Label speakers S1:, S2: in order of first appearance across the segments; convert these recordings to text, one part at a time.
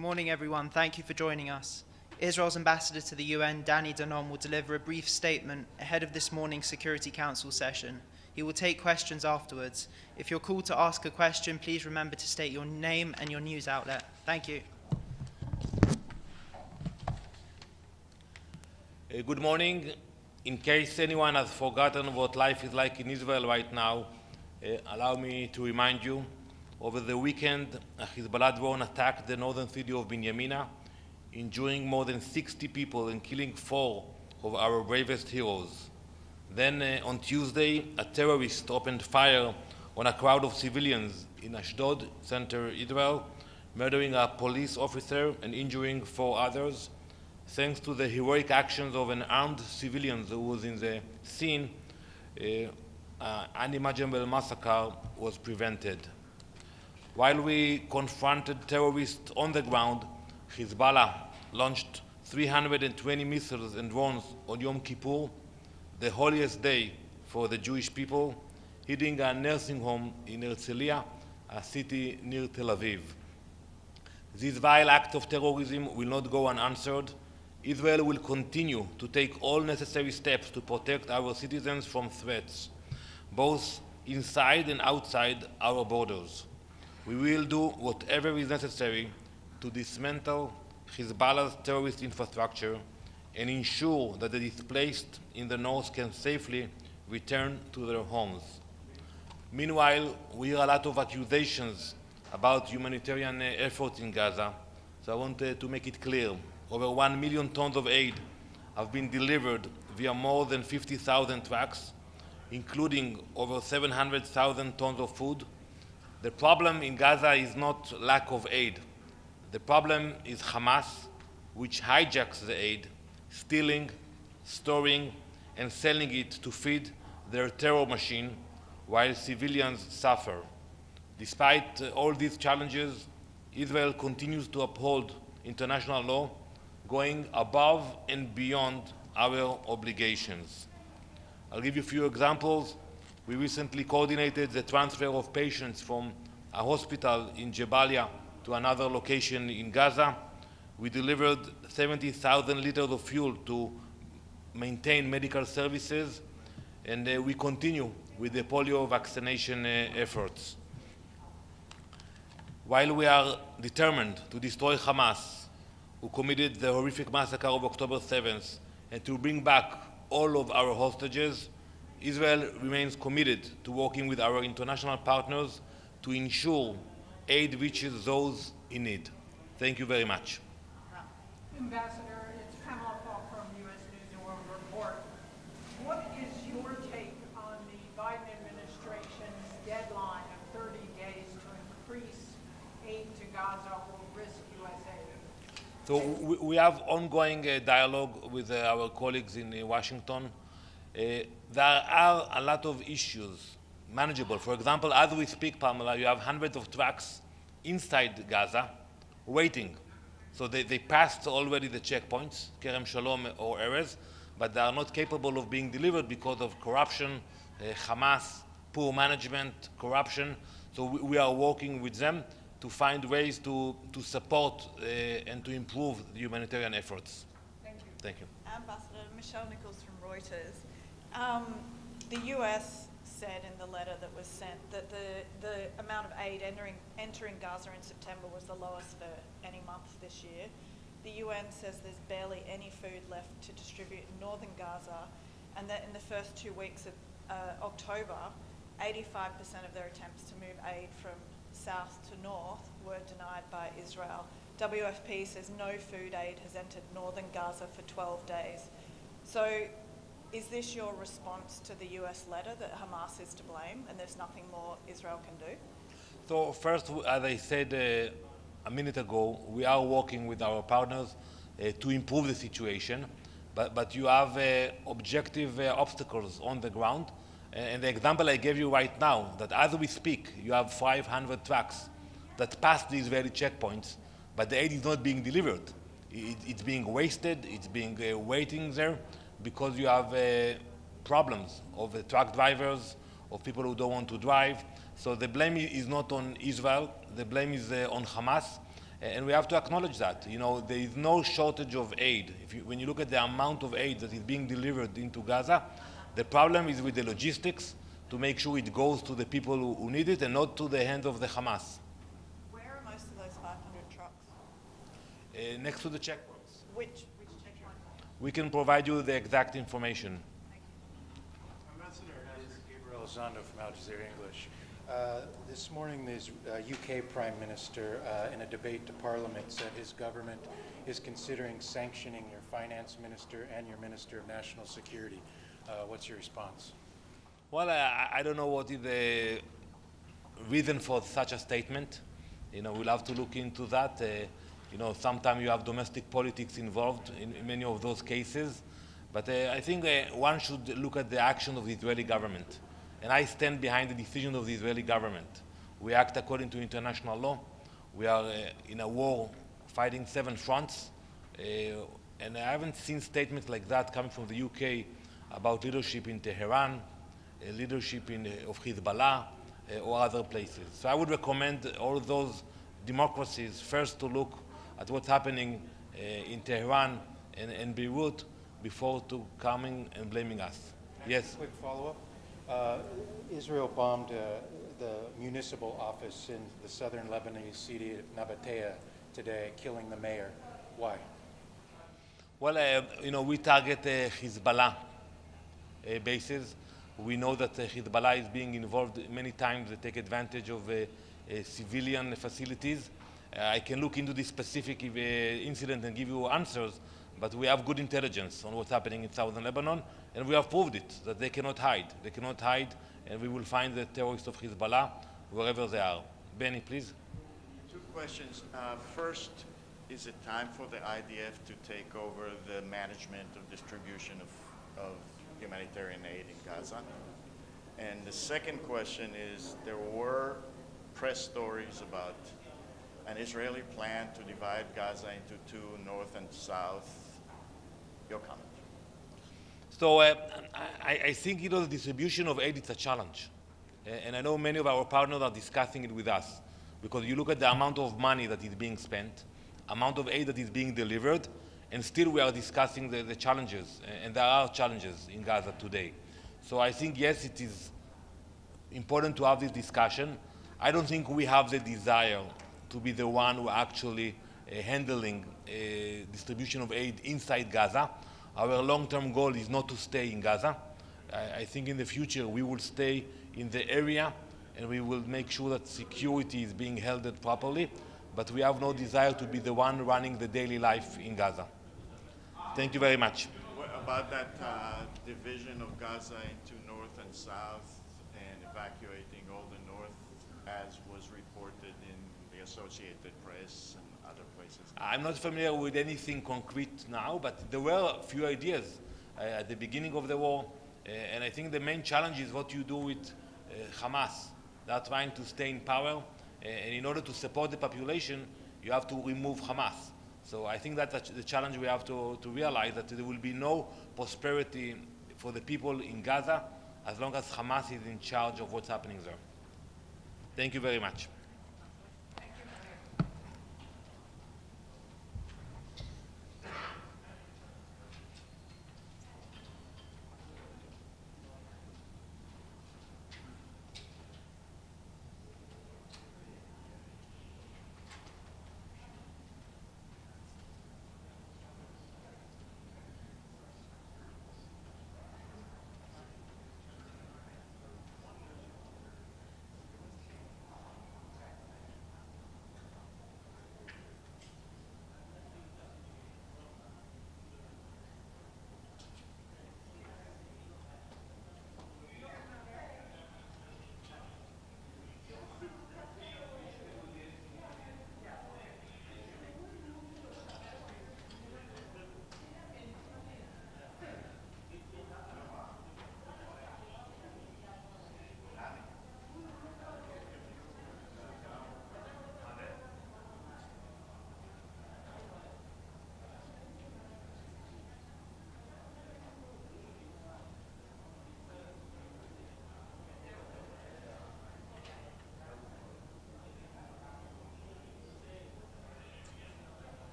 S1: Good morning, everyone. Thank you for joining us. Israel's Ambassador to the UN, Danny Danon, will deliver a brief statement ahead of this morning's Security Council session. He will take questions afterwards. If you're called to ask a question, please remember to state your name and your news outlet. Thank you.
S2: Good morning. In case anyone has forgotten what life is like in Israel right now, allow me to remind you. Over the weekend, a Hezbollah drone attacked the northern city of Binyamina, injuring more than 60 people and killing 4 of our bravest heroes. Then on Tuesday, a terrorist opened fire on a crowd of civilians in Ashdod, center Israel, murdering a police officer and injuring 4 others. Thanks to the heroic actions of an armed civilian who was in the scene, an unimaginable massacre was prevented. While we confronted terrorists on the ground, Hezbollah launched 320 missiles and drones on Yom Kippur, the holiest day for the Jewish people, hitting a nursing home in Herzliya, a city near Tel Aviv. This vile act of terrorism will not go unanswered. Israel will continue to take all necessary steps to protect our citizens from threats, both inside and outside our borders. We will do whatever is necessary to dismantle Hezbollah's terrorist infrastructure and ensure that the displaced in the north can safely return to their homes. Meanwhile, we hear a lot of accusations about humanitarian efforts in Gaza, so I want to make it clear. Over 1 million tons of aid have been delivered via more than 50,000 trucks, including over 700,000 tons of food. The problem in Gaza is not lack of aid. The problem is Hamas, which hijacks the aid, stealing, storing, and selling it to feed their terror machine while civilians suffer. Despite all these challenges, Israel continues to uphold international law, going above and beyond our obligations. I'll give you a few examples. We recently coordinated the transfer of patients from a hospital in Jabalia to another location in Gaza. We delivered 70,000 liters of fuel to maintain medical services, and we continue with the polio vaccination efforts. While we are determined to destroy Hamas, who committed the horrific massacre of October 7th, and to bring back all of our hostages, Israel remains committed to working with our international partners to ensure aid reaches those in need. Thank you very much.
S3: Ambassador, it's Pamela Falk from U.S. News and World Report. What is your take on the Biden administration's deadline of 30 days to increase aid to Gaza or risk U.S. aid?
S2: So we have ongoing dialogue with our colleagues in Washington. There are a lot of issues manageable. For example, as we speak, Pamela, you have hundreds of trucks inside Gaza waiting. So they passed already the checkpoints, Kerem Shalom or Erez, but they are not capable of being delivered because of corruption, Hamas, poor management, corruption. So we are working with them to find ways to support and to improve the humanitarian efforts.
S3: Thank you.
S2: Thank you.
S4: Ambassador Michelle Nichols from Reuters. The US said in the letter that was sent that the amount of aid entering Gaza in September was the lowest for any month this year. The UN says there's barely any food left to distribute in northern Gaza, and that in the first 2 weeks of October, 85% of their attempts to move aid from south to north were denied by Israel. WFP says no food aid has entered northern Gaza for 12 days. So is this your response to the US letter that Hamas is to blame and there's nothing more Israel can do?
S2: So first, as I said a minute ago, we are working with our partners to improve the situation, but you have objective obstacles on the ground. And the example I gave you right now, that as we speak, you have 500 trucks that pass the Israeli checkpoints, but the aid is not being delivered. It's being wasted, it's being waiting there, because you have problems of truck drivers, of people who don't want to drive. So the blame is not on Israel, the blame is on Hamas, And we have to acknowledge that. You know, there is no shortage of aid. When you look at the amount of aid that is being delivered into Gaza, the problem is with the logistics to make sure it goes to the people who need it and not to the hands of the Hamas.
S4: Where are most of those 500 trucks?
S2: Next to the checkpoints.
S4: Which checkpoint?
S2: We can provide you the exact information.
S5: Ambassador, this is Gabriel Zondo from Al Jazeera English. This morning, the UK Prime Minister, in a debate to Parliament, said his government is considering sanctioning your Finance Minister and your Minister of National Security. What's your response?
S2: Well, I don't know what is the reason for such a statement. You know, we'll have to look into that. You know, sometimes you have domestic politics involved in many of those cases. But I think one should look at the action of the Israeli government. And I stand behind the decision of the Israeli government. We act according to international law. We are in a war fighting 7 fronts. And I haven't seen statements like that coming from the UK about leadership in Tehran, leadership of Hezbollah, or other places. So I would recommend all those democracies first to look at what's happening in Tehran and Beirut before to coming and blaming us. Yes?
S5: Quick follow-up. Israel bombed the municipal office in the southern Lebanese city of Nabatea today, killing the mayor. Why?
S2: Well, you know, we target Hezbollah bases. We know that Hezbollah is being involved many times. They take advantage of civilian facilities. I can look into this specific incident and give you answers, but we have good intelligence on what's happening in southern Lebanon, and we have proved it, that they cannot hide. They cannot hide, and we will find the terrorists of Hezbollah wherever they are. Benny, please.
S6: 2 questions. First, is it time for the IDF to take over the management of distribution of humanitarian aid in Gaza? And the second question is, there were press stories about an Israeli plan to divide Gaza into 2, north and south. Your comment.
S2: So I think, you know, the distribution of aid is a challenge. And I know many of our partners are discussing it with us, because you look at the amount of money that is being spent, amount of aid that is being delivered, and still we are discussing the challenges, and there are challenges in Gaza today. So I think, yes, it is important to have this discussion. I don't think we have the desire to be the one who actually handling distribution of aid inside Gaza. Our long-term goal is not to stay in Gaza. I think in the future we will stay in the area and we will make sure that security is being held properly, but we have no desire to be the one running the daily life in Gaza. Thank you very much.
S6: What about that division of Gaza into north and south and evacuating all the north, as was reported in the Associated Press and other places?
S2: I'm not familiar with anything concrete now, but there were a few ideas at the beginning of the war, and I think the main challenge is what you do with Hamas. They are trying to stay in power, and in order to support the population, you have to remove Hamas. So I think that's the challenge we have to realize, that there will be no prosperity for the people in Gaza as long as Hamas is in charge of what's happening there. Thank you very much.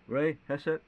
S7: Ray, headset.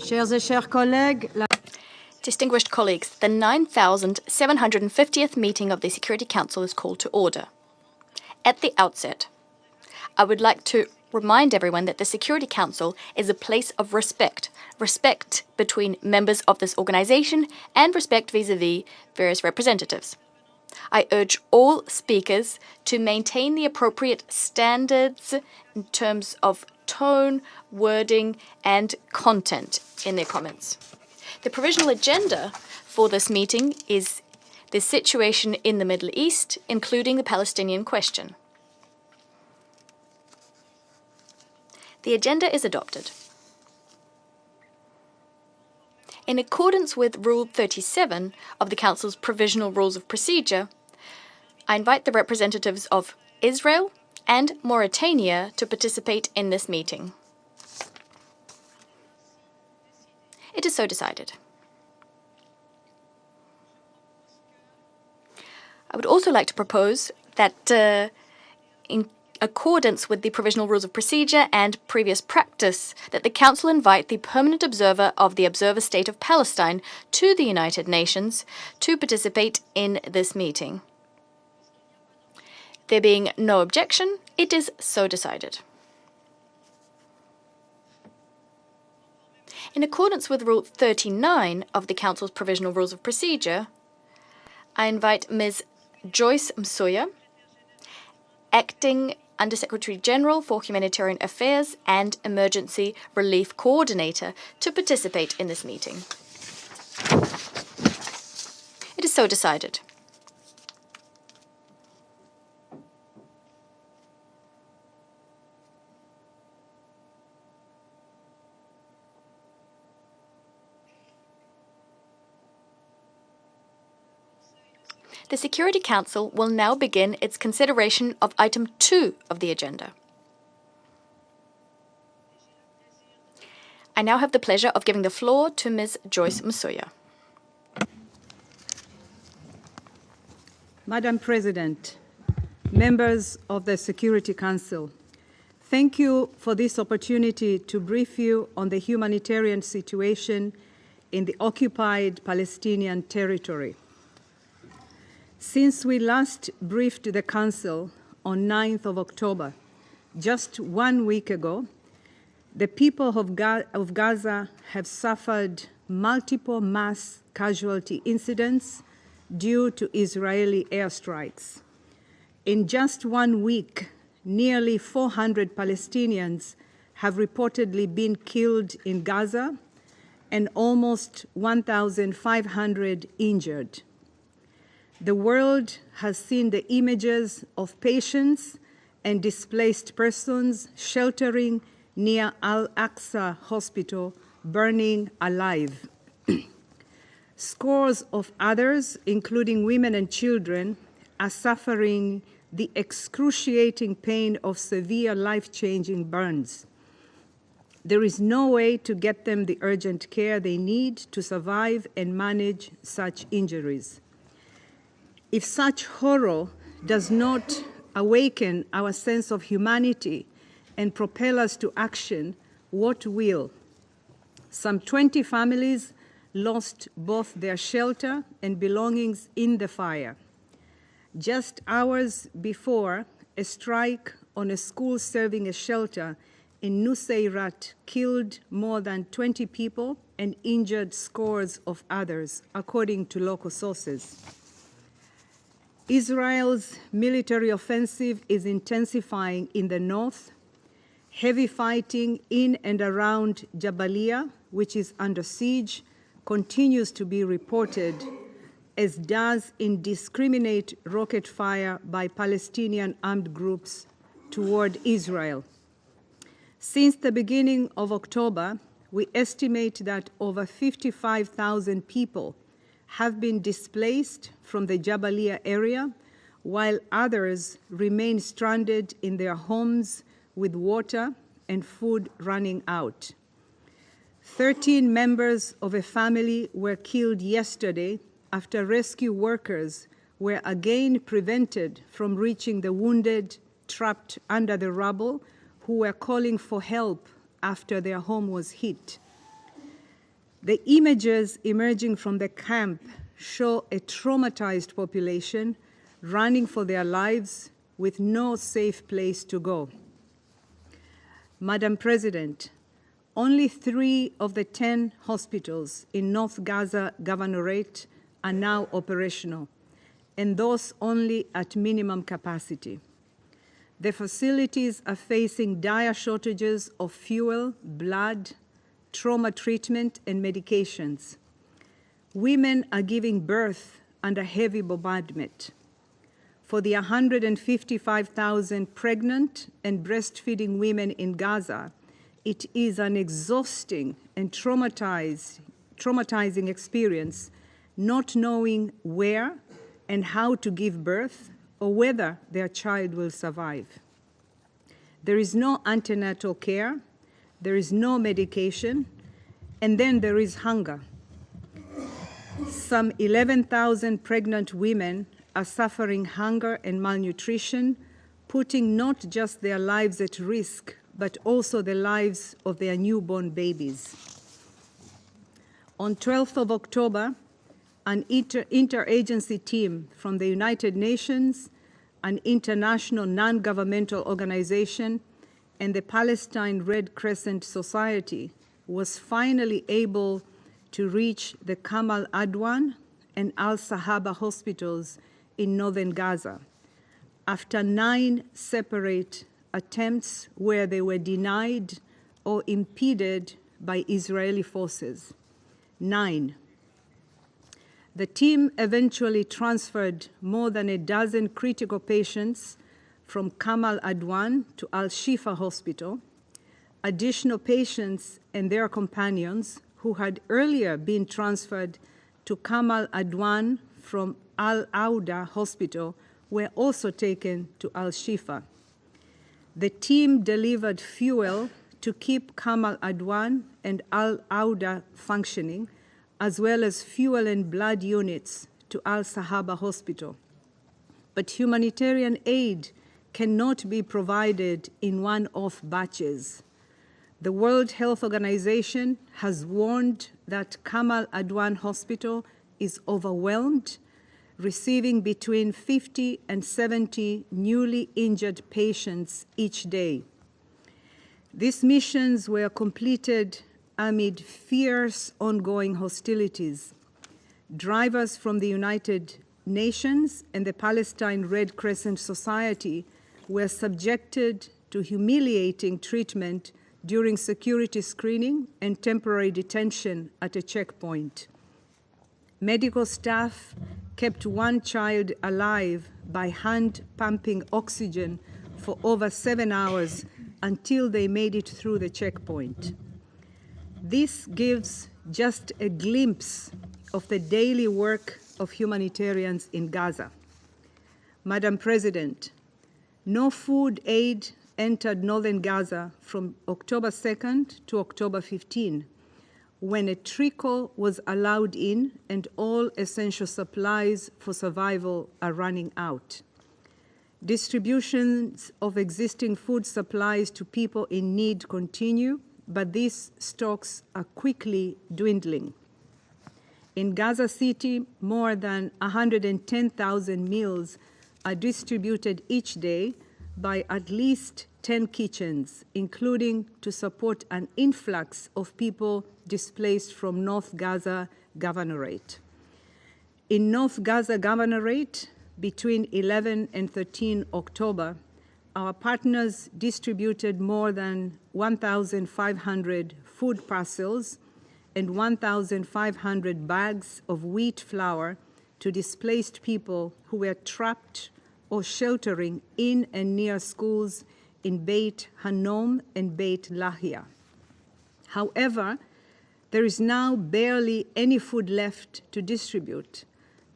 S7: Chers et chers collègues,
S8: Distinguished colleagues, the 9,750th meeting of the Security Council is called to order. At the outset, I would like to remind everyone that the Security Council is a place of respect, respect between members of this organization and respect vis-à-vis various representatives. I urge all speakers to maintain the appropriate standards in terms of tone, wording, and content in their comments. The provisional agenda for this meeting is the situation in the Middle East, including the Palestinian question. The agenda is adopted. In accordance with Rule 37 of the Council's Provisional Rules of Procedure, I invite the representatives of Israel and Mauritania to participate in this meeting. It is so decided. I would also like to propose that in accordance with the Provisional Rules of Procedure and previous practice, that the Council invite the permanent observer of the Observer State of Palestine to the United Nations to participate in this meeting. There being no objection, it is so decided. In accordance with Rule 39 of the Council's Provisional Rules of Procedure, I invite Ms. Joyce Msuya, Acting Undersecretary General for Humanitarian Affairs and Emergency Relief Coordinator, to participate in this meeting. It is so decided. The Security Council will now begin its consideration of item 2 of the agenda. I now have the pleasure of giving the floor to Ms. Joyce Msuya.
S7: Madam President, members of the Security Council, thank you for this opportunity to brief you on the humanitarian situation in the occupied Palestinian territory. Since we last briefed the Council on 9th of October, just 1 week ago, the people of Gaza have suffered multiple mass casualty incidents due to Israeli airstrikes. In just 1 week, nearly 400 Palestinians have reportedly been killed in Gaza and almost 1,500 injured. The world has seen the images of patients and displaced persons sheltering near Al-Aqsa Hospital, burning alive. Scores of others, including women and children, are suffering the excruciating pain of severe life-changing burns. There is no way to get them the urgent care they need to survive and manage such injuries. If such horror does not awaken our sense of humanity and propel us to action, what will? Some 20 families lost both their shelter and belongings in the fire. Just hours before, a strike on a school serving a shelter in Nuseirat killed more than 20 people and injured scores of others, according to local sources. Israel's military offensive is intensifying in the north. Heavy fighting in and around Jabalia, which is under siege, continues to be reported, as does indiscriminate rocket fire by Palestinian armed groups toward Israel. Since the beginning of October, we estimate that over 55,000 people have been displaced from the Jabalia area, while others remain stranded in their homes with water and food running out. 13 members of a family were killed yesterday after rescue workers were again prevented from reaching the wounded trapped under the rubble who were calling for help after their home was hit. The images emerging from the camp show a traumatized population running for their lives with no safe place to go. Madam President, only 3 of the 10 hospitals in North Gaza Governorate are now operational, and those only at minimum capacity. The facilities are facing dire shortages of fuel, blood, trauma treatment, and medications. Women are giving birth under heavy bombardment. For the 155,000 pregnant and breastfeeding women in Gaza, it is an exhausting and traumatizing experience not knowing where and how to give birth or whether their child will survive. There is no antenatal care, there is no medication, and then there is hunger. Some 11,000 pregnant women are suffering hunger and malnutrition, putting not just their lives at risk, but also the lives of their newborn babies. On 12th of October, an interagency team from the United Nations, an international non-governmental organization, and the Palestine Red Crescent Society was finally able to reach the Kamal Adwan and Al-Sahaba hospitals in northern Gaza after 9 separate attempts where they were denied or impeded by Israeli forces. 9. The team eventually transferred more than a dozen critical patients from Kamal Adwan to Al-Shifa Hospital. Additional patients and their companions who had earlier been transferred to Kamal Adwan from Al-Auda Hospital were also taken to Al-Shifa. The team delivered fuel to keep Kamal Adwan and Al-Auda functioning, as well as fuel and blood units to Al-Sahaba Hospital. But humanitarian aid cannot be provided in one-off batches. The World Health Organization has warned that Kamal Adwan Hospital is overwhelmed, receiving between 50 and 70 newly injured patients each day. These missions were completed amid fierce ongoing hostilities. Drivers from the United Nations and the Palestine Red Crescent Society were subjected to humiliating treatment during security screening and temporary detention at a checkpoint. Medical staff kept one child alive by hand pumping oxygen for over 7 hours until they made it through the checkpoint. This gives just a glimpse of the daily work of humanitarians in Gaza. Madam President, no food aid entered northern Gaza from October 2nd to October 15, when a trickle was allowed in and all essential supplies for survival are running out. Distributions of existing food supplies to people in need continue, but these stocks are quickly dwindling. In Gaza City, more than 110,000 meals are distributed each day by at least 10 kitchens, including to support an influx of people displaced from North Gaza Governorate. In North Gaza Governorate, between 11 and 13 October, our partners distributed more than 1,500 food parcels and 1,500 bags of wheat flour to displaced people who were trapped or sheltering in and near schools in Beit Hanom and Beit Lahia. However, there is now barely any food left to distribute,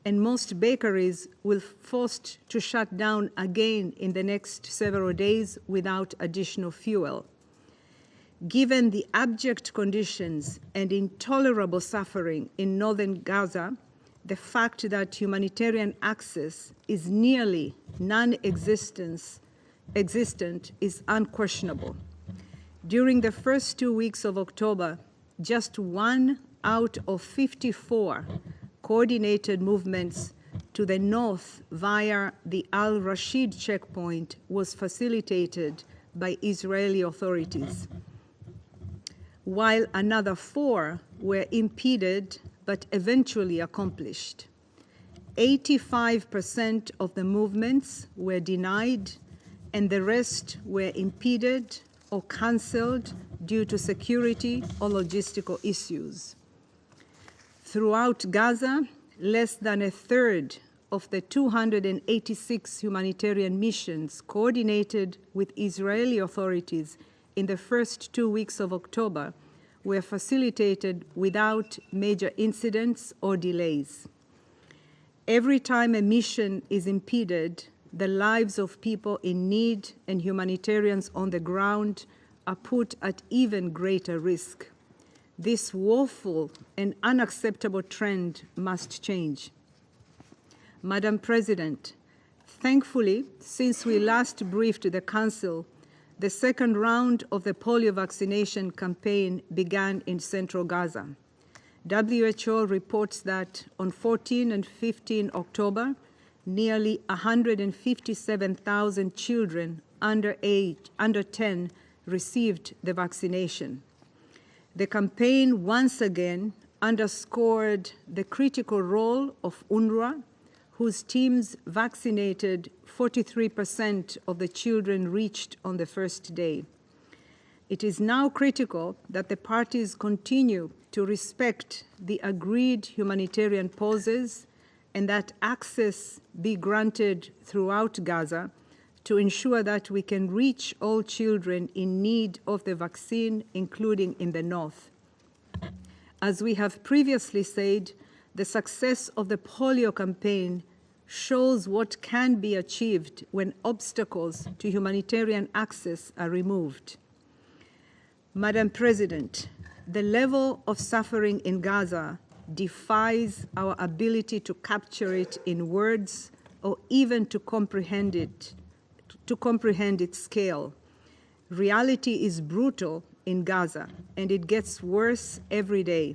S7: and most bakeries will be forced to shut down again in the next several days without additional fuel. Given the abject conditions and intolerable suffering in northern Gaza, the fact that humanitarian access is nearly non-existent is unquestionable. During the first 2 weeks of October, just 1 out of 54 coordinated movements to the north via the Al-Rashid checkpoint was facilitated by Israeli authorities, while another 4 were impeded but eventually accomplished. 85% of the movements were denied, and the rest were impeded or cancelled due to security or logistical issues. Throughout Gaza, less than a third of the 286 humanitarian missions coordinated with Israeli authorities in the first 2 weeks of October were facilitated without major incidents or delays. Every time a mission is impeded, the lives of people in need and humanitarians on the ground are put at even greater risk. This woeful and unacceptable trend must change. Madam President, thankfully, since we last briefed the Council, the second round of the polio vaccination campaign began in central Gaza. WHO reports that on 14 and 15 October, nearly 157,000 children under 10 received the vaccination. The campaign once again underscored the critical role of UNRWA, whose teams vaccinated 43% of the children reached on the first day. It is now critical that the parties continue to respect the agreed humanitarian pauses and that access be granted throughout Gaza to ensure that we can reach all children in need of the vaccine, including in the north. As we have previously said, the success of the polio campaign shows what can be achieved when obstacles to humanitarian access are removed. Madam President, the level of suffering in Gaza defies our ability to capture it in words or even to comprehend its scale. Reality is brutal in Gaza, and it gets worse every day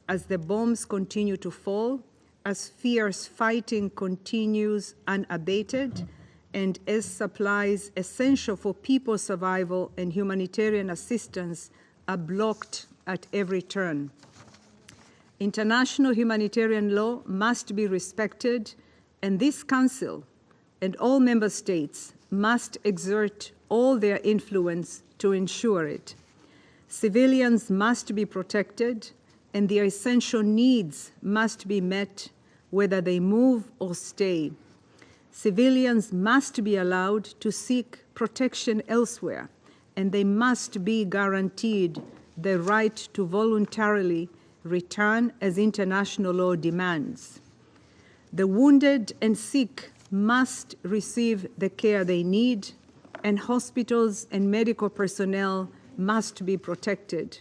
S7: as the bombs continue to fall, as fierce fighting continues unabated, and as supplies essential for people's survival and humanitarian assistance are blocked at every turn. International humanitarian law must be respected, and this Council and all member states must exert all their influence to ensure it. Civilians must be protected, and their essential needs must be met, whether they move or stay. Civilians must be allowed to seek protection elsewhere, and they must be guaranteed the right to voluntarily return as international law demands. The wounded and sick must receive the care they need, and hospitals and medical personnel must be protected.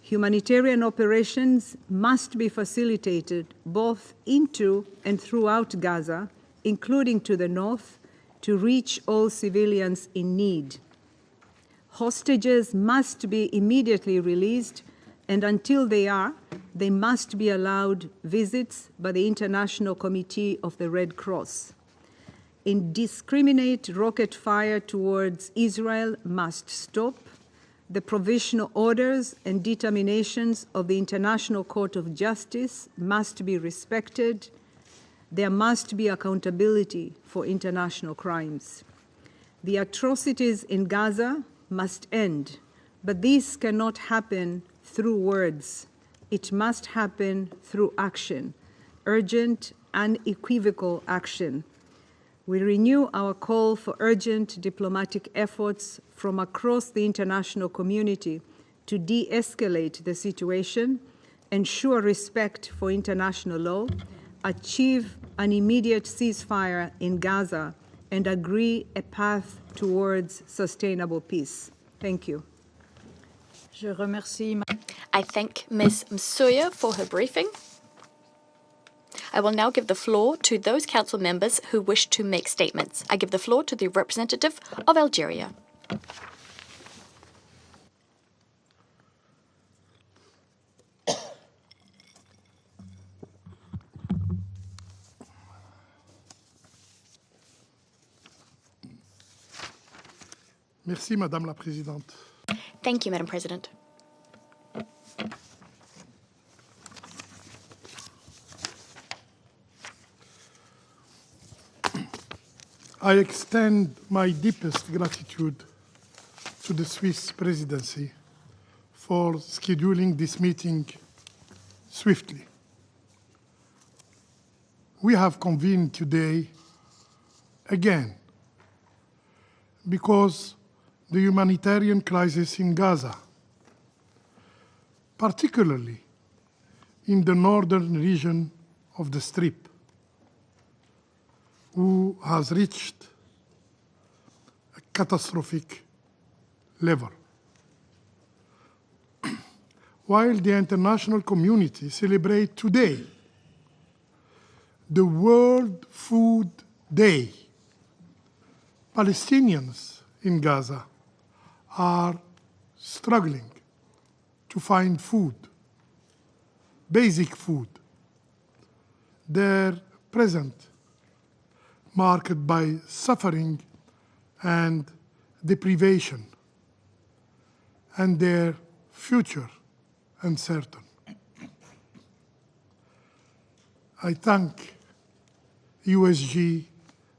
S7: Humanitarian operations must be facilitated both into and throughout Gaza, including to the north, to reach all civilians in need. Hostages must be immediately released, and until they are, they must be allowed visits by the International Committee of the Red Cross. Indiscriminate rocket fire towards Israel must stop. The provisional orders and determinations of the International Court of Justice must be respected. There must be accountability for international crimes. The atrocities in Gaza must end, but this cannot happen through words. It must happen through action, urgent, unequivocal action. We renew our call for urgent diplomatic efforts from across the international community to de-escalate the situation, ensure respect for international law, achieve an immediate ceasefire in Gaza, and agree a path towards sustainable peace. Thank you.
S8: I thank Ms. Msuya for her briefing. I will now give the floor to those council members who wish to make statements. I give the floor to the representative of Algeria.
S9: Merci, Madame la Présidente.
S8: Thank you, Madam President.
S9: I extend my deepest gratitude to the Swiss presidency for scheduling this meeting swiftly. We have convened today again because the humanitarian crisis in Gaza, particularly in the northern region of the Strip, who has reached a catastrophic level. While the international community celebrates today the World Food Day, Palestinians in Gaza are struggling to find food, basic food. Their present marked by suffering and deprivation, and their future uncertain. I thank USG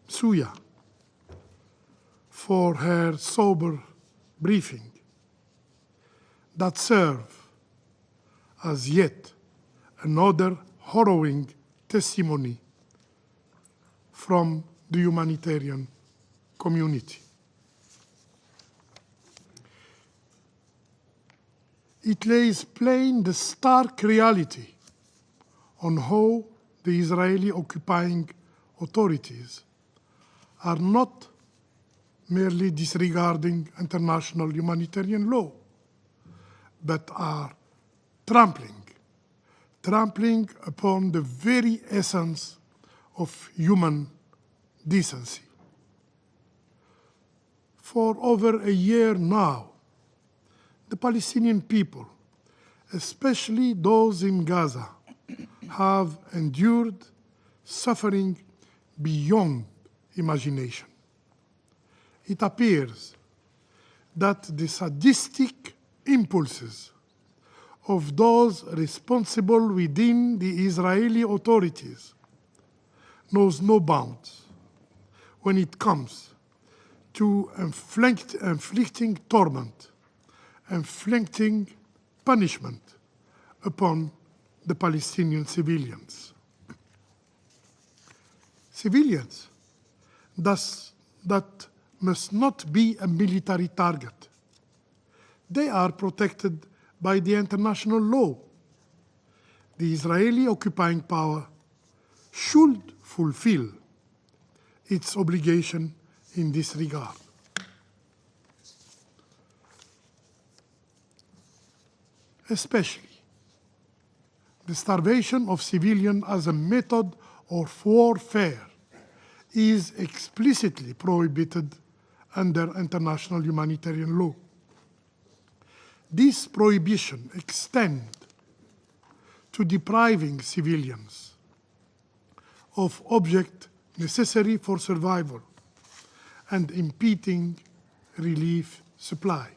S9: Suya for her sober briefing that serve as yet another harrowing testimony from the humanitarian community. It lays plain the stark reality on how the Israeli occupying authorities are not merely disregarding international humanitarian law, but are trampling upon the very essence of human decency. For over a year now, the Palestinian people, especially those in Gaza, have endured suffering beyond imagination. It appears that the sadistic impulses of those responsible within the Israeli authorities knows no bounds when it comes to inflicting torment, inflicting punishment upon the Palestinian civilians. Civilians that must not be a military target. They are protected by the international law. The Israeli occupying power should fulfill its obligation in this regard. Especially, the starvation of civilians as a method of warfare is explicitly prohibited under international humanitarian law. This prohibition extends to depriving civilians of objects necessary for survival and impeding relief supply.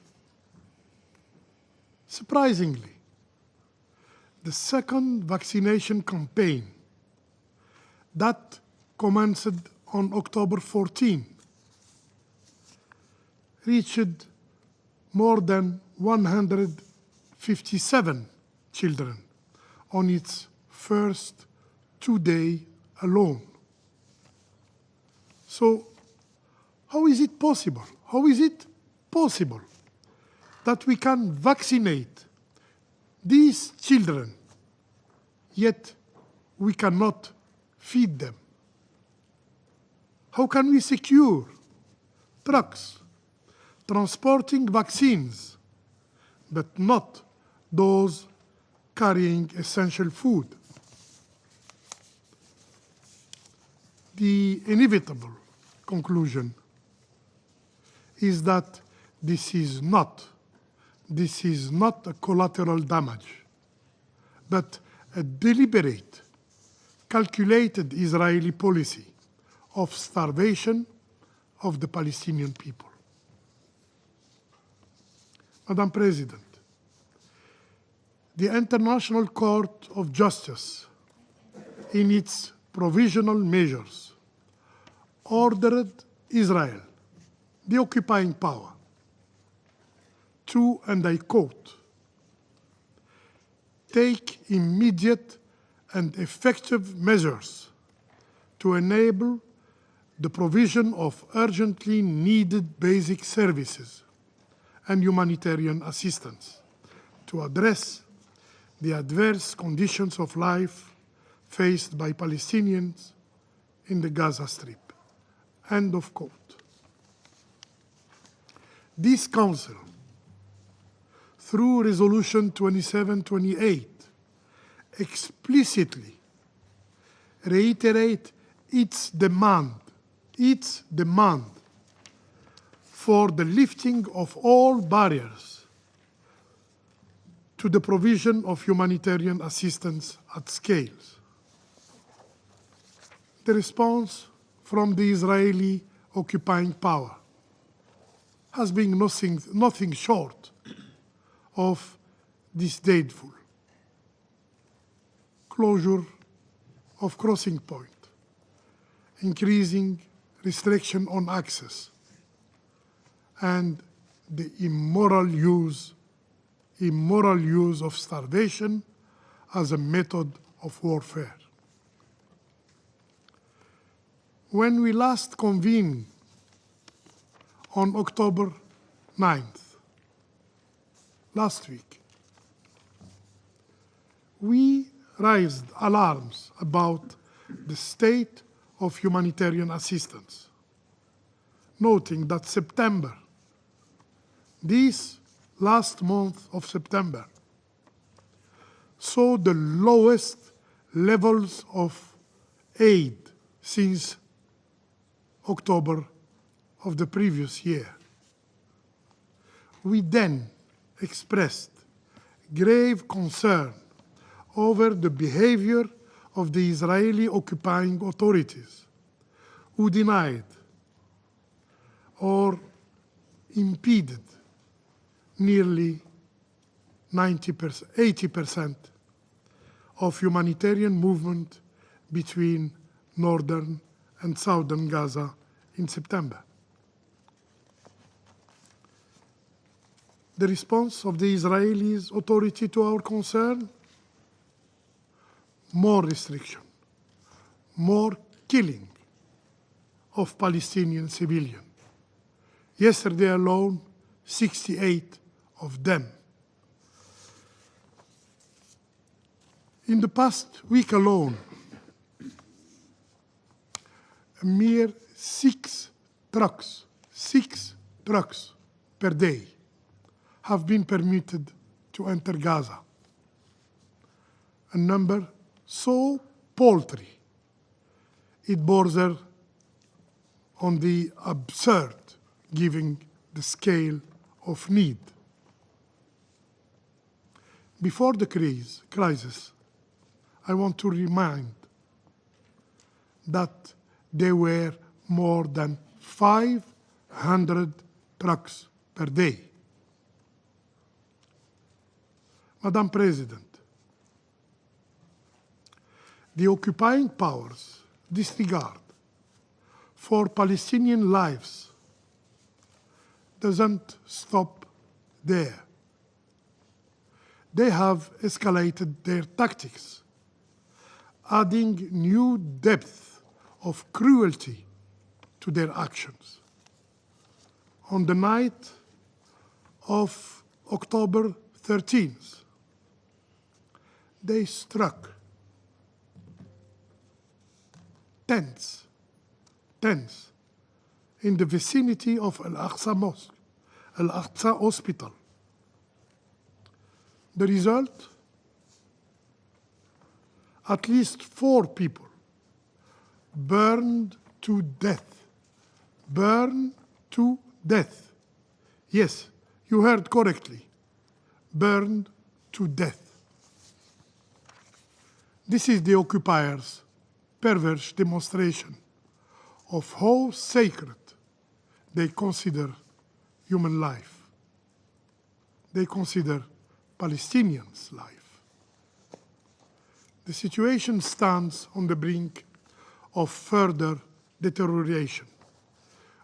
S9: Surprisingly, the second vaccination campaign that commenced on October 14 reached more than 157 children on its first 2 days alone. So, how is it possible? How is it possible that we can vaccinate these children, yet we cannot feed them? How can we secure trucks transporting vaccines, but not those carrying essential food? The inevitable conclusion is that this is not a collateral damage, but a deliberate, calculated Israeli policy of starvation of the Palestinian people. Madam President, the International Court of Justice, in its provisional measures, ordered Israel, the occupying power, to, and I quote, take immediate and effective measures to enable the provision of urgently needed basic services and humanitarian assistance to address the adverse conditions of life faced by Palestinians in the Gaza Strip. End of quote. This Council, through Resolution 2728, explicitly reiterate its demand for the lifting of all barriers to the provision of humanitarian assistance at scales. The response from the Israeli occupying power has been nothing short of disdainful. Closure of crossing point, increasing restriction on access, and the immoral use of starvation as a method of warfare. When we last convened on October 9th, last week, we raised alarms about the state of humanitarian assistance, noting that September, this last month of September, saw the lowest levels of aid since October of the previous year. We then expressed grave concern over the behavior of the Israeli occupying authorities, who denied or impeded nearly 80% of humanitarian movement between northern and southern Gaza in September. The response of the Israeli authority to our concern? More restriction, more killing of Palestinian civilians. Yesterday alone, 68 of them. In the past week alone, a mere 6 trucks per day have been permitted to enter Gaza. A number so paltry, it borders on the absurd, given the scale of need. Before the crisis, I want to remind that there were more than 500 trucks per day. Madam President, the occupying powers' disregard for Palestinian lives doesn't stop there. They have escalated their tactics, adding new depth of cruelty to their actions. On the night of October 13th, they struck tents in the vicinity of Al-Aqsa Mosque, Al-Aqsa Hospital. The result? At least 4 people burned to death. Burned to death. Yes, you heard correctly. Burned to death. This is the occupiers' perverse demonstration of how sacred they consider human life. they consider Palestinians' life. The situation stands on the brink of further deterioration,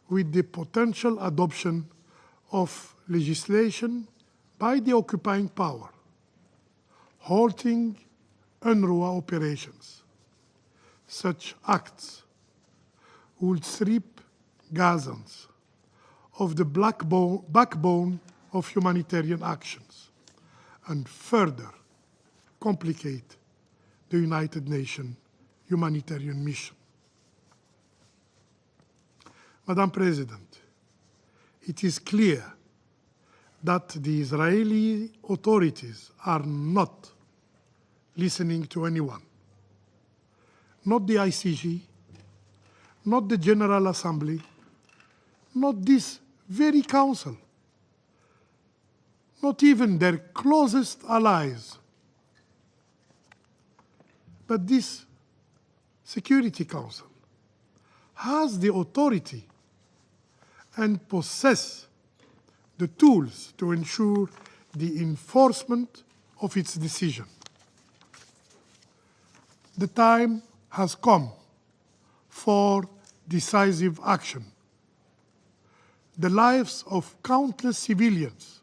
S9: with the potential adoption of legislation by the occupying power, halting UNRWA operations. Such acts would strip Gazans of the backbone of humanitarian actions and further complicate the United Nations humanitarian mission. Madam President, it is clear that the Israeli authorities are not listening to anyone, not the ICG, not the General Assembly, not this very council, not even their closest allies, but this Security Council has the authority and possess the tools to ensure the enforcement of its decision. The time has come for decisive action. The lives of countless civilians,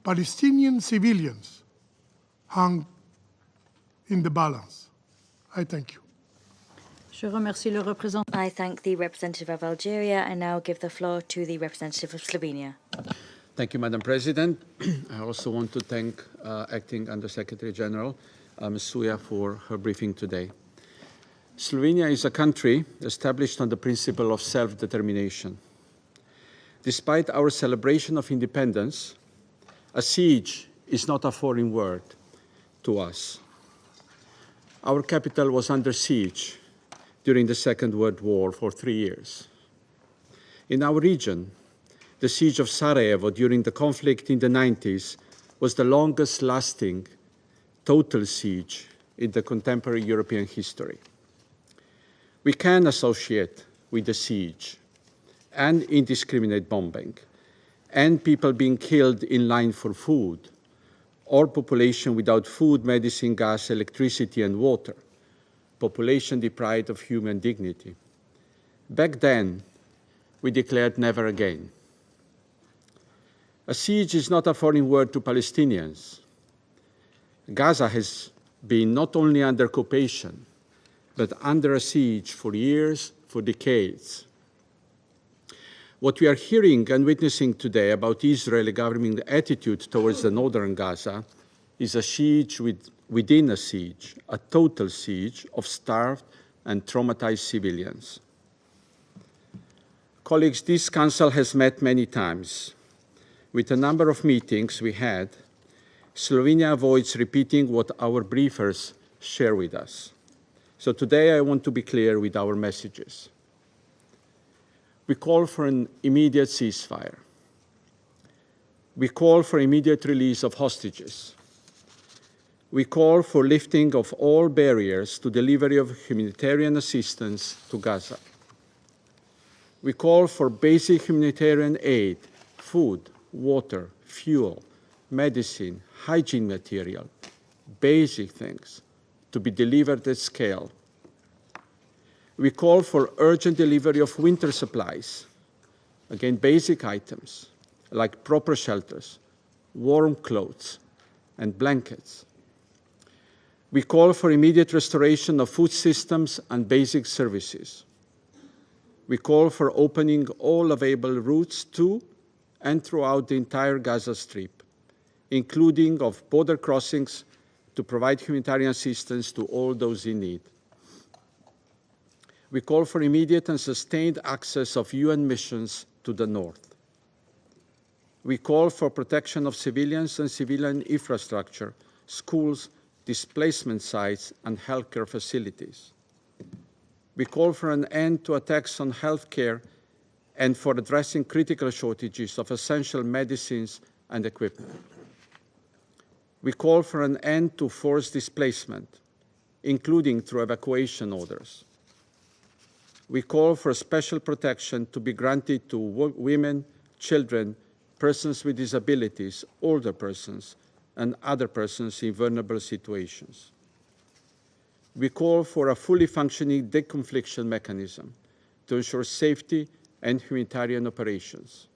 S9: Palestinian civilians, hang in the balance. I thank you.
S10: I thank the representative of Algeria and now give the floor to the representative of Slovenia.
S11: Thank you, Madam President. I also want to thank Acting Under-Secretary General Ms. Suja for her briefing today. Slovenia is a country established on the principle of self-determination. Despite our celebration of independence, a siege is not a foreign word to us. Our capital was under siege during the Second World War for 3 years. In our region, the siege of Sarajevo during the conflict in the 90s was the longest-lasting total siege in the contemporary European history. We can associate with the siege and indiscriminate bombing and people being killed in line for food or population without food, medicine, gas, electricity, and water, population deprived of human dignity. Back then, we declared never again. A siege is not a foreign word to Palestinians. Gaza has been not only under occupation, but under a siege for years, for decades. What we are hearing and witnessing today about Israeli government attitude towards the northern Gaza is a siege within a siege, a total siege of starved and traumatized civilians. Colleagues, this Council has met many times. With a number of meetings we had, Slovenia avoids repeating what our briefers share with us. So today I want to be clear with our messages. We call for an immediate ceasefire. We call for immediate release of hostages. We call for lifting of all barriers to delivery of humanitarian assistance to Gaza. We call for basic humanitarian aid, food, water, fuel, medicine, hygiene material, basic things to be delivered at scale. We call for urgent delivery of winter supplies, again, basic items like proper shelters, warm clothes, and blankets. We call for immediate restoration of food systems and basic services. We call for opening all available routes to and throughout the entire Gaza Strip, including of border crossings to provide humanitarian assistance to all those in need. We call for immediate and sustained access of UN missions to the north. We call for protection of civilians and civilian infrastructure, schools, displacement sites, and healthcare facilities. We call for an end to attacks on healthcare and for addressing critical shortages of essential medicines and equipment. We call for an end to forced displacement, including through evacuation orders. We call for special protection to be granted to women, children, persons with disabilities, older persons, and other persons in vulnerable situations. We call for a fully functioning deconfliction mechanism to ensure safety and humanitarian operations.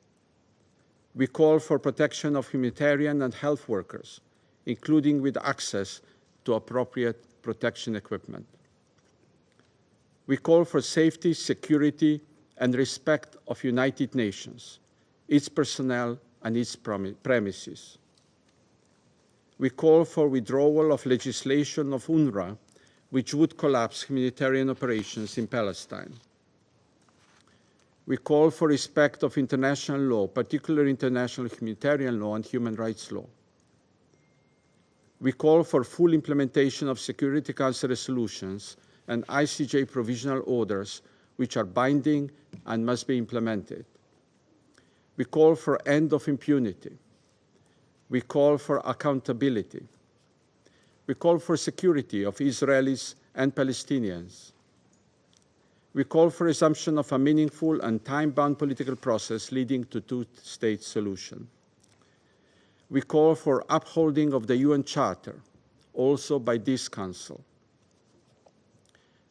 S11: We call for protection of humanitarian and health workers, including with access to appropriate protection equipment. We call for safety, security, and respect of United Nations, its personnel, and its premises. We call for withdrawal of legislation of UNRWA, which would collapse humanitarian operations in Palestine. We call for respect of international law, particularly international humanitarian law and human rights law. We call for full implementation of Security Council resolutions and ICJ provisional orders which are binding and must be implemented. We call for end of impunity. We call for accountability. We call for security of Israelis and Palestinians. We call for resumption of a meaningful and time-bound political process leading to two-state solution. We call for upholding of the UN Charter, also by this Council.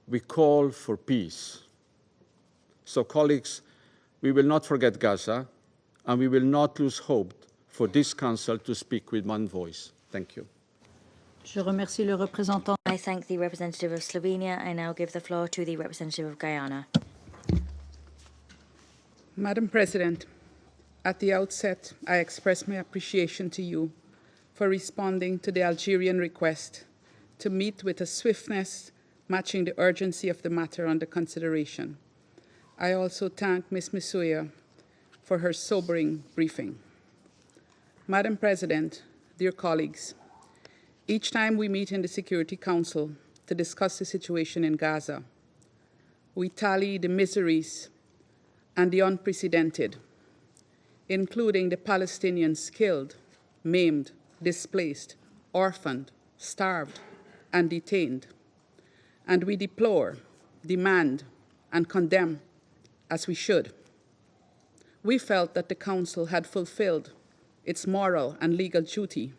S11: We call for peace. So, colleagues, we will not forget Gaza, and we will not lose hope for this Council to speak with one voice. Thank you.
S10: Je remercie le représentant. I thank the representative of Slovenia. I now give the floor to the representative of Guyana.
S12: Madam President, at the outset, I express my appreciation to you for responding to the Algerian request to meet with a swiftness matching the urgency of the matter under consideration. I also thank Ms. Nicosia for her sobering briefing. Madam President, dear colleagues, each time we meet in the Security Council to discuss the situation in Gaza, we tally the miseries and the unprecedented, including the Palestinians killed, maimed, displaced, orphaned, starved, and detained. And we deplore, demand, and condemn, as we should. We felt that the Council had fulfilled its moral and legal duty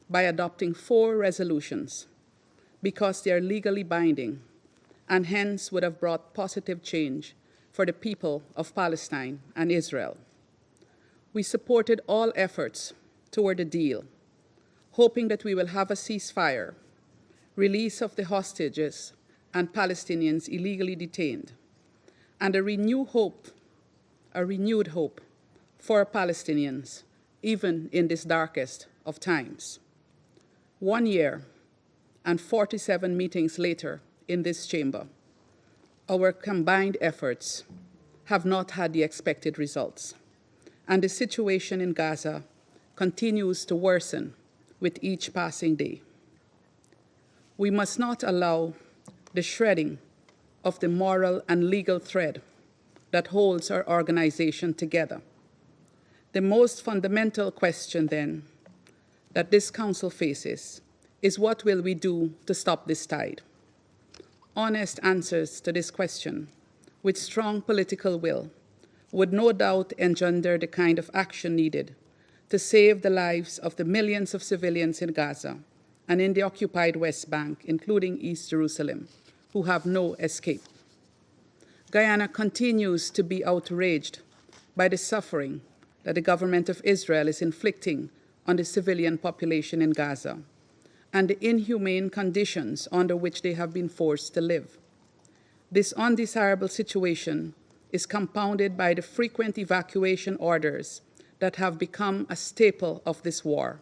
S12: by adopting 4 resolutions because they are legally binding and hence would have brought positive change for the people of Palestine and Israel. We supported all efforts toward a deal, hoping that we will have a ceasefire, release of the hostages and Palestinians illegally detained, and a renewed hope for Palestinians, even in this darkest of times. 1 year and 47 meetings later in this chamber, our combined efforts have not had the expected results, and the situation in Gaza continues to worsen with each passing day. We must not allow the shredding of the moral and legal thread that holds our organization together. The most fundamental question, then, that this Council faces is what will we do to stop this tide? Honest answers to this question, with strong political will, would no doubt engender the kind of action needed to save the lives of the millions of civilians in Gaza and in the occupied West Bank, including East Jerusalem, who have no escape. Guyana continues to be outraged by the suffering that the government of Israel is inflicting on the civilian population in Gaza and the inhumane conditions under which they have been forced to live. This undesirable situation is compounded by the frequent evacuation orders that have become a staple of this war,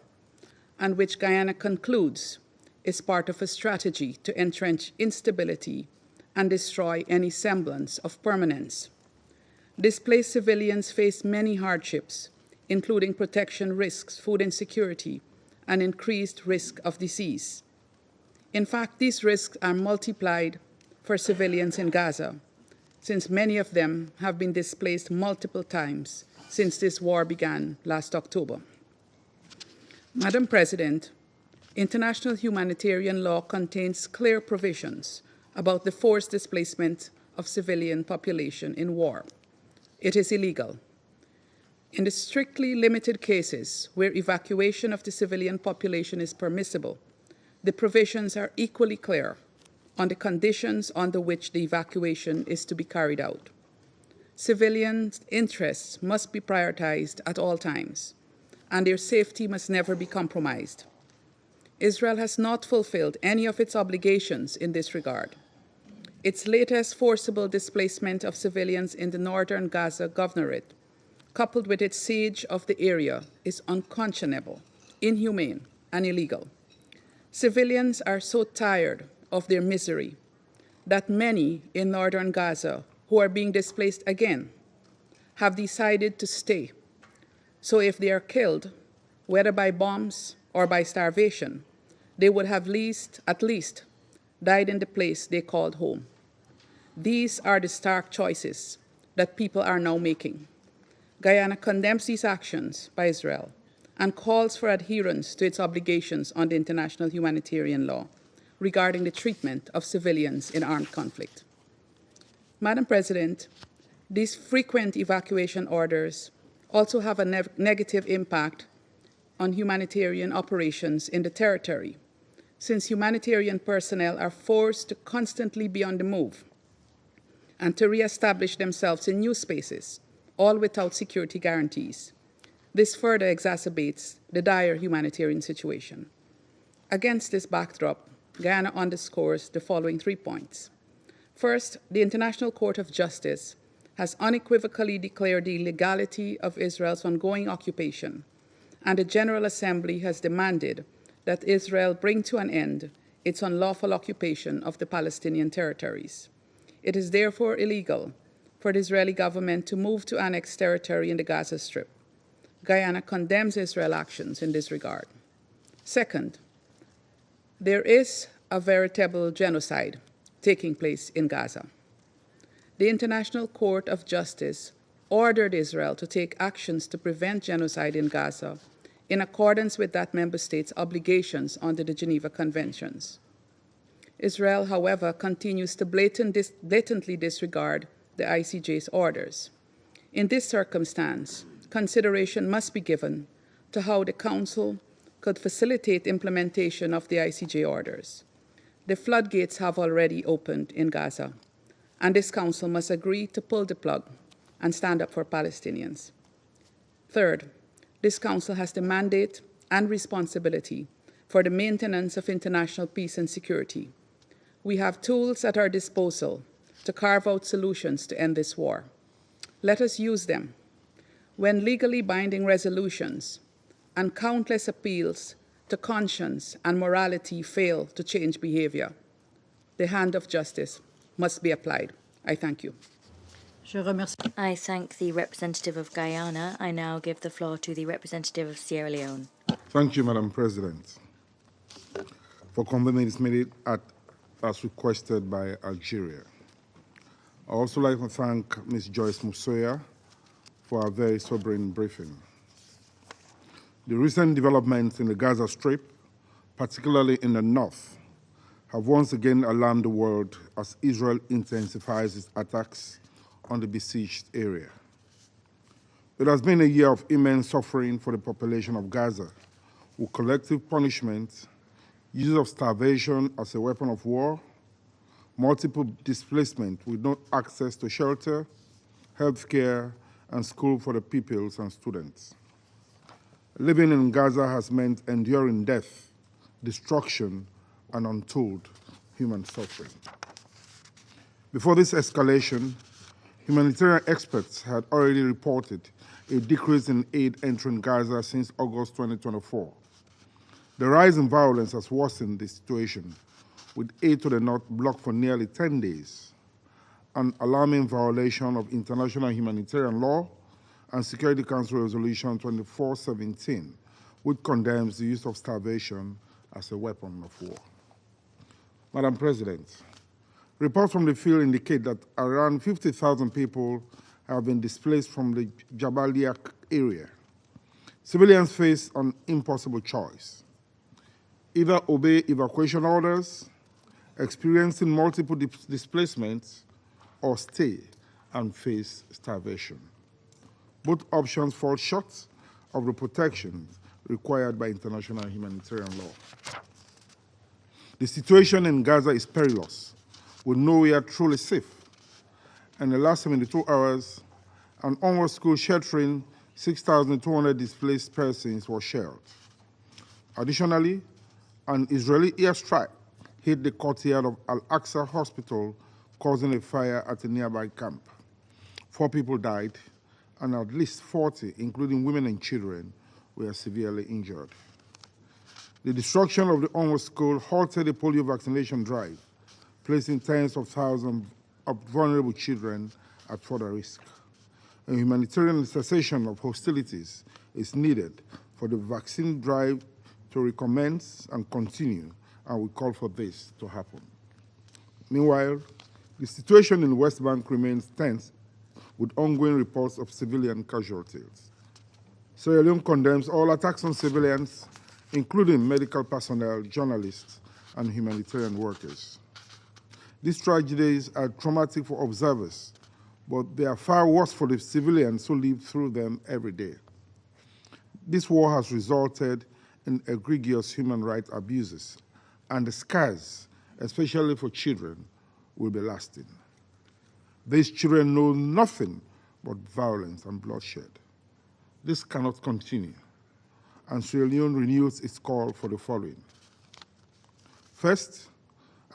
S12: and which Guyana concludes is part of a strategy to entrench instability and destroy any semblance of permanence. Displaced civilians face many hardships, including protection risks, food insecurity, and increased risk of disease. In fact, these risks are multiplied for civilians in Gaza, since many of them have been displaced multiple times since this war began last October. Madam President, international humanitarian law contains clear provisions about the forced displacement of civilian population in war. It is illegal. In the strictly limited cases where evacuation of the civilian population is permissible, the provisions are equally clear on the conditions under which the evacuation is to be carried out. Civilians' interests must be prioritized at all times, and their safety must never be compromised. Israel has not fulfilled any of its obligations in this regard. Its latest forcible displacement of civilians in the northern Gaza governorate, coupled with its siege of the area, is unconscionable, inhumane, and illegal. Civilians are so tired of their misery that many in northern Gaza who are being displaced again have decided to stay. So if they are killed, whether by bombs or by starvation, they would have at least died in the place they called home. These are the stark choices that people are now making. Guyana condemns these actions by Israel and calls for adherence to its obligations under international humanitarian law regarding the treatment of civilians in armed conflict. Madam President, these frequent evacuation orders also have a negative impact on humanitarian operations in the territory, since humanitarian personnel are forced to constantly be on the move and to reestablish themselves in new spaces, all without security guarantees. This further exacerbates the dire humanitarian situation. Against this backdrop, Guyana underscores the following 3 points. First, the International Court of Justice has unequivocally declared the illegality of Israel's ongoing occupation, and the General Assembly has demanded that Israel bring to an end its unlawful occupation of the Palestinian territories. It is therefore illegal for the Israeli government to move to annex territory in the Gaza Strip. Guyana condemns Israel's actions in this regard. Second, there is a veritable genocide taking place in Gaza. The International Court of Justice ordered Israel to take actions to prevent genocide in Gaza in accordance with that member state's obligations under the Geneva Conventions. Israel, however, continues to blatantly disregard the ICJ's orders. In this circumstance, consideration must be given to how the Council could facilitate implementation of the ICJ orders. The floodgates have already opened in Gaza, and this Council must agree to pull the plug and stand up for Palestinians. Third, this Council has the mandate and responsibility for the maintenance of international peace and security. We have tools at our disposal to carve out solutions to end this war. Let us use them. When legally binding resolutions and countless appeals to conscience and morality fail to change behavior, the hand of justice must be applied. I thank you.
S10: I thank the representative of Guyana. I now give the floor to the representative of Sierra Leone.
S13: Thank you, Madam President, for convening this meeting as requested by Algeria. I also like to thank Ms. Joyce Musoya for a very sobering briefing. The recent developments in the Gaza Strip, particularly in the north, have once again alarmed the world as Israel intensifies its attacks on the besieged area. It has been a year of immense suffering for the population of Gaza, with collective punishment, use of starvation as a weapon of war, multiple displacement with no access to shelter, health care, and school for the pupils and students. Living in Gaza has meant enduring death, destruction, and untold human suffering. Before this escalation, humanitarian experts had already reported a decrease in aid entering Gaza since August 2024. The rise in violence has worsened the situation, with aid to the north blocked for nearly 10 days, an alarming violation of international humanitarian law and Security Council Resolution 2417, which condemns the use of starvation as a weapon of war. Madam President, reports from the field indicate that around 50,000 people have been displaced from the Jabalia area. Civilians face an impossible choice: either obey evacuation orders, experiencing multiple displacements, or stay and face starvation. Both options fall short of the protections required by international humanitarian law. The situation in Gaza is perilous, with nowhere truly safe. In the last 72 hours, an UNRWA school sheltering 6,200 displaced persons was shelled. Additionally, an Israeli airstrike hit the courtyard of Al-Aqsa Hospital, causing a fire at a nearby camp. 4 people died, and at least 40, including women and children, were severely injured. The destruction of the UNRWA school halted the polio vaccination drive, placing tens of thousands of vulnerable children at further risk. A humanitarian cessation of hostilities is needed for the vaccine drive to recommence and continue, and we call for this to happen. Meanwhile, the situation in the West Bank remains tense, with ongoing reports of civilian casualties. Sierra Leone condemns all attacks on civilians, including medical personnel, journalists, and humanitarian workers. These tragedies are traumatic for observers, but they are far worse for the civilians who live through them every day. This war has resulted in egregious human rights abuses, and the scars, especially for children, will be lasting. These children know nothing but violence and bloodshed. This cannot continue, and Sierra Leone renews its call for the following. First,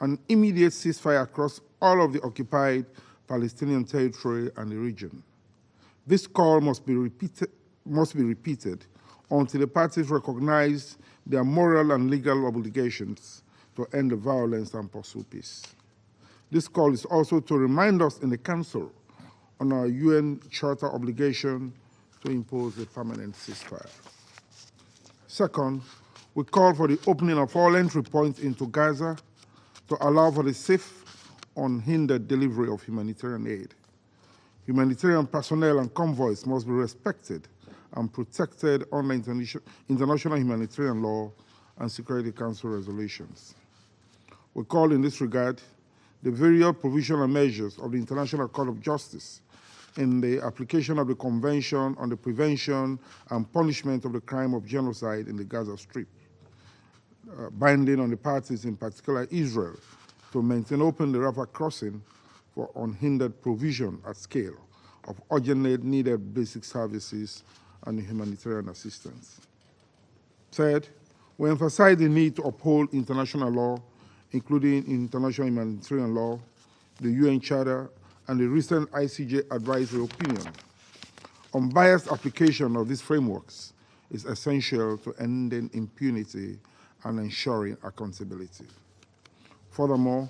S13: an immediate ceasefire across all of the occupied Palestinian territory and the region. This call must be repeated until the parties recognize their moral and legal obligations to end the violence and pursue peace. This call is also to remind us in the Council on our UN Charter obligation to impose a permanent ceasefire. Second, we call for the opening of all entry points into Gaza to allow for the safe, unhindered delivery of humanitarian aid. Humanitarian personnel and convoys must be respected and protected under international humanitarian law and Security Council resolutions. We call in this regard the various provisional measures of the International Court of Justice in the application of the Convention on the Prevention and Punishment of the Crime of Genocide in the Gaza Strip, binding on the parties, in particular Israel, to maintain open the Rafah crossing for unhindered provision at scale of urgent needed basic services and humanitarian assistance. Third, we emphasize the need to uphold international law, including international humanitarian law, the UN Charter, and the recent ICJ advisory opinion. Unbiased application of these frameworks is essential to ending impunity and ensuring accountability. Furthermore,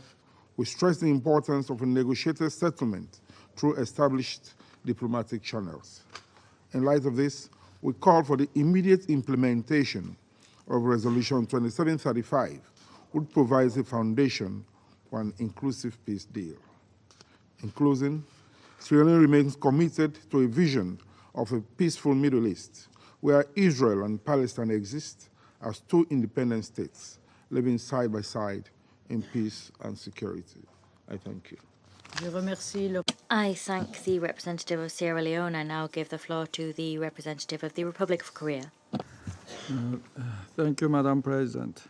S13: we stress the importance of a negotiated settlement through established diplomatic channels. In light of this, we call for the immediate implementation of Resolution 2735, which provides a foundation for an inclusive peace deal. In closing, Sierra Leone remains committed to a vision of a peaceful Middle East where Israel and Palestine exist as 2 independent states living side by side in peace and security. I thank you.
S10: I thank the representative of Sierra Leone. I now give the floor to the representative of the Republic of Korea.
S14: Thank you, Madam President.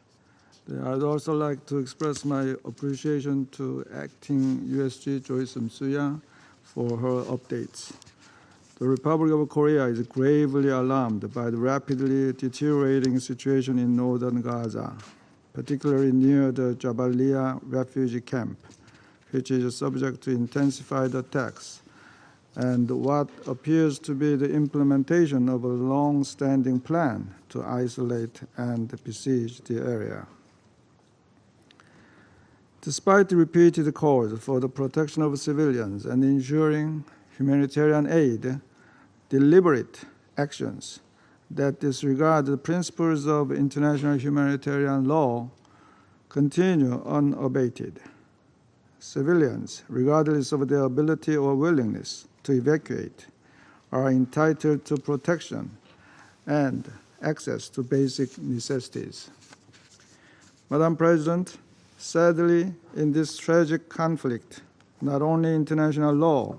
S14: I'd also like to express my appreciation to Acting USG Joyce Msuya for her updates. The Republic of Korea is gravely alarmed by the rapidly deteriorating situation in northern Gaza, particularly near the Jabalia refugee camp, which is subject to intensified attacks, and what appears to be the implementation of a long-standing plan to isolate and besiege the area. Despite the repeated calls for the protection of civilians and ensuring humanitarian aid, deliberate actions that disregard the principles of international humanitarian law continue unabated. Civilians, regardless of their ability or willingness to evacuate, are entitled to protection and access to basic necessities. Madam President, sadly, in this tragic conflict, not only international law,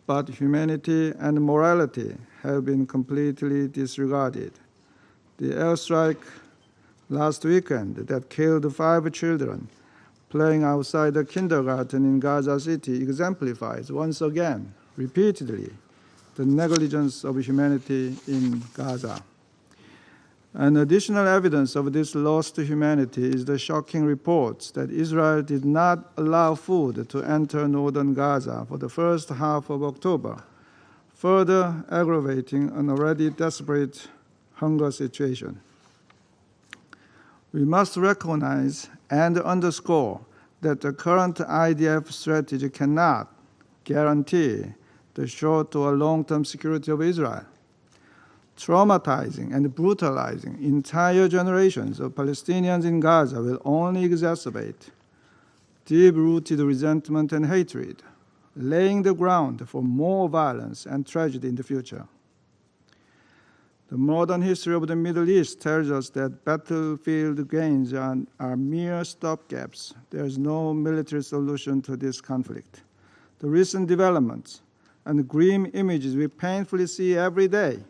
S14: but humanity and morality have been completely disregarded. The airstrike last weekend that killed 5 children playing outside a kindergarten in Gaza City exemplifies once again, repeatedly, the negligence of humanity in Gaza. An additional evidence of this loss to humanity is the shocking reports that Israel did not allow food to enter northern Gaza for the first half of October, further aggravating an already desperate hunger situation. We must recognize and underscore that the current IDF strategy cannot guarantee the short or long-term security of Israel. Traumatizing and brutalizing entire generations of Palestinians in Gaza will only exacerbate deep-rooted resentment and hatred, laying the ground for more violence and tragedy in the future. The modern history of the Middle East tells us that battlefield gains are mere stopgaps. There is no military solution to this conflict. The recent developments and grim images we painfully see every day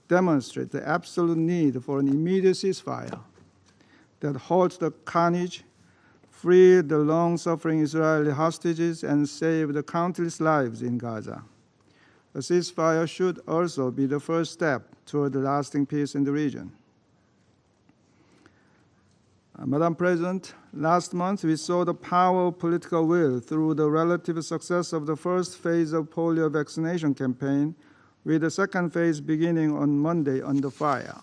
S14: demonstrate the absolute need for an immediate ceasefire that halts the carnage, free the long-suffering Israeli hostages, and save the countless lives in Gaza. A ceasefire should also be the first step toward lasting peace in the region. Madam President, last month we saw the power of political will through the relative success of the first phase of polio vaccination campaign, with the second phase beginning on Monday under fire.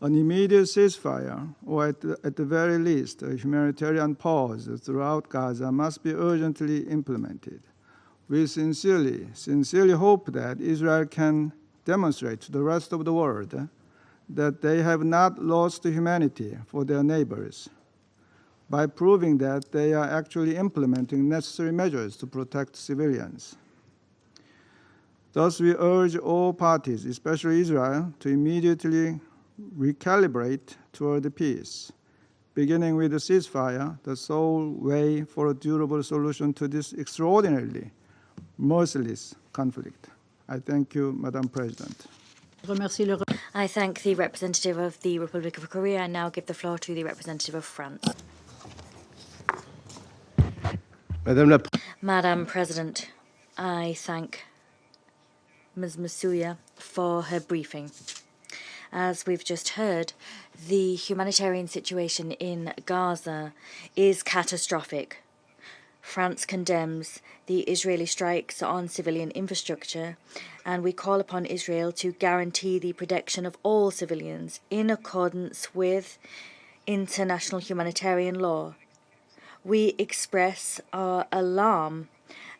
S14: An immediate ceasefire, or at the very least a humanitarian pause throughout Gaza, must be urgently implemented. We sincerely hope that Israel can demonstrate to the rest of the world that they have not lost humanity for their neighbors by proving that they are actually implementing necessary measures to protect civilians. Thus, we urge all parties, especially Israel, to immediately recalibrate toward peace, beginning with a ceasefire, the sole way for a durable solution to this extraordinarily merciless conflict. I thank you, Madam President.
S10: I thank the representative of the Republic of Korea. I now give the floor to the representative of France. Madam President, I thank Ms. Masuya for her briefing. As we've just heard, the humanitarian situation in Gaza is catastrophic. France condemns the Israeli strikes on civilian infrastructure, and we call upon Israel to guarantee the protection of all civilians in accordance with international humanitarian law. We express our alarm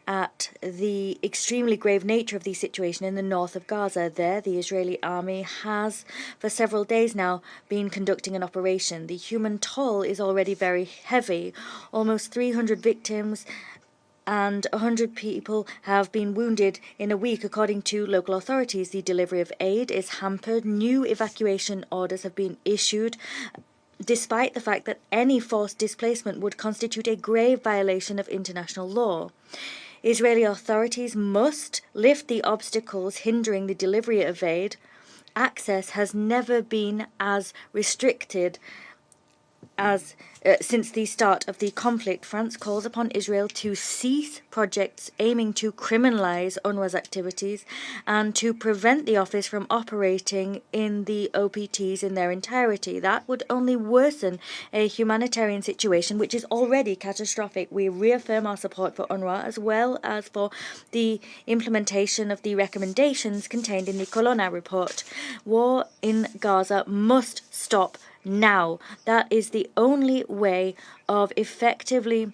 S10: at the extremely grave nature of the situation in the north of Gaza. There, the Israeli army has, for several days now, been conducting an operation. The human toll is already very heavy. Almost 300 victims and 100 people have been wounded in a week, according to local authorities. The delivery of aid is hampered. New evacuation orders have been issued, despite the fact that any forced displacement would constitute a grave violation of international law. Israeli authorities must lift the obstacles hindering the delivery of aid. Access has never been as restricted as since the start of the conflict. France calls upon Israel to cease projects aiming to criminalize UNRWA's activities and to prevent the office from operating in the OPTs in their entirety. That would only worsen a humanitarian situation which is already catastrophic. We reaffirm our support for UNRWA as well as for the implementation of the recommendations contained in the Colonna report. War in Gaza must stop now. That is the only way of effectively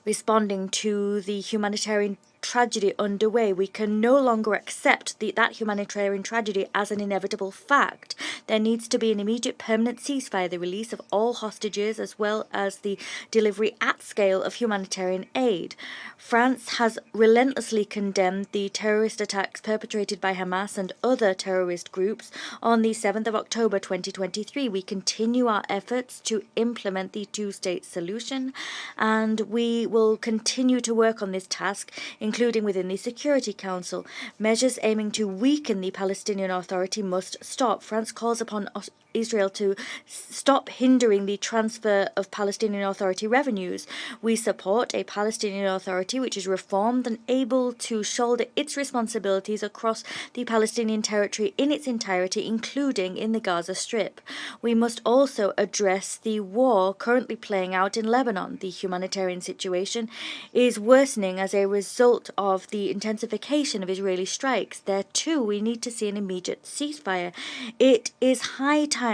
S10: responding to the humanitarian tragedy underway. We can no longer accept that humanitarian tragedy as an inevitable fact. There needs to be an immediate permanent ceasefire, the release of all hostages, as well as the delivery at scale of humanitarian aid. France has relentlessly condemned the terrorist attacks perpetrated by Hamas and other terrorist groups on the 7th of October 2023. We continue our efforts to implement the two-state solution, and we will continue to work on this task, including including within the Security Council. Measures aiming to weaken the Palestinian Authority must stop. France calls upon Israel to stop hindering the transfer of Palestinian Authority revenues. We support a Palestinian Authority which is reformed and able to shoulder its responsibilities across the Palestinian territory in its entirety, including in the Gaza Strip. We must also address the war currently playing out in Lebanon. The humanitarian situation is worsening as a result of the intensification of Israeli strikes. There too, we need to see an immediate ceasefire. It is high time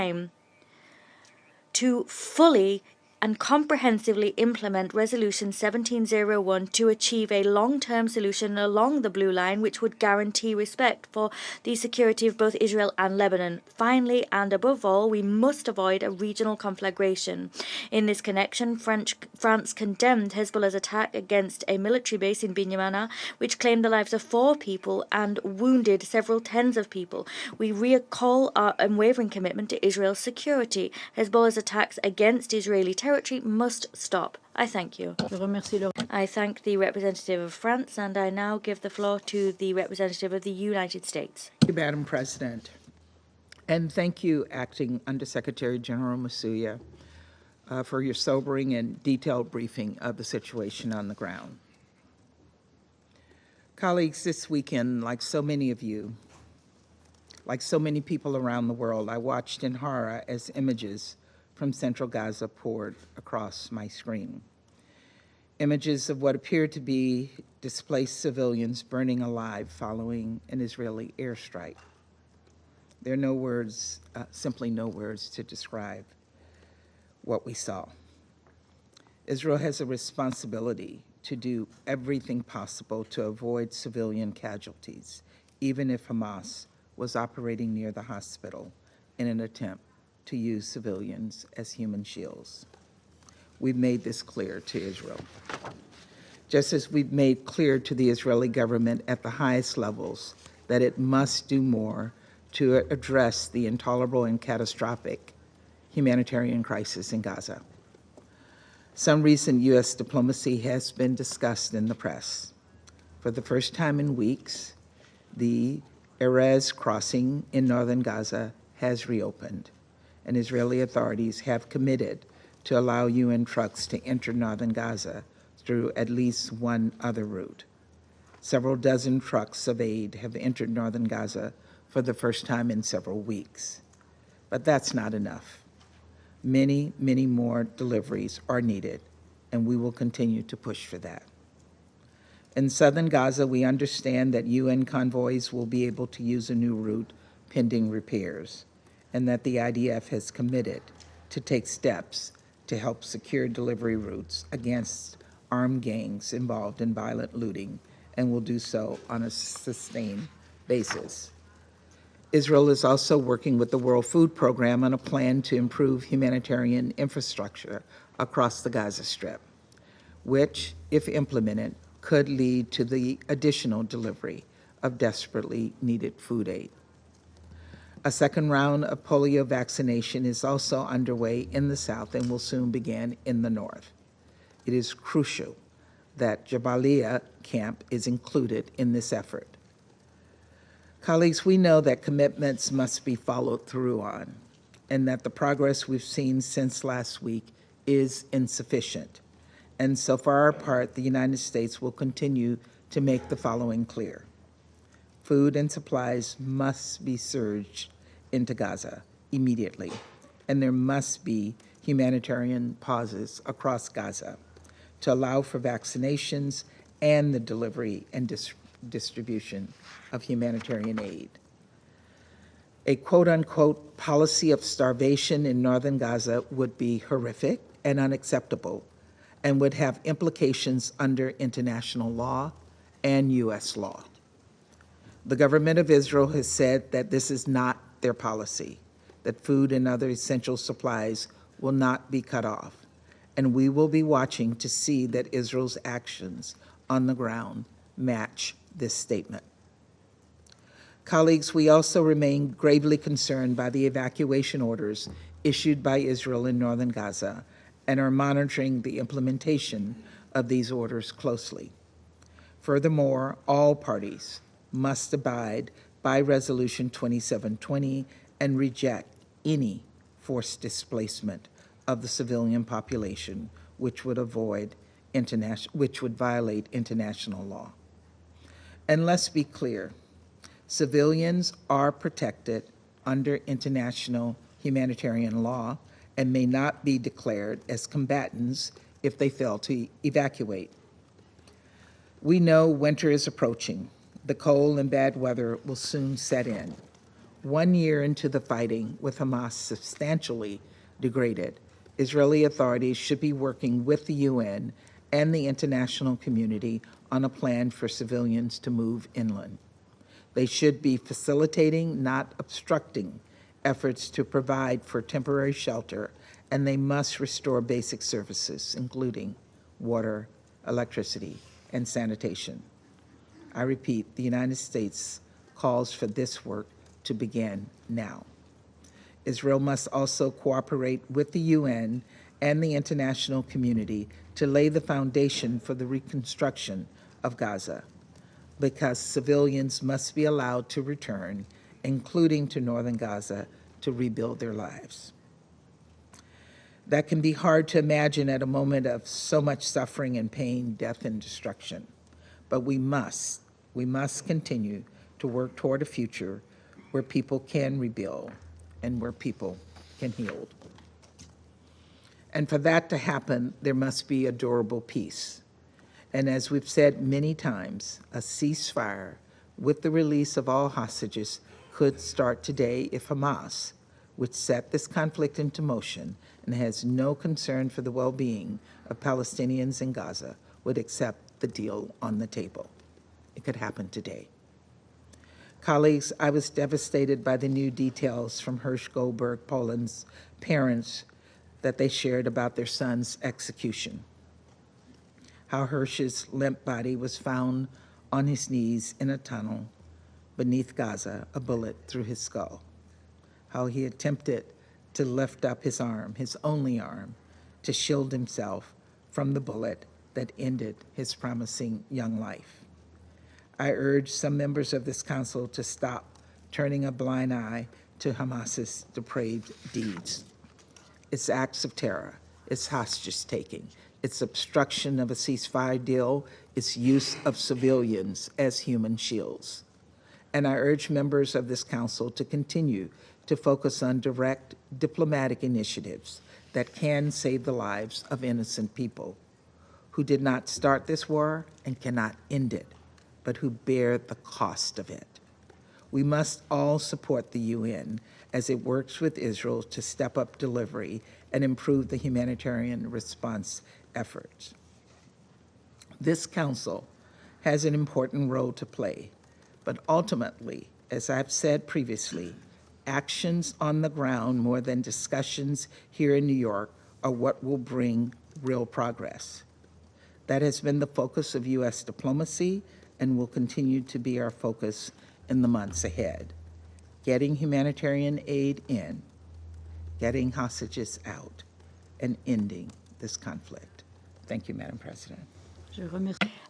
S10: to fully and comprehensively implement Resolution 1701 to achieve a long-term solution along the Blue Line, which would guarantee respect for the security of both Israel and Lebanon. Finally, and above all, we must avoid a regional conflagration. In this connection, France condemned Hezbollah's attack against a military base in Binyamana, which claimed the lives of 4 people and wounded several tens of people. We recall our unwavering commitment to Israel's security. Hezbollah's attacks against Israeli territory must stop. I thank you. I thank the representative of France, and I now give the floor to the representative of the United States.
S15: Thank you, Madam President. And thank you, Acting Undersecretary General Masuya, for your sobering and detailed briefing of the situation on the ground. Colleagues, this weekend, like so many of you, like so many people around the world, I watched in horror as images from central Gaza poured across my screen. Images of what appeared to be displaced civilians burning alive following an Israeli airstrike. There are no words, simply no words to describe what we saw. Israel has a responsibility to do everything possible to avoid civilian casualties, even if Hamas was operating near the hospital in an attempt to use civilians as human shields. We've made this clear to Israel. Just as we've made clear to the Israeli government at the highest levels that it must do more to address the intolerable and catastrophic humanitarian crisis in Gaza. Some recent U.S. diplomacy has been discussed in the press. For the first time in weeks, the Erez crossing in northern Gaza has reopened, and Israeli authorities have committed to allow UN trucks to enter northern Gaza through at least one other route. Several dozen trucks of aid have entered northern Gaza for the first time in several weeks. But that's not enough. Many, many more deliveries are needed, and we will continue to push for that. In southern Gaza, we understand that UN convoys will be able to use a new route pending repairs, and that the IDF has committed to take steps to help secure delivery routes against armed gangs involved in violent looting, and will do so on a sustained basis. Israel is also working with the World Food Program on a plan to improve humanitarian infrastructure across the Gaza Strip, which, if implemented, could lead to the additional delivery of desperately needed food aid. A second round of polio vaccination is also underway in the south and will soon begin in the north. It is crucial that Jabalia camp is included in this effort. Colleagues, we know that commitments must be followed through on, and that the progress we've seen since last week is insufficient. And so for our part, the United States will continue to make the following clear. Food and supplies must be surged into Gaza immediately, and there must be humanitarian pauses across Gaza to allow for vaccinations and the delivery and distribution of humanitarian aid. A quote-unquote policy of starvation in northern Gaza would be horrific and unacceptable, and would have implications under international law and U.S. law. The government of Israel has said that this is not their policy, that food and other essential supplies will not be cut off, and we will be watching to see that Israel's actions on the ground match this statement. Colleagues, we also remain gravely concerned by the evacuation orders issued by Israel in northern Gaza and are monitoring the implementation of these orders closely. Furthermore, all parties must abide by Resolution 2720 and reject any forced displacement of the civilian population which would violate international law. And let's be clear, civilians are protected under international humanitarian law and may not be declared as combatants if they fail to evacuate. We know winter is approaching. The cold and bad weather will soon set in. 1 year into the fighting, with Hamas substantially degraded, Israeli authorities should be working with the UN and the international community on a plan for civilians to move inland. They should be facilitating, not obstructing, efforts to provide for temporary shelter, and they must restore basic services, including water, electricity, and sanitation. I repeat, the United States calls for this work to begin now. Israel must also cooperate with the UN and the international community to lay the foundation for the reconstruction of Gaza, because civilians must be allowed to return, including to northern Gaza, to rebuild their lives. That can be hard to imagine at a moment of so much suffering and pain, death and destruction. But we must continue to work toward a future where people can rebuild and where people can heal. And for that to happen, there must be a durable peace. And as we've said many times, a ceasefire with the release of all hostages could start today if Hamas, which set this conflict into motion and has no concern for the well-being of Palestinians in Gaza, would accept the deal on the table. It could happen today. Colleagues, I was devastated by the new details from Hirsch Goldberg, Poland's parents, that they shared about their son's execution. How Hirsch's limp body was found on his knees in a tunnel beneath Gaza, a bullet through his skull. How he attempted to lift up his arm, his only arm, to shield himself from the bullet that ended his promising young life. I urge some members of this council to stop turning a blind eye to Hamas's depraved deeds. Its acts of terror, its hostage-taking, its obstruction of a ceasefire deal, its use of civilians as human shields. And I urge members of this council to continue to focus on direct diplomatic initiatives that can save the lives of innocent people who did not start this war and cannot end it, but who bear the cost of it. We must all support the UN as it works with Israel to step up delivery and improve the humanitarian response efforts. This council has an important role to play, but ultimately, as I've said previously, actions on the ground more than discussions here in New York are what will bring real progress. That has been the focus of U.S. diplomacy and will continue to be our focus in the months ahead. Getting humanitarian aid in, getting hostages out, and ending this conflict. Thank you, Madam President.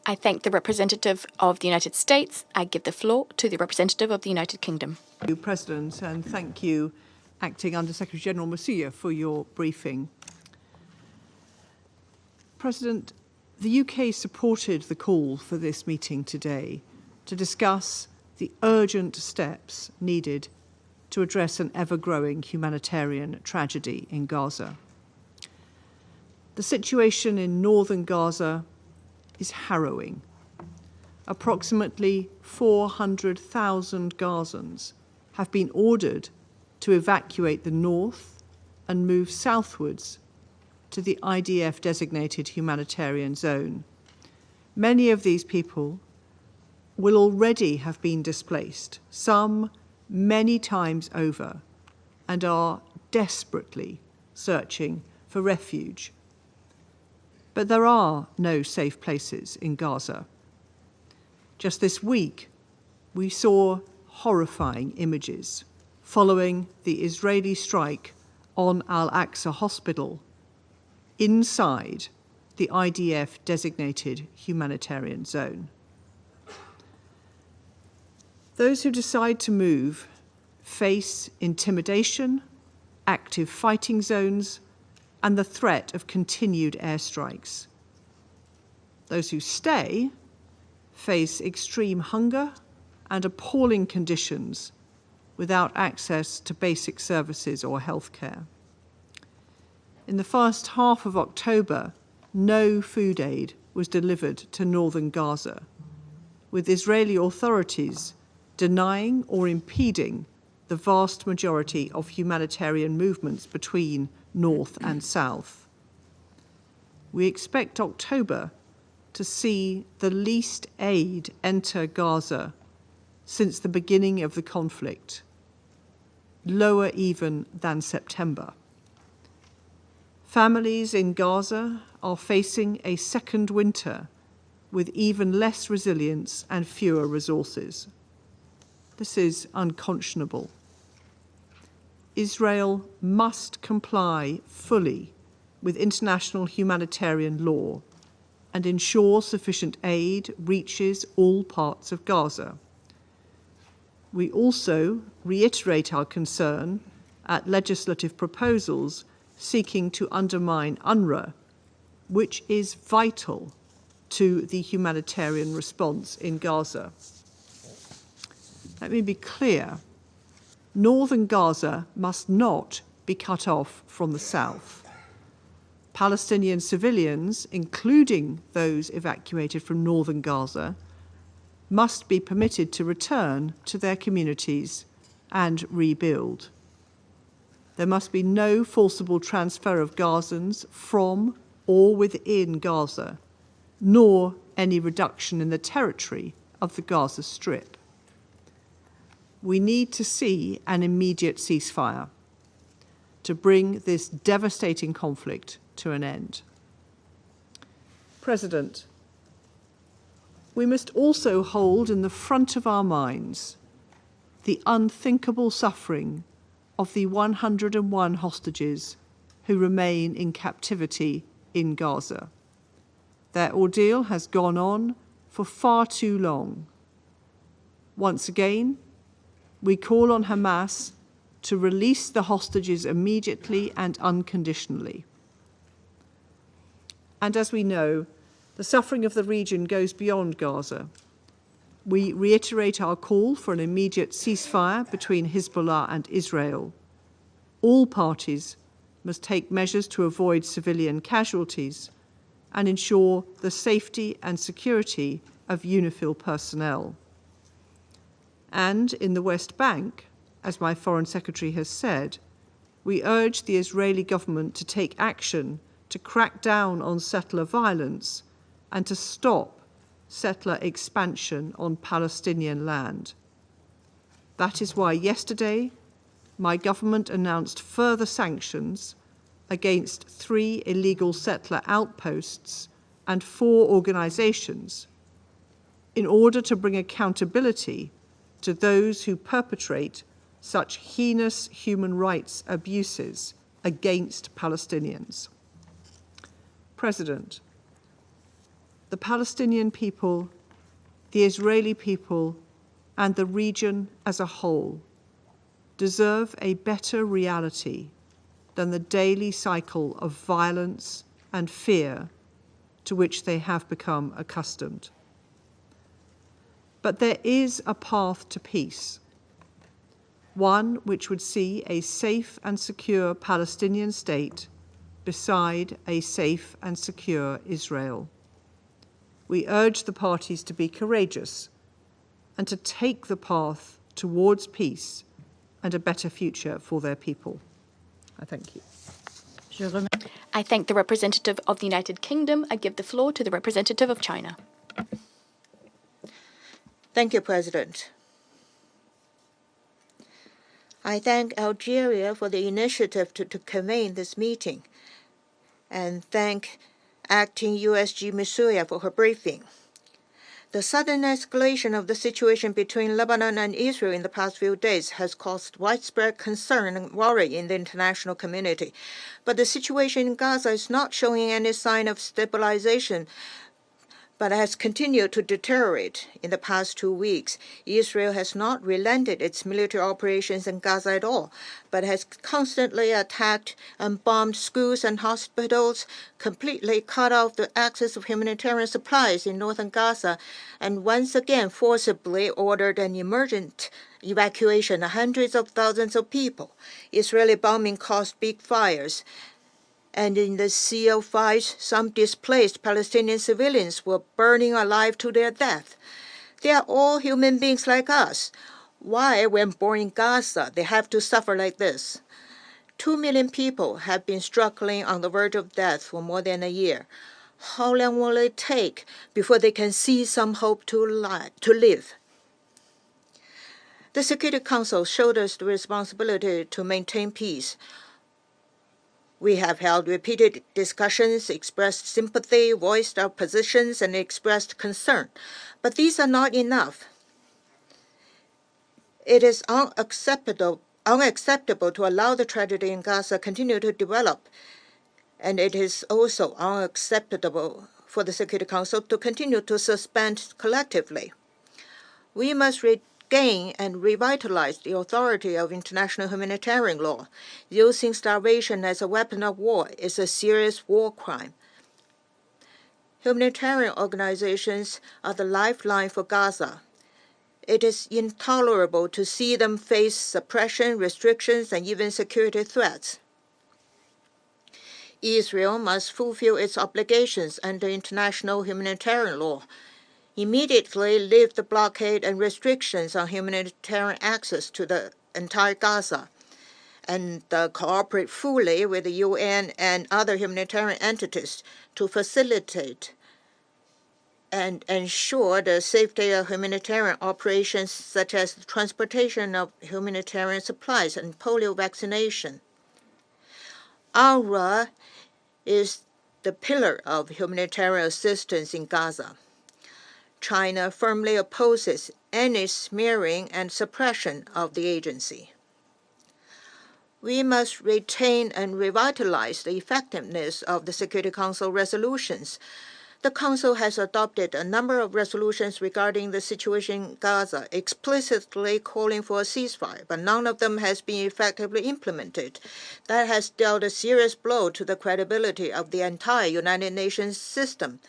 S8: I thank the representative of the United States. I give the floor to the representative of the United Kingdom.
S3: Thank you, President, and thank you, Acting Under-Secretary General Nicosia, for your briefing. President, the UK supported the call for this meeting today to discuss the urgent steps needed to address an ever-growing humanitarian tragedy in Gaza. The situation in northern Gaza is harrowing. Approximately 400,000 Gazans have been ordered to evacuate the north and move southwards to the IDF-designated humanitarian zone. Many of these people will already have been displaced, some many times over, and are desperately searching for refuge. But there are no safe places in Gaza. Just this week, we saw horrifying images following the Israeli strike on Al-Aqsa Hospital inside the IDF-designated humanitarian zone.
S7: Those who decide to move face intimidation, active fighting zones, and the threat of continued airstrikes. Those who stay face extreme hunger and appalling conditions without access to basic services or healthcare. In the first half of October, no food aid was delivered to northern Gaza, with Israeli authorities denying or impeding the vast majority of humanitarian movements between north and south. We expect October to see the least aid enter Gaza since the beginning of the conflict, lower even than September. Families in Gaza are facing a second winter with even less resilience and fewer resources. This is unconscionable. Israel must comply fully with international humanitarian law and ensure sufficient aid reaches all parts of Gaza. We also reiterate our concern at legislative proposals seeking to undermine UNRWA, which is vital to the humanitarian response in Gaza. Let me be clear. Northern Gaza must not be cut off from the south. Palestinian civilians, including those evacuated from northern Gaza, must be permitted to return to their communities and rebuild. There must be no forcible transfer of Gazans from or within Gaza, nor any reduction in the territory of the Gaza Strip. We need to see an immediate ceasefire to bring this devastating conflict to an end. President, we must also hold in the front of our minds the unthinkable suffering of the 101 hostages who remain in captivity in Gaza. Their ordeal has gone on for far too long. Once again, we call on Hamas to release the hostages immediately and unconditionally. And as we know, the suffering of the region goes beyond Gaza. We reiterate our call for an immediate ceasefire between Hezbollah and Israel. All parties must take measures to avoid civilian casualties and ensure the safety and security of UNIFIL personnel. And in the West Bank, as my Foreign Secretary has said, we urge the Israeli government to take action to crack down on settler violence and to stop settler expansion on Palestinian land. That is why yesterday my government announced further sanctions against 3 illegal settler outposts and 4 organizations in order to bring accountability to those who perpetrate such heinous human rights abuses against Palestinians. President, the Palestinian people, the Israeli people, and the region as a whole deserve a better reality than the daily cycle of violence and fear to which they have become accustomed. But there is a path to peace, one which would see a safe and secure Palestinian state beside a safe and secure Israel. We urge the parties to be courageous and to take the path towards peace and a better future for their people. I thank you.
S8: I thank the representative of the United Kingdom. I give the floor to the representative of China.
S16: Thank you, President. I thank Algeria for the initiative to convene this meeting, and thank Acting USG Misuya for her briefing. The sudden escalation of the situation between Lebanon and Israel in the past few days has caused widespread concern and worry in the international community. But the situation in Gaza is not showing any sign of stabilization. but has continued to deteriorate in the past 2 weeks. Israel has not relented its military operations in Gaza at all, but has constantly attacked and bombed schools and hospitals, completely cut off the access of humanitarian supplies in northern Gaza, and once again forcibly ordered an emergent evacuation of hundreds of thousands of people. Israeli bombing caused big fires. And in the Sea of Fires, some displaced Palestinian civilians were burning alive to their death. They are all human beings like us. Why, when born in Gaza, they have to suffer like this? 2 million people have been struggling on the verge of death for more than a year. How long will it take before they can see some hope to live? The Security Council showed us the responsibility to maintain peace. We have held repeated discussions, expressed sympathy, voiced our positions, and expressed concern. But these are not enough. It is unacceptable to allow the tragedy in Gaza continue to develop. And it is also unacceptable for the Security Council to continue to suspend collectively. We must regain and revitalize the authority of international humanitarian law. Using starvation as a weapon of war is a serious war crime. Humanitarian organizations are the lifeline for Gaza. It is intolerable to see them face suppression, restrictions, and even security threats. Israel must fulfill its obligations under international humanitarian law, immediately lift the blockade and restrictions on humanitarian access to the entire Gaza, and cooperate fully with the UN and other humanitarian entities to facilitate and ensure the safety of humanitarian operations such as the transportation of humanitarian supplies and polio vaccination. UNRWA is the pillar of humanitarian assistance in Gaza. China firmly opposes any smearing and suppression of the agency. We must retain and revitalize the effectiveness of the Security Council resolutions. The Council has adopted a number of resolutions regarding the situation in Gaza, explicitly calling for a ceasefire, but none of them has been effectively implemented. That has dealt a serious blow to the credibility of the entire United Nations system.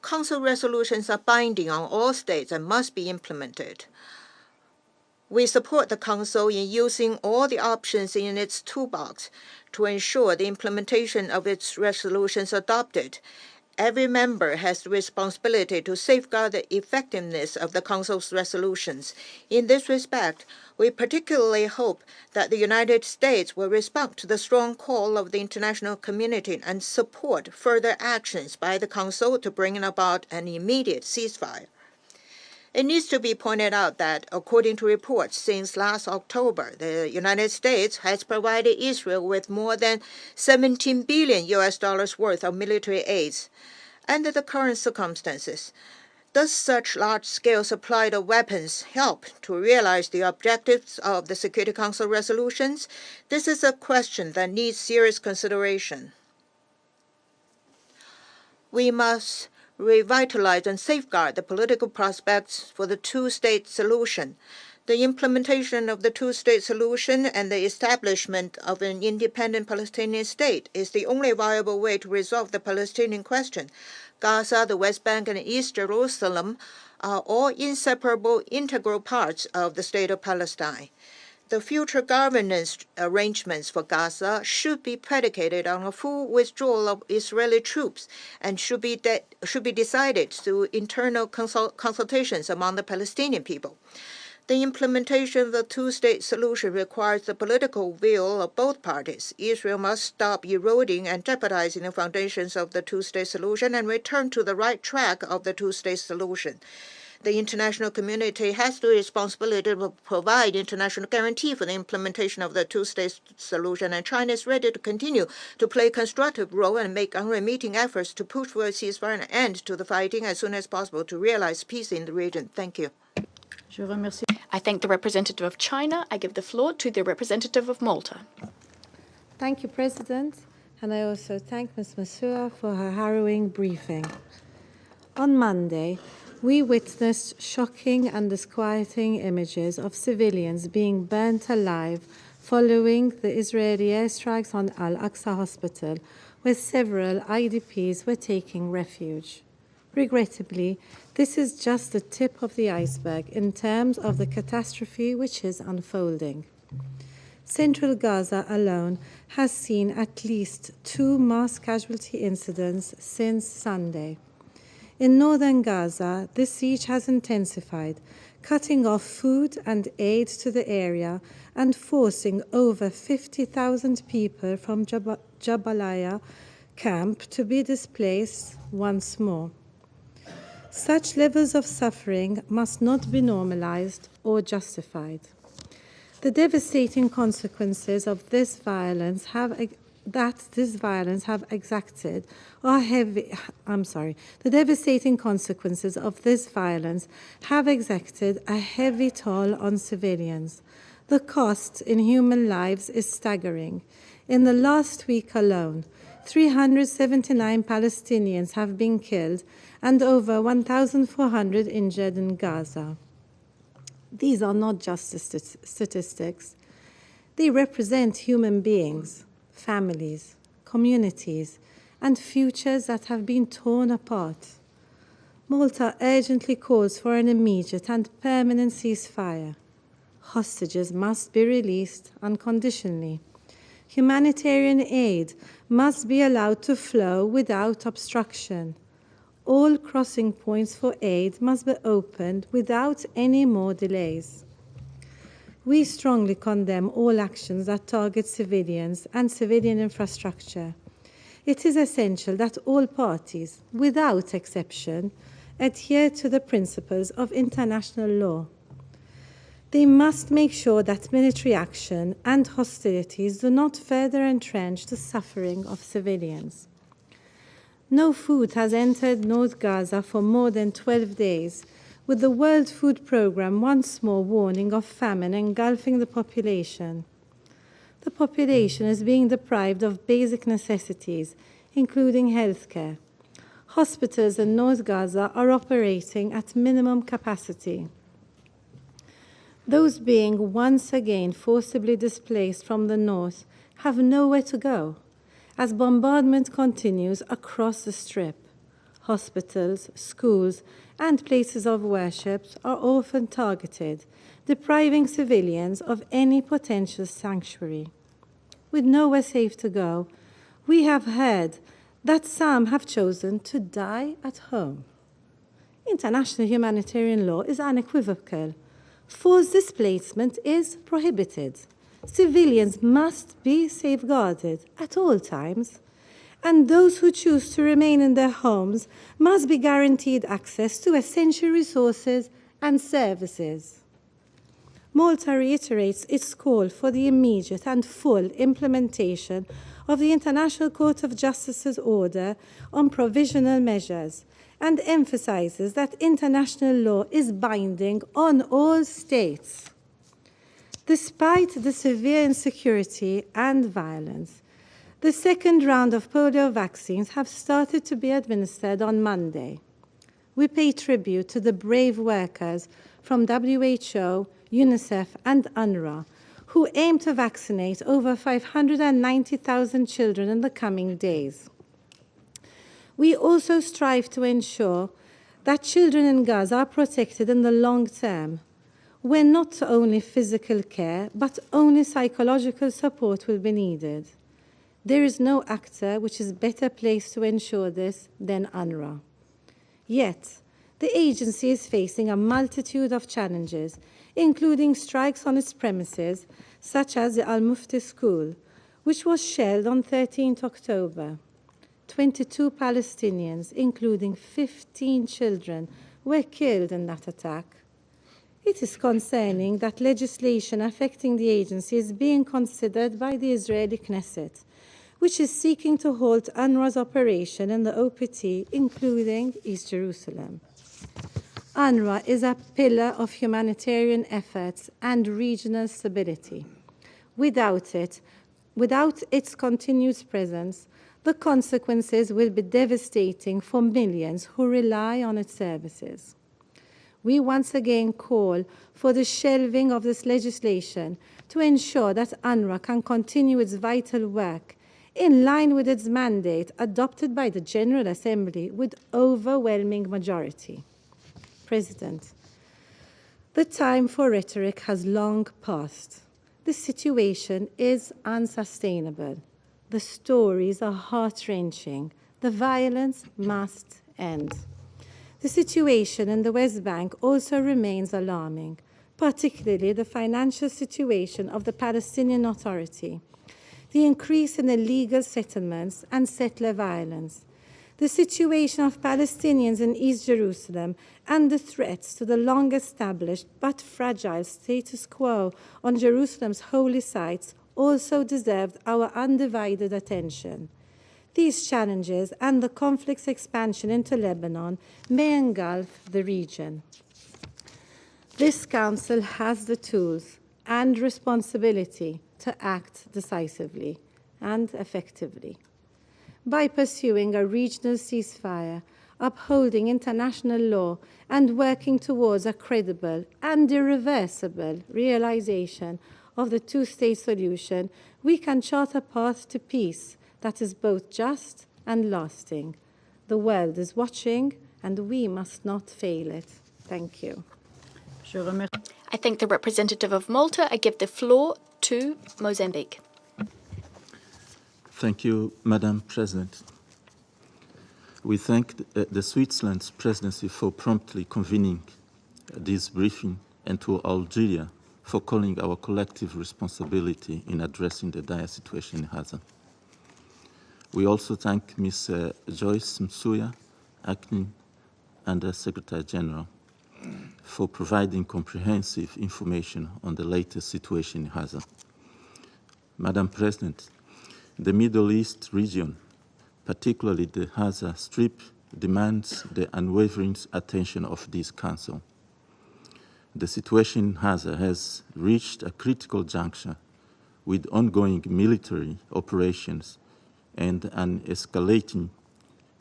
S16: Council resolutions are binding on all states and must be implemented. We support the Council in using all the options in its toolbox to ensure the implementation of its resolutions adopted. Every member has the responsibility to safeguard the effectiveness of the Council's resolutions. In this respect, we particularly hope that the United States will respond to the strong call of the international community and support further actions by the Council to bring about an immediate ceasefire. It needs to be pointed out that, according to reports since last October, the United States has provided Israel with more than $17 billion worth of military aids. Under the current circumstances, does such large-scale supply of weapons help to realize the objectives of the Security Council resolutions? This is a question that needs serious consideration. We must revitalize and safeguard the political prospects for the two-state solution. The implementation of the two-state solution and the establishment of an independent Palestinian state is the only viable way to resolve the Palestinian question. Gaza, the West Bank, and East Jerusalem are all inseparable, integral parts of the state of Palestine. The future governance arrangements for Gaza should be predicated on a full withdrawal of Israeli troops and should be decided through internal consultations among the Palestinian people. The implementation of the two-state solution requires the political will of both parties. Israel must stop eroding and jeopardizing the foundations of the two-state solution and return to the right track of the two-state solution. The international community has the responsibility to provide international guarantee for the implementation of the two-state solution, and China is ready to continue to play a constructive role and make unremitting efforts to push for a ceasefire and end to the fighting as soon as possible to realize peace in the region. Thank you.
S8: I thank the representative of China. I give the floor to the representative of Malta.
S17: Thank you, President, and I also thank Ms. Massoua for her harrowing briefing. On Monday, we witnessed shocking and disquieting images of civilians being burnt alive following the Israeli airstrikes on Al-Aqsa Hospital, where several IDPs were taking refuge. Regrettably, this is just the tip of the iceberg in terms of the catastrophe which is unfolding. Central Gaza alone has seen at least 2 mass casualty incidents since Sunday. In northern Gaza, the siege has intensified, cutting off food and aid to the area and forcing over 50,000 people from Jabalia camp to be displaced once more. Such levels of suffering must not be normalized or justified. The devastating consequences of this violence have exacted a heavy toll on civilians. The cost in human lives is staggering. In the last week alone, 379 Palestinians have been killed and over 1,400 injured in Gaza. These are not just statistics. They represent human beings, families, communities, and futures that have been torn apart. Malta urgently calls for an immediate and permanent ceasefire. Hostages must be released unconditionally. Humanitarian aid must be allowed to flow without obstruction. All crossing points for aid must be opened without any more delays. We strongly condemn all actions that target civilians and civilian infrastructure. It is essential that all parties, without exception, adhere to the principles of international law. They must make sure that military action and hostilities do not further entrench the suffering of civilians. No food has entered North Gaza for more than 12 days, with the World Food Programme once more warning of famine engulfing the population. The population is being deprived of basic necessities, including healthcare. Hospitals in North Gaza are operating at minimum capacity. Those being once again forcibly displaced from the north have nowhere to go, as bombardment continues across the Strip. Hospitals, schools, and places of worship are often targeted, depriving civilians of any potential sanctuary. With nowhere safe to go, we have heard that some have chosen to die at home. International humanitarian law is unequivocal. Forced displacement is prohibited. Civilians must be safeguarded at all times, and those who choose to remain in their homes must be guaranteed access to essential resources and services. Malta reiterates its call for the immediate and full implementation of the International Court of Justice's order on provisional measures and emphasizes that international law is binding on all states. Despite the severe insecurity and violence, the second round of polio vaccines have started to be administered on Monday. We pay tribute to the brave workers from WHO, UNICEF, and UNRWA, who aim to vaccinate over 590,000 children in the coming days. We also strive to ensure that children in Gaza are protected in the long term, where not only physical care, but only psychological support will be needed. There is no actor which is better placed to ensure this than UNRWA. Yet, the agency is facing a multitude of challenges, including strikes on its premises, such as the Al-Mufti School, which was shelled on 13th October. 22 Palestinians, including 15 children, were killed in that attack. It is concerning that legislation affecting the agency is being considered by the Israeli Knesset, which is seeking to halt UNRWA's operation in the OPT, including East Jerusalem. UNRWA is a pillar of humanitarian efforts and regional stability. Without its continued presence, the consequences will be devastating for millions who rely on its services. We once again call for the shelving of this legislation to ensure that UNRWA can continue its vital work in line with its mandate adopted by the General Assembly with overwhelming majority. President, the time for rhetoric has long passed. The situation is unsustainable. The stories are heart-wrenching. The violence must end. The situation in the West Bank also remains alarming, particularly the financial situation of the Palestinian Authority, the increase in illegal settlements and settler violence, the situation of Palestinians in East Jerusalem, and the threats to the long-established but fragile status quo on Jerusalem's holy sites also deserved our undivided attention. These challenges and the conflict's expansion into Lebanon may engulf the region. This Council has the tools and responsibility to act decisively and effectively. By pursuing a regional ceasefire, upholding international law, and working towards a credible and irreversible realization of the two-state solution, we can chart a path to peace that is both just and lasting. The world is watching, and we must not fail it. Thank you.
S8: I thank the representative of Malta. I give the floor to Mozambique.
S18: Thank you, Madam President. We thank the Switzerland's presidency for promptly convening this briefing and to Algeria for calling our collective responsibility in addressing the dire situation in Gaza. We also thank Ms. Joyce Msuya, Acting Under Secretary General, for providing comprehensive information on the latest situation in Gaza. Madam President, the Middle East region, particularly the Gaza Strip, demands the unwavering attention of this Council. The situation in Gaza has reached a critical juncture with ongoing military operations and an escalating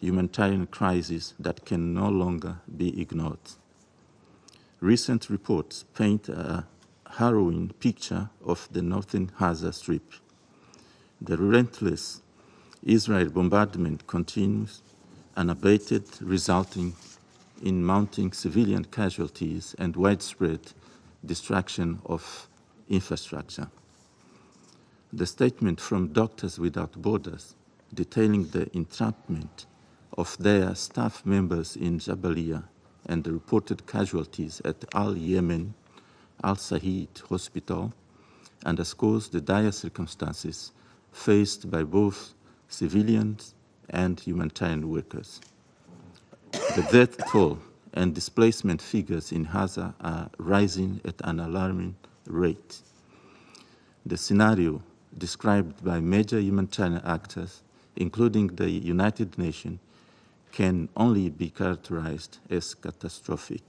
S18: humanitarian crisis that can no longer be ignored. Recent reports paint a harrowing picture of the northern Gaza Strip. The relentless Israel bombardment continues unabated, resulting in mounting civilian casualties and widespread destruction of infrastructure. The statement from Doctors Without Borders detailing the entrapment of their staff members in Jabalia and the reported casualties at Al-Yemen Al-Sahid Hospital underscores the dire circumstances faced by both civilians and humanitarian workers. The death toll and displacement figures in Gaza are rising at an alarming rate. The scenario described by major humanitarian actors, including the United Nations, can only be characterized as catastrophic.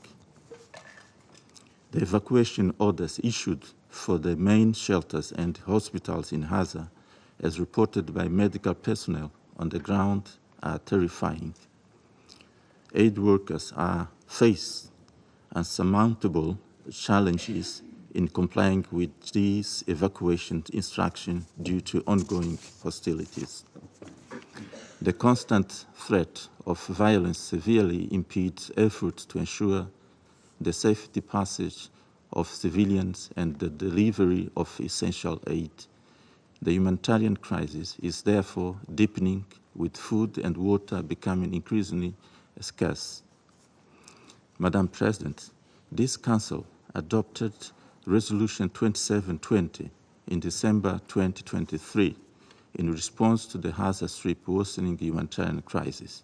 S18: The evacuation orders issued for the main shelters and hospitals in Gaza, as reported by medical personnel on the ground, are terrifying. Aid workers are faced unsurmountable challenges in complying with these evacuation instructions due to ongoing hostilities. The constant threat of violence severely impedes efforts to ensure the safety passage of civilians and the delivery of essential aid. The humanitarian crisis is therefore deepening, with food and water becoming increasingly scarce. Madam President, this Council adopted Resolution 2720 in December 2023 in response to the Gaza Strip worsening humanitarian crisis.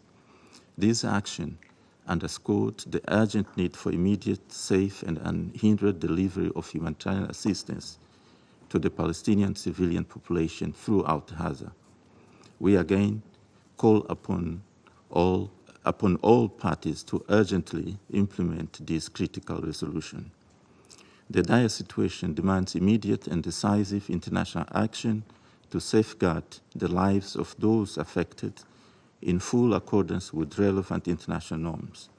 S18: This action underscored the urgent need for immediate, safe, and unhindered delivery of humanitarian assistance to the Palestinian civilian population throughout Gaza. We again call upon all parties to urgently implement this critical resolution. The dire situation demands immediate and decisive international action to safeguard the lives of those affected in full accordance with relevant international norms.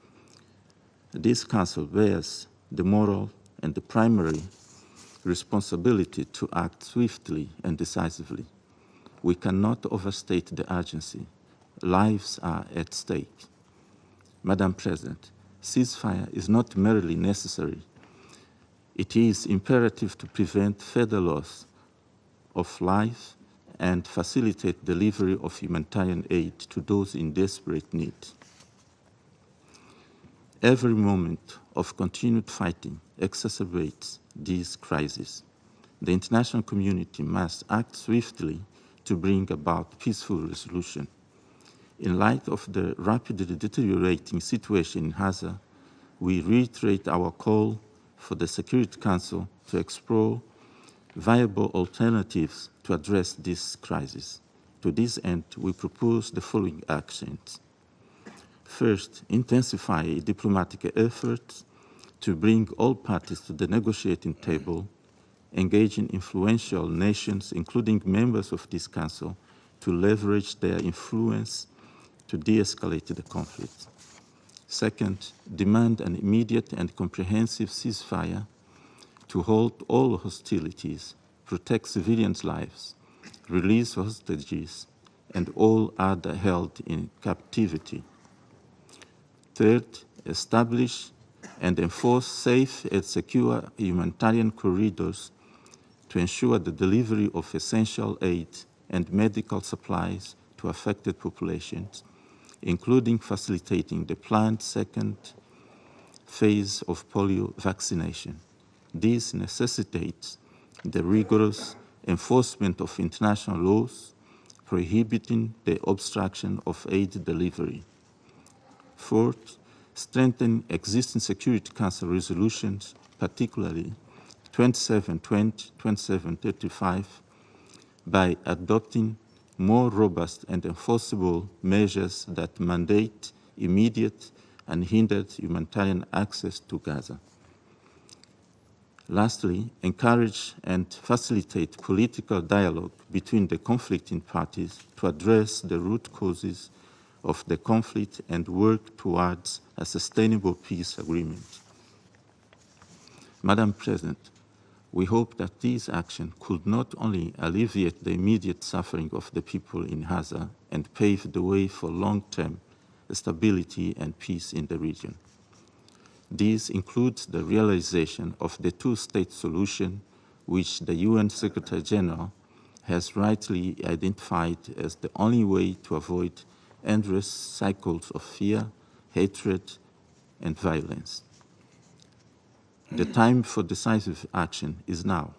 S18: This Council bears the moral and the primary responsibility to act swiftly and decisively. We cannot overstate the urgency. Lives are at stake. Madam President, ceasefire is not merely necessary. It is imperative to prevent further loss of life and facilitate delivery of humanitarian aid to those in desperate need. Every moment of continued fighting exacerbates these crises. The international community must act swiftly to bring about peaceful resolution. In light of the rapidly deteriorating situation in Gaza, we reiterate our call for the Security Council to explore viable alternatives to address this crisis. To this end, we propose the following actions. First, intensify diplomatic efforts to bring all parties to the negotiating table, engaging influential nations, including members of this Council, to leverage their influence to de-escalate the conflict. Second, demand an immediate and comprehensive ceasefire to halt all hostilities, protect civilians' lives, release hostages, and all others held in captivity. Third, establish and enforce safe and secure humanitarian corridors to ensure the delivery of essential aid and medical supplies to affected populations, including facilitating the planned second phase of polio vaccination. This necessitates the rigorous enforcement of international laws prohibiting the obstruction of aid delivery. Fourth, strengthen existing Security Council resolutions, particularly 2720, 2735, by adopting more robust and enforceable measures that mandate immediate and hindered humanitarian access to Gaza. Lastly, encourage and facilitate political dialogue between the conflicting parties to address the root causes of the conflict and work towards a sustainable peace agreement. Madam President, we hope that these actions could not only alleviate the immediate suffering of the people in Gaza and pave the way for long-term stability and peace in the region. This includes the realization of the two-state solution, which the UN Secretary General has rightly identified as the only way to avoid endless cycles of fear, hatred, and violence. The time for decisive action is now.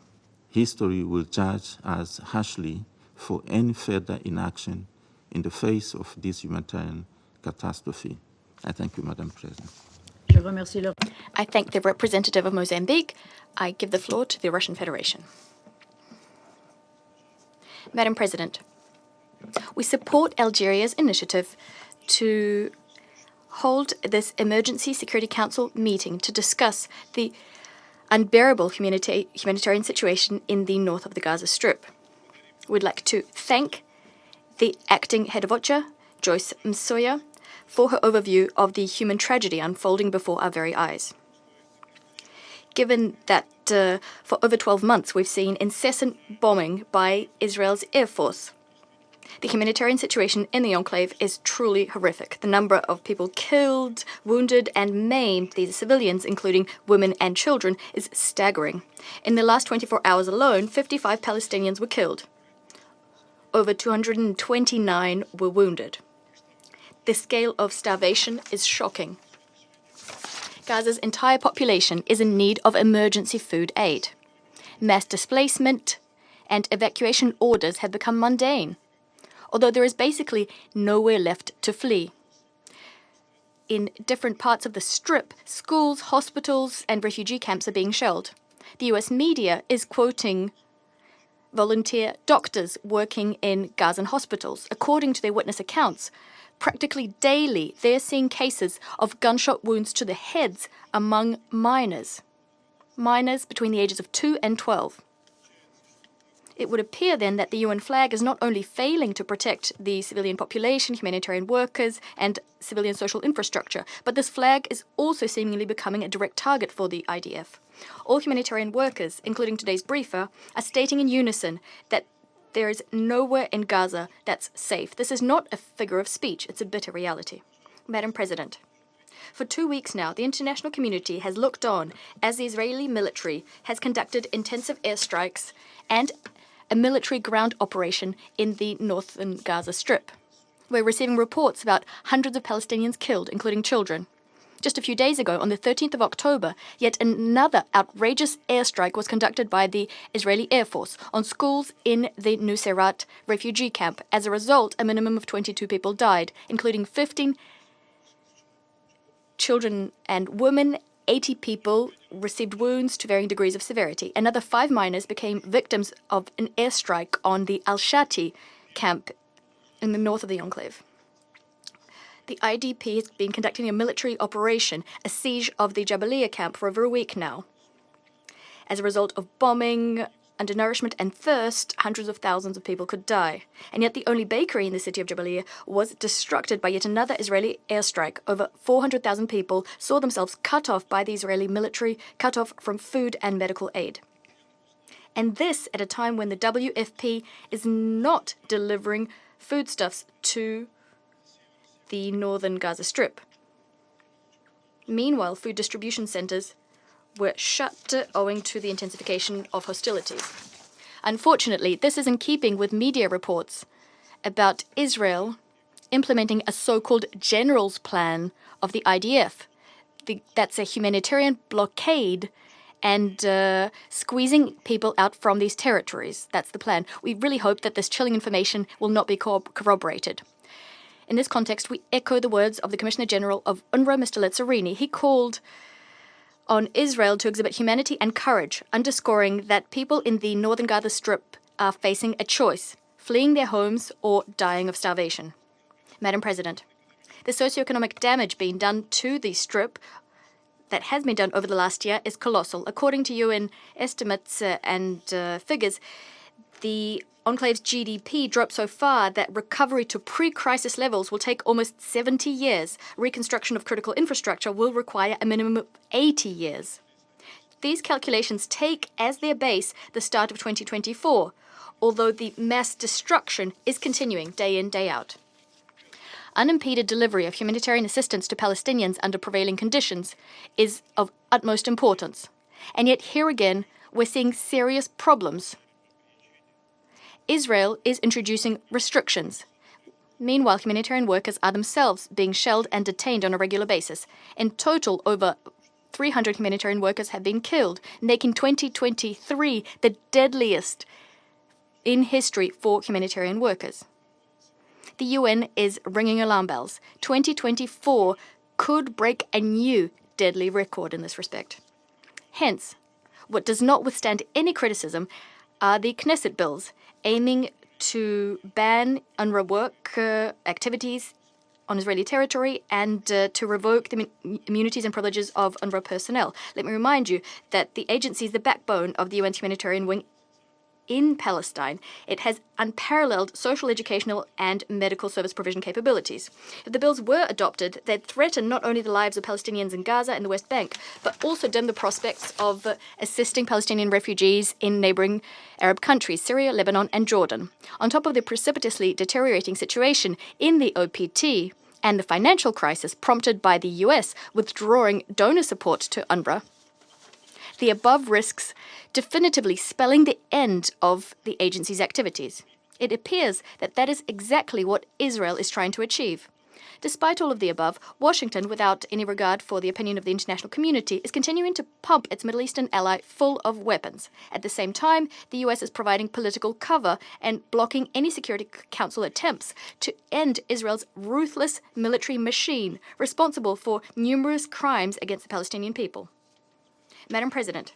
S18: History will judge us harshly for any further inaction in the face of this humanitarian catastrophe. I thank you, Madam President.
S8: I thank the representative of Mozambique. I give the floor to the Russian Federation. Madam President, we support Algeria's initiative to hold this Emergency Security Council meeting to discuss the unbearable humanitarian situation in the north of the Gaza Strip. We'd like to thank the acting head of OCHA, Joyce Msoya, for her overview of the human tragedy unfolding before our very eyes. Given that for over 12 months we've seen incessant bombing by Israel's Air Force, the humanitarian situation in the enclave is truly horrific. The number of people killed, wounded, and maimed, these civilians, including women and children, is staggering. In the last 24 hours alone, 55 Palestinians were killed. Over 229 were wounded. The scale of starvation is shocking. Gaza's entire population is in need of emergency food aid. Mass displacement and evacuation orders have become mundane, although there is basically nowhere left to flee. In different parts of the Strip, schools, hospitals, and refugee camps are being shelled. The US media is quoting volunteer doctors working in Gazan hospitals. According to their witness accounts, practically daily they're seeing cases of gunshot wounds to the heads among minors between the ages of 2 and 12. It would appear then that the UN flag is not only failing to protect the civilian population, humanitarian workers, and civilian social infrastructure, but this flag is also seemingly becoming a direct target for the IDF. All humanitarian workers, including today's briefer, are stating in unison that there is nowhere in Gaza that's safe. This is not a figure of speech, it's a bitter reality. Madam President, for 2 weeks now, the international community has looked on as the Israeli military has conducted intensive airstrikes and a military ground operation in the northern Gaza Strip. We're receiving reports about hundreds of Palestinians killed, including children. Just a few days ago, on the 13th of October, yet another outrageous airstrike was conducted by the Israeli Air Force on schools in the Nuseirat refugee camp. As a result, a minimum of 22 people died, including 15 children and women. 80 people received wounds to varying degrees of severity. Another 5 minors became victims of an airstrike on the Al-Shati camp in the north of the enclave. The IDP has been conducting a military operation, a siege of the Jabalia camp for over a week now. As a result of bombing, undernourishment and thirst, hundreds of thousands of people could die. And yet the only bakery in the city of Jabalia was destructed by yet another Israeli airstrike. Over 400,000 people saw themselves cut off by the Israeli military, cut off from food and medical aid. And this at a time when the WFP is not delivering foodstuffs to the northern Gaza Strip. Meanwhile, food distribution centers were shut owing to the intensification of hostilities. Unfortunately, this is in keeping with media reports about Israel implementing a so-called general's plan of the IDF. That's a humanitarian blockade and squeezing people out from these territories. That's the plan. We really hope that this chilling information will not be corroborated. In this context, we echo the words of the Commissioner General of UNRWA, Mr. Letzerini. He called on Israel to exhibit humanity and courage, underscoring that people in the northern Gaza Strip are facing a choice, fleeing their homes or dying of starvation. Madam President, the socioeconomic damage being done to the Strip that has been done over the last year is colossal. According to UN estimates and figures, the enclave's GDP dropped so far that recovery to pre-crisis levels will take almost 70 years. Reconstruction of critical infrastructure will require a minimum of 80 years. These calculations take as their base the start of 2024, although the mass destruction is continuing day in, day out. Unimpeded delivery of humanitarian assistance to Palestinians under prevailing conditions is of utmost importance. And yet here again, we're seeing serious problems. Israel is introducing restrictions. Meanwhile, humanitarian workers are themselves being shelled and detained on a regular basis. In total, over 300 humanitarian workers have been killed, making 2023 the deadliest in history for humanitarian workers. The UN is ringing alarm bells. 2024 could break a new deadly record in this respect. Hence, what does not withstand any criticism are the Knesset bills aiming to ban UNRWA work activities on Israeli territory and to revoke the immunities and privileges of UNRWA personnel. Let me remind you that the agency is the backbone of the UN's humanitarian wing in Palestine. It has unparalleled social, educational, and medical service provision capabilities. If the bills were adopted, they'd threaten not only the lives of Palestinians in Gaza and the West Bank, but also dim the prospects of assisting Palestinian refugees in neighboring Arab countries, Syria, Lebanon, and Jordan. On top of the precipitously deteriorating situation in the OPT and the financial crisis prompted by the US withdrawing donor support to UNRWA, the above risks definitively spelling the end of the agency's activities. It appears that that is exactly what Israel is trying to achieve. Despite all of the above, Washington, without any regard for the opinion of the international community, is continuing to pump its Middle Eastern ally full of weapons. At the same time, the US is providing political cover and blocking any Security Council attempts to end Israel's ruthless military machine responsible for numerous crimes against the Palestinian people. Madam President,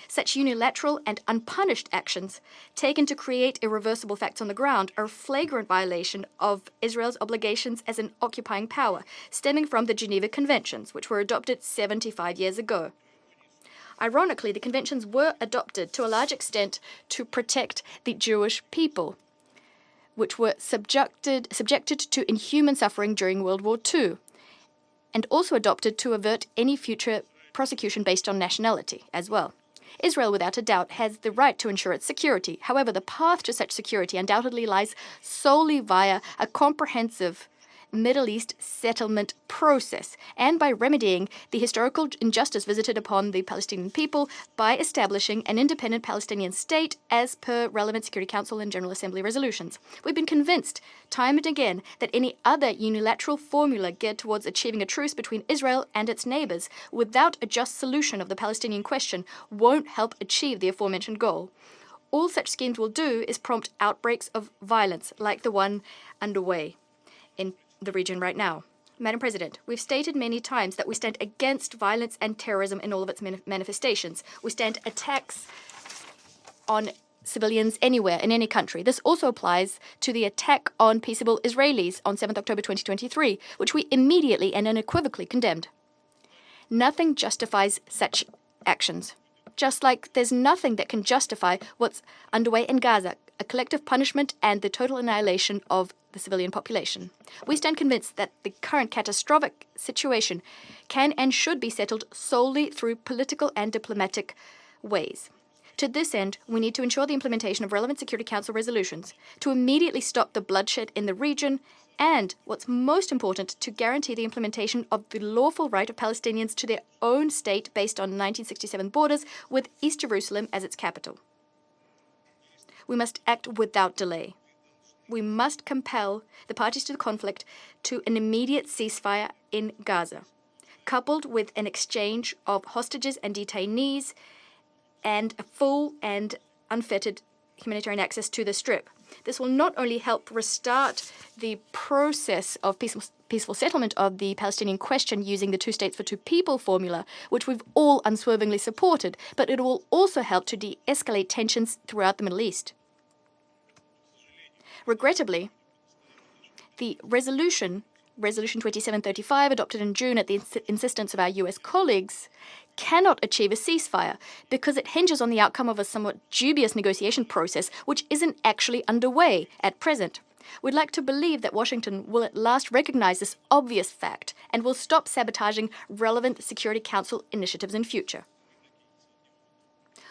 S8: such unilateral and unpunished actions taken to create irreversible facts on the ground are a flagrant violation of Israel's obligations as an occupying power, stemming from the Geneva Conventions, which were adopted 75 years ago. Ironically, the conventions were adopted to a large extent to protect the Jewish people, which were subjected to inhuman suffering during World War II, and also adopted to avert any future prosecution based on nationality as well. Israel, without a doubt, has the right to ensure its security. However, the path to such security undoubtedly lies solely via a comprehensive Middle East settlement process, and by remedying the historical injustice visited upon the Palestinian people by establishing an independent Palestinian state as per relevant Security Council and General Assembly resolutions. We've been convinced time and again that any other unilateral formula geared towards achieving a truce between Israel and its neighbors without a just solution of the Palestinian question won't help achieve the aforementioned goal. All such schemes will do is prompt outbreaks of violence like the one underway in the region right now. Madam President, we've stated many times that we stand against violence and terrorism in all of its manifestations. We stand attacks on civilians anywhere, in any country. This also applies to the attack on peaceable Israelis on 7th October 2023, which we immediately and unequivocally condemned. Nothing justifies such actions. Just like there's nothing that can justify what's underway in Gaza, a collective punishment and the total annihilation of the civilian population. We stand convinced that the current catastrophic situation can and should be settled solely through political and diplomatic ways. To this end, we need to ensure the implementation of relevant Security Council resolutions, to immediately stop the bloodshed in the region, and, what's most important, to guarantee the implementation of the lawful right of Palestinians to their own state based on 1967 borders, with East Jerusalem as its capital. We must act without delay. We must compel the parties to the conflict to an immediate ceasefire in Gaza, coupled with an exchange of hostages and detainees and a full and unfettered humanitarian access to the Strip. This will not only help restart the process of peaceful settlement of the Palestinian question using the two states for two people formula, which we've all unswervingly supported, but it will also help to de-escalate tensions throughout the Middle East. Regrettably, the Resolution 2735, adopted in June at the insistence of our US colleagues, cannot achieve a ceasefire because it hinges on the outcome of a somewhat dubious negotiation process which isn't actually underway at present. We'd like to believe that Washington will at last recognize this obvious fact and will stop sabotaging relevant Security Council initiatives in future.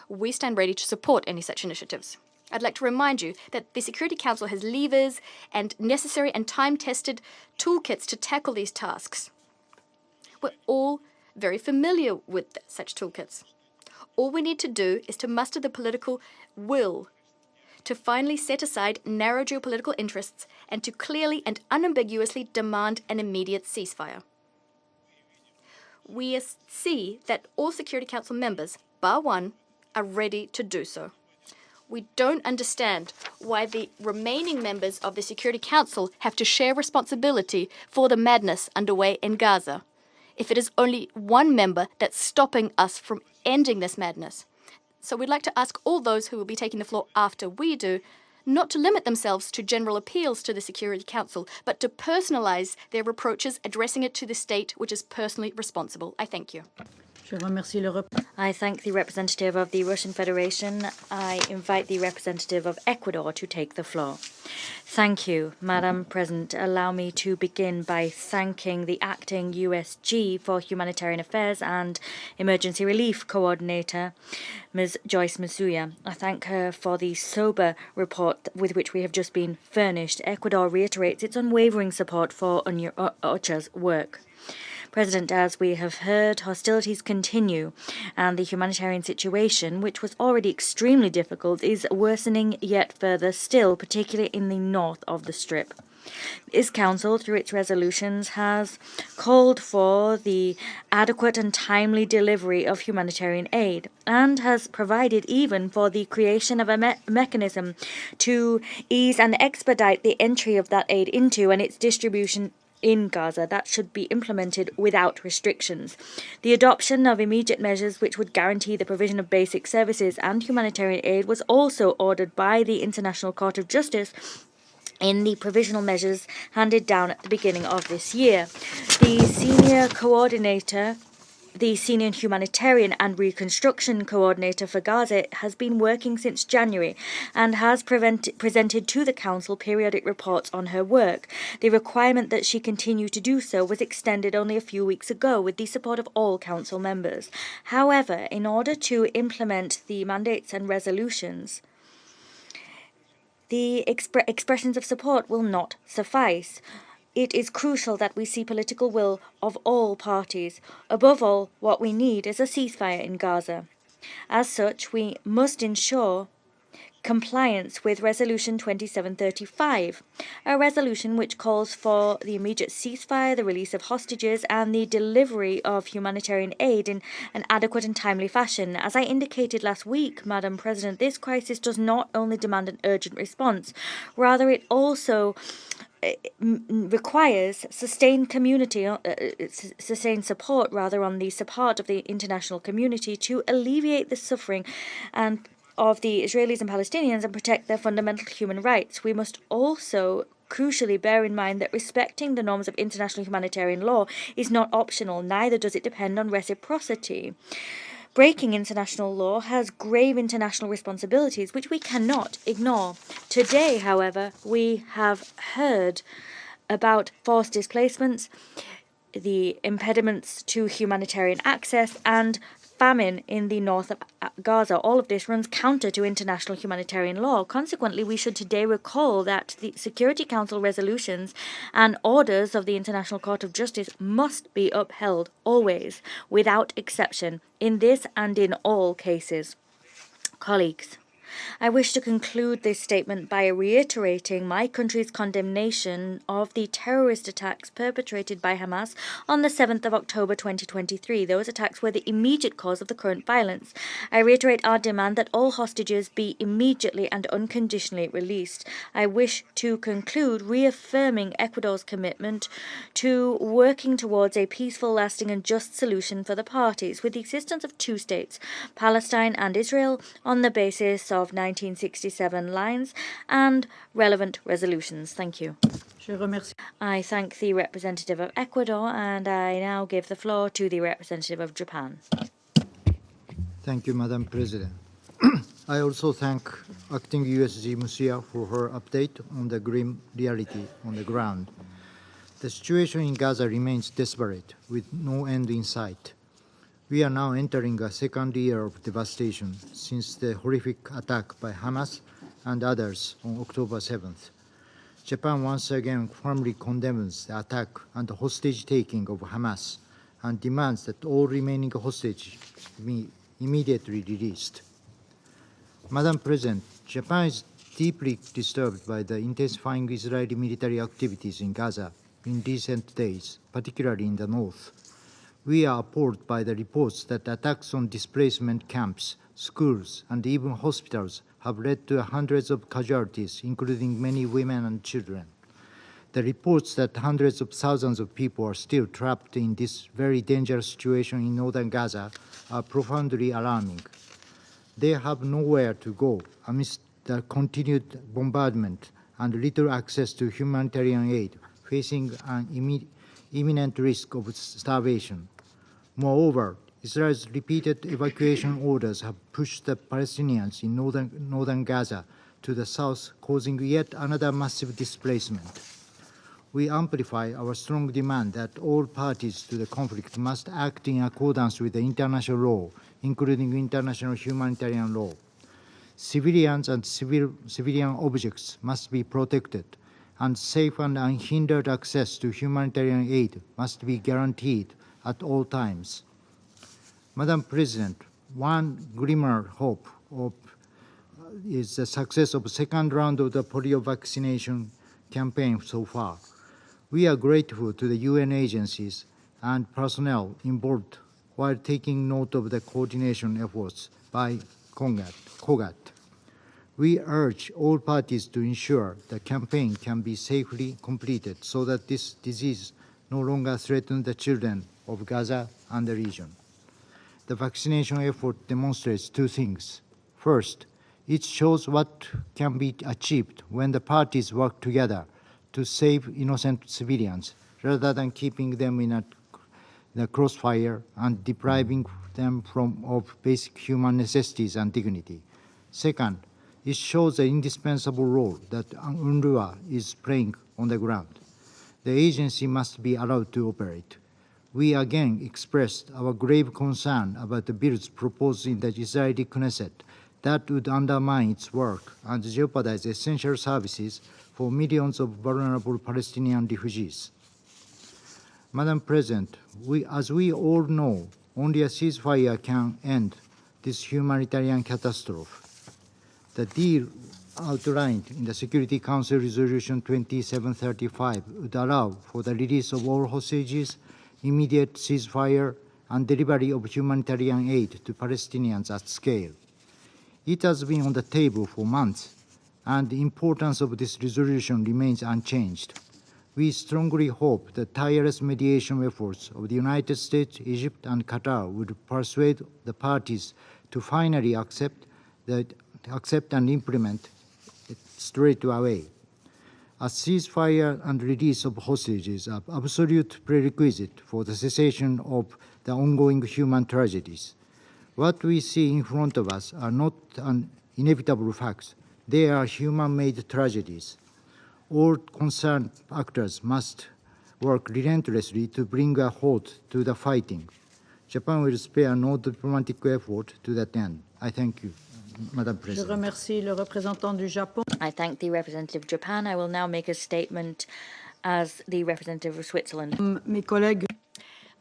S8: We stand ready to support any such initiatives. I'd like to remind you that the Security Council has levers and necessary and time-tested toolkits to tackle these tasks. We're all very familiar with such toolkits. All we need to do is to muster the political will to finally set aside narrow geopolitical interests and to clearly and unambiguously demand an immediate ceasefire. We see that all Security Council members, bar one, are ready to do so. We don't understand why the remaining members of the Security Council have to share responsibility for the madness underway in Gaza, if it is only one member that's stopping us from ending this madness. So we'd like to ask all those who will be taking the floor after we do not to limit themselves to general appeals to the Security Council, but to personalize their reproaches, addressing it to the state which is personally responsible. I thank you.
S10: I thank the representative of the Russian Federation. I invite the representative of Ecuador to take the floor. Thank you, Madam President. Allow me to begin by thanking the acting USG for Humanitarian Affairs and Emergency Relief Coordinator, Ms. Joyce Masuya. I thank her for the sober report with which we have just been furnished. Ecuador reiterates its unwavering support for OCHA's work. President, as we have heard, hostilities continue, and the humanitarian situation, which was already extremely difficult, is worsening yet further still, particularly in the north of the Strip. This Council, through its resolutions, has called for the adequate and timely delivery of humanitarian aid, and has provided even for the creation of a mechanism to ease and expedite the entry of that aid into and its distribution in Gaza that should be implemented without restrictions. The adoption of immediate measures which would guarantee the provision of basic services and humanitarian aid was also ordered by the International Court of Justice in the provisional measures handed down at the beginning of this year. The senior coordinator the senior humanitarian and reconstruction coordinator for Gaza, has been working since January and has presented to the Council periodic reports on her work. The requirement that she continue to do so was extended only a few weeks ago with the support of all Council members. However, in order to implement the mandates and resolutions, the expressions of support will not suffice. It is crucial that we see political will of all parties. Above all, what we need is a ceasefire in Gaza. As such, we must ensure compliance with Resolution 2735, a resolution which calls for the immediate ceasefire, the release of hostages, and the delivery of humanitarian aid in an adequate and timely fashion. As I indicated last week, Madam President, this crisis does not only demand an urgent response, rather it also requires sustained sustained support on the support of the international community to alleviate the suffering of the Israelis and Palestinians and protect their fundamental human rights. We must also crucially bear in mind that respecting the norms of international humanitarian law is not optional, neither does it depend on reciprocity. Breaking international law has grave international responsibilities which we cannot ignore. Today, however, we have heard about forced displacements, the impediments to humanitarian access, and famine in the north of Gaza. All of this runs counter to international humanitarian law. Consequently, we should today recall that the Security Council resolutions and orders of the International Court of Justice must be upheld always, without exception, in this and in all cases. Colleagues, I wish to conclude this statement by reiterating my country's condemnation of the terrorist attacks perpetrated by Hamas on the 7th of October 2023. Those attacks were the immediate cause of the current violence. I reiterate our demand that all hostages be immediately and unconditionally released. I wish to conclude reaffirming Ecuador's commitment to working towards a peaceful, lasting and just solution for the parties, with the existence of two states, Palestine and Israel, on the basis of 1967 lines and relevant resolutions. Thank you. I thank the representative of Ecuador, and I now give the floor to the representative of Japan.
S19: Thank you, Madam President. I also thank Acting USG Musia for her update on the grim reality on the ground. The situation in Gaza remains desperate, with no end in sight. We are now entering a second year of devastation since the horrific attack by Hamas and others on October 7th. Japan once again firmly condemns the attack and the hostage-taking of Hamas and demands that all remaining hostages be immediately released. Madam President, Japan is deeply disturbed by the intensifying Israeli military activities in Gaza in recent days, particularly in the north. We are appalled by the reports that attacks on displacement camps, schools, and even hospitals have led to hundreds of casualties, including many women and children. The reports that hundreds of thousands of people are still trapped in this very dangerous situation in northern Gaza are profoundly alarming. They have nowhere to go amidst the continued bombardment and little access to humanitarian aid, facing an imminent risk of starvation. Moreover, Israel's repeated evacuation orders have pushed the Palestinians in northern Gaza to the south, causing yet another massive displacement. We amplify our strong demand that all parties to the conflict must act in accordance with the international law, including international humanitarian law. Civilians and civilian objects must be protected, and safe and unhindered access to humanitarian aid must be guaranteed at all times. Madam President, one glimmer hope is the success of the second round of the polio vaccination campaign so far. We are grateful to the UN agencies and personnel involved while taking note of the coordination efforts by COGAT. We urge all parties to ensure the campaign can be safely completed so that this disease no longer threatens the children of Gaza and the region. The vaccination effort demonstrates two things. First, it shows what can be achieved when the parties work together to save innocent civilians rather than keeping them in a the crossfire and depriving them of basic human necessities and dignity. Second, it shows the indispensable role that UNRWA is playing on the ground. The agency must be allowed to operate. We again expressed our grave concern about the bills proposed in the Israeli Knesset that would undermine its work and jeopardize essential services for millions of vulnerable Palestinian refugees. Madam President, as we all know, only a ceasefire can end this humanitarian catastrophe. The deal outlined in the Security Council Resolution 2735 would allow for the release of all hostages, immediate ceasefire, and delivery of humanitarian aid to Palestinians at scale. It has been on the table for months, and the importance of this resolution remains unchanged. We strongly hope that tireless mediation efforts of the United States, Egypt, and Qatar would persuade the parties to finally accept and implement it straight away. A ceasefire and release of hostages are absolute prerequisite for the cessation of the ongoing human tragedies. What we see in front of us are not an inevitable facts. They are human-made tragedies. All concerned actors must work relentlessly to bring a halt to the fighting. Japan will spare no diplomatic effort to that end. I thank you, Madam President.
S10: Je remercie le représentant du Japon. I thank the representative of Japan. I will now make a statement as the representative of Switzerland.
S17: Mes collègues.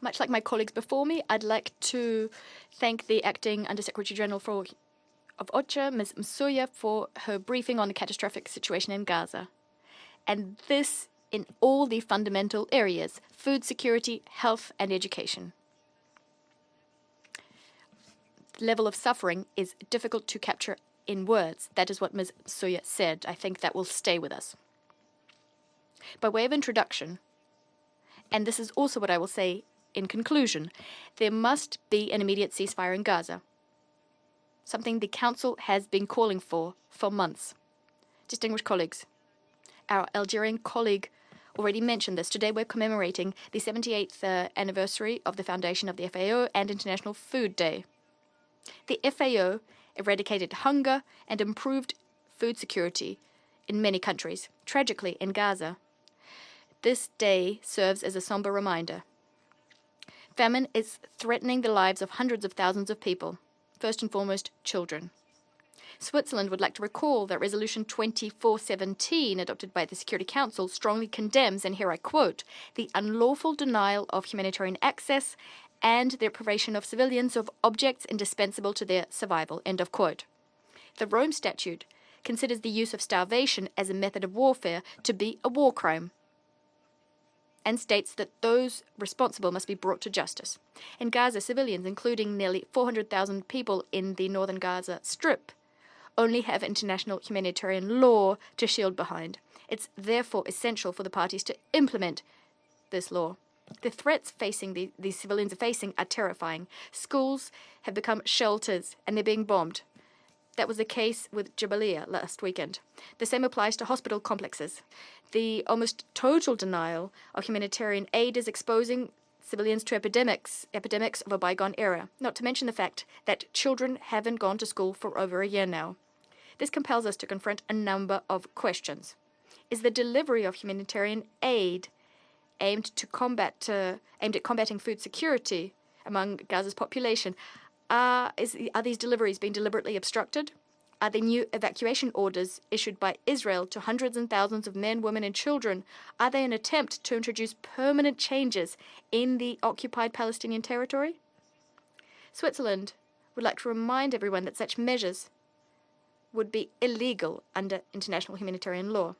S8: Much like my colleagues before me, I'd like to thank the Acting Undersecretary General of OCHA, Ms. Msuya, for her briefing on the catastrophic situation in Gaza. And this in all the fundamental areas: food security, health, and education. The level of suffering is difficult to capture in words. That is what Ms. Msuya said. I think that will stay with us. By way of introduction, and this is also what I will say in conclusion, there must be an immediate ceasefire in Gaza, something the Council has been calling for months. Distinguished colleagues, our Algerian colleague already mentioned this. Today we're commemorating the 78th anniversary of the foundation of the FAO and International Food Day. The FAO eradicated hunger and improved food security in many countries. Tragically, in Gaza, this day serves as a somber reminder. Famine is threatening the lives of hundreds of thousands of people, first and foremost children. Switzerland would like to recall that Resolution 2417, adopted by the Security Council, strongly condemns, and here I quote, the unlawful denial of humanitarian access and the deprivation of civilians of objects indispensable to their survival, end of quote. The Rome Statute considers the use of starvation as a method of warfare to be a war crime, and states that those responsible must be brought to justice. In Gaza, civilians, including nearly 400,000 people in the northern Gaza Strip, only have international humanitarian law to shield behind. It's therefore essential for the parties to implement this law. The threats facing these civilians are facing are terrifying. Schools have become shelters and they're being bombed. That was the case with Jabalia last weekend. The same applies to hospital complexes. The almost total denial of humanitarian aid is exposing civilians to epidemics of a bygone era, not to mention the fact that children haven't gone to school for over a year now. This compels us to confront a number of questions. Is the delivery of humanitarian aid aimed at combating food security among Gaza's population? Are these deliveries being deliberately obstructed? Are the new evacuation orders issued by Israel to hundreds and thousands of men, women, and children, are they an attempt to introduce permanent changes in the occupied Palestinian territory? Switzerland would like to remind everyone that such measures would be illegal under international humanitarian law.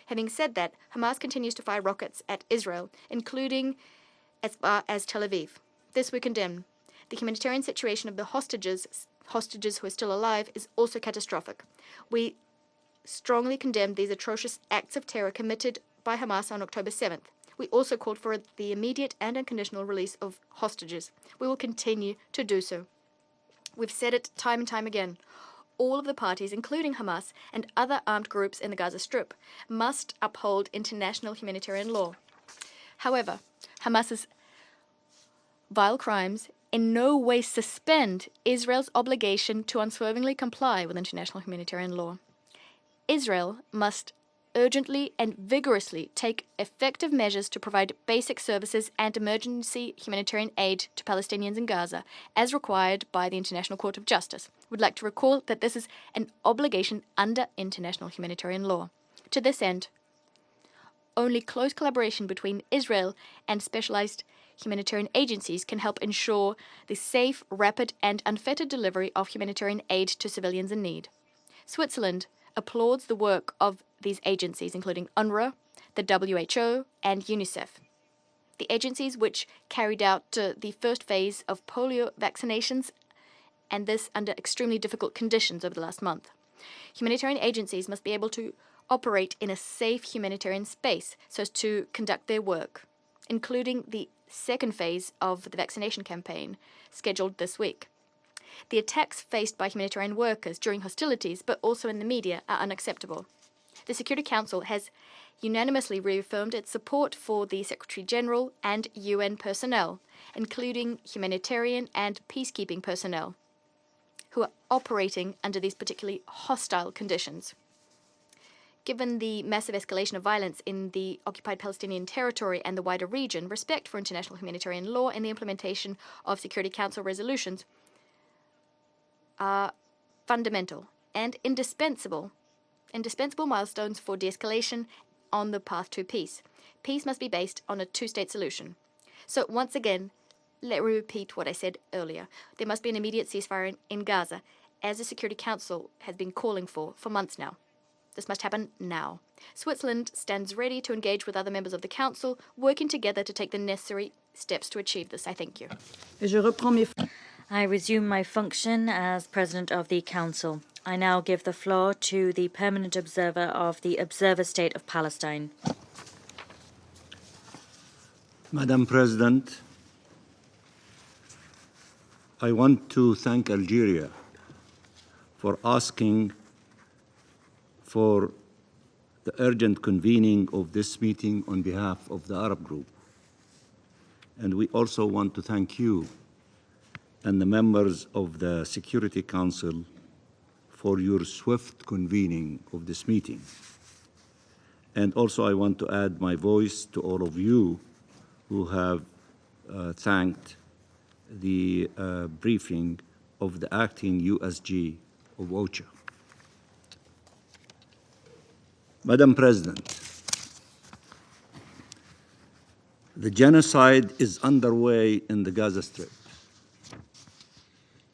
S8: Having said that, Hamas continues to fire rockets at Israel, including as far as Tel Aviv. This we condemn. The humanitarian situation of the hostages who are still alive is also catastrophic. We strongly condemn these atrocious acts of terror committed by Hamas on October 7th. We also called for the immediate and unconditional release of hostages. We will continue to do so. We've said it time and time again. All of the parties, including Hamas and other armed groups in the Gaza Strip, must uphold international humanitarian law. However, Hamas's vile crimes in no way suspend Israel's obligation to unswervingly comply with international humanitarian law. Israel must urgently and vigorously take effective measures to provide basic services and emergency humanitarian aid to Palestinians in Gaza, as required by the International Court of Justice. Would like to recall that this is an obligation under international humanitarian law. To this end, only close collaboration between Israel and specialized humanitarian agencies can help ensure the safe, rapid, and unfettered delivery of humanitarian aid to civilians in need. Switzerland applauds the work of these agencies, including UNRWA, the WHO, and UNICEF. The agencies which carried out the first phase of polio vaccinations, and this under extremely difficult conditions over the last month. Humanitarian agencies must be able to operate in a safe humanitarian space so as to conduct their work, including the second phase of the vaccination campaign scheduled this week. The attacks faced by humanitarian workers during hostilities, but also in the media, are unacceptable. The Security Council has unanimously reaffirmed its support for the Secretary General and UN personnel, including humanitarian and peacekeeping personnel, who are operating under these particularly hostile conditions. Given the massive escalation of violence in the occupied Palestinian territory and the wider region, respect for international humanitarian law and the implementation of Security Council resolutions are fundamental and indispensable milestones for de-escalation on the path to peace. Peace must be based on a two-state solution. So once again, let me repeat what I said earlier. There must be an immediate ceasefire in Gaza, as the Security Council has been calling for months now. This must happen now. Switzerland stands ready to engage with other members of the Council, working together to take the necessary steps to achieve this. I thank you.
S10: I resume my function as President of the Council. I now give the floor to the Permanent Observer of the Observer State of Palestine.
S20: Madam President, I want to thank Algeria for asking for the urgent convening of this meeting on behalf of the Arab Group. And we also want to thank you and the members of the Security Council for your swift convening of this meeting. And also I want to add my voice to all of you who have thanked the briefing of the acting USG of OCHA. Madam President, the genocide is underway in the Gaza Strip.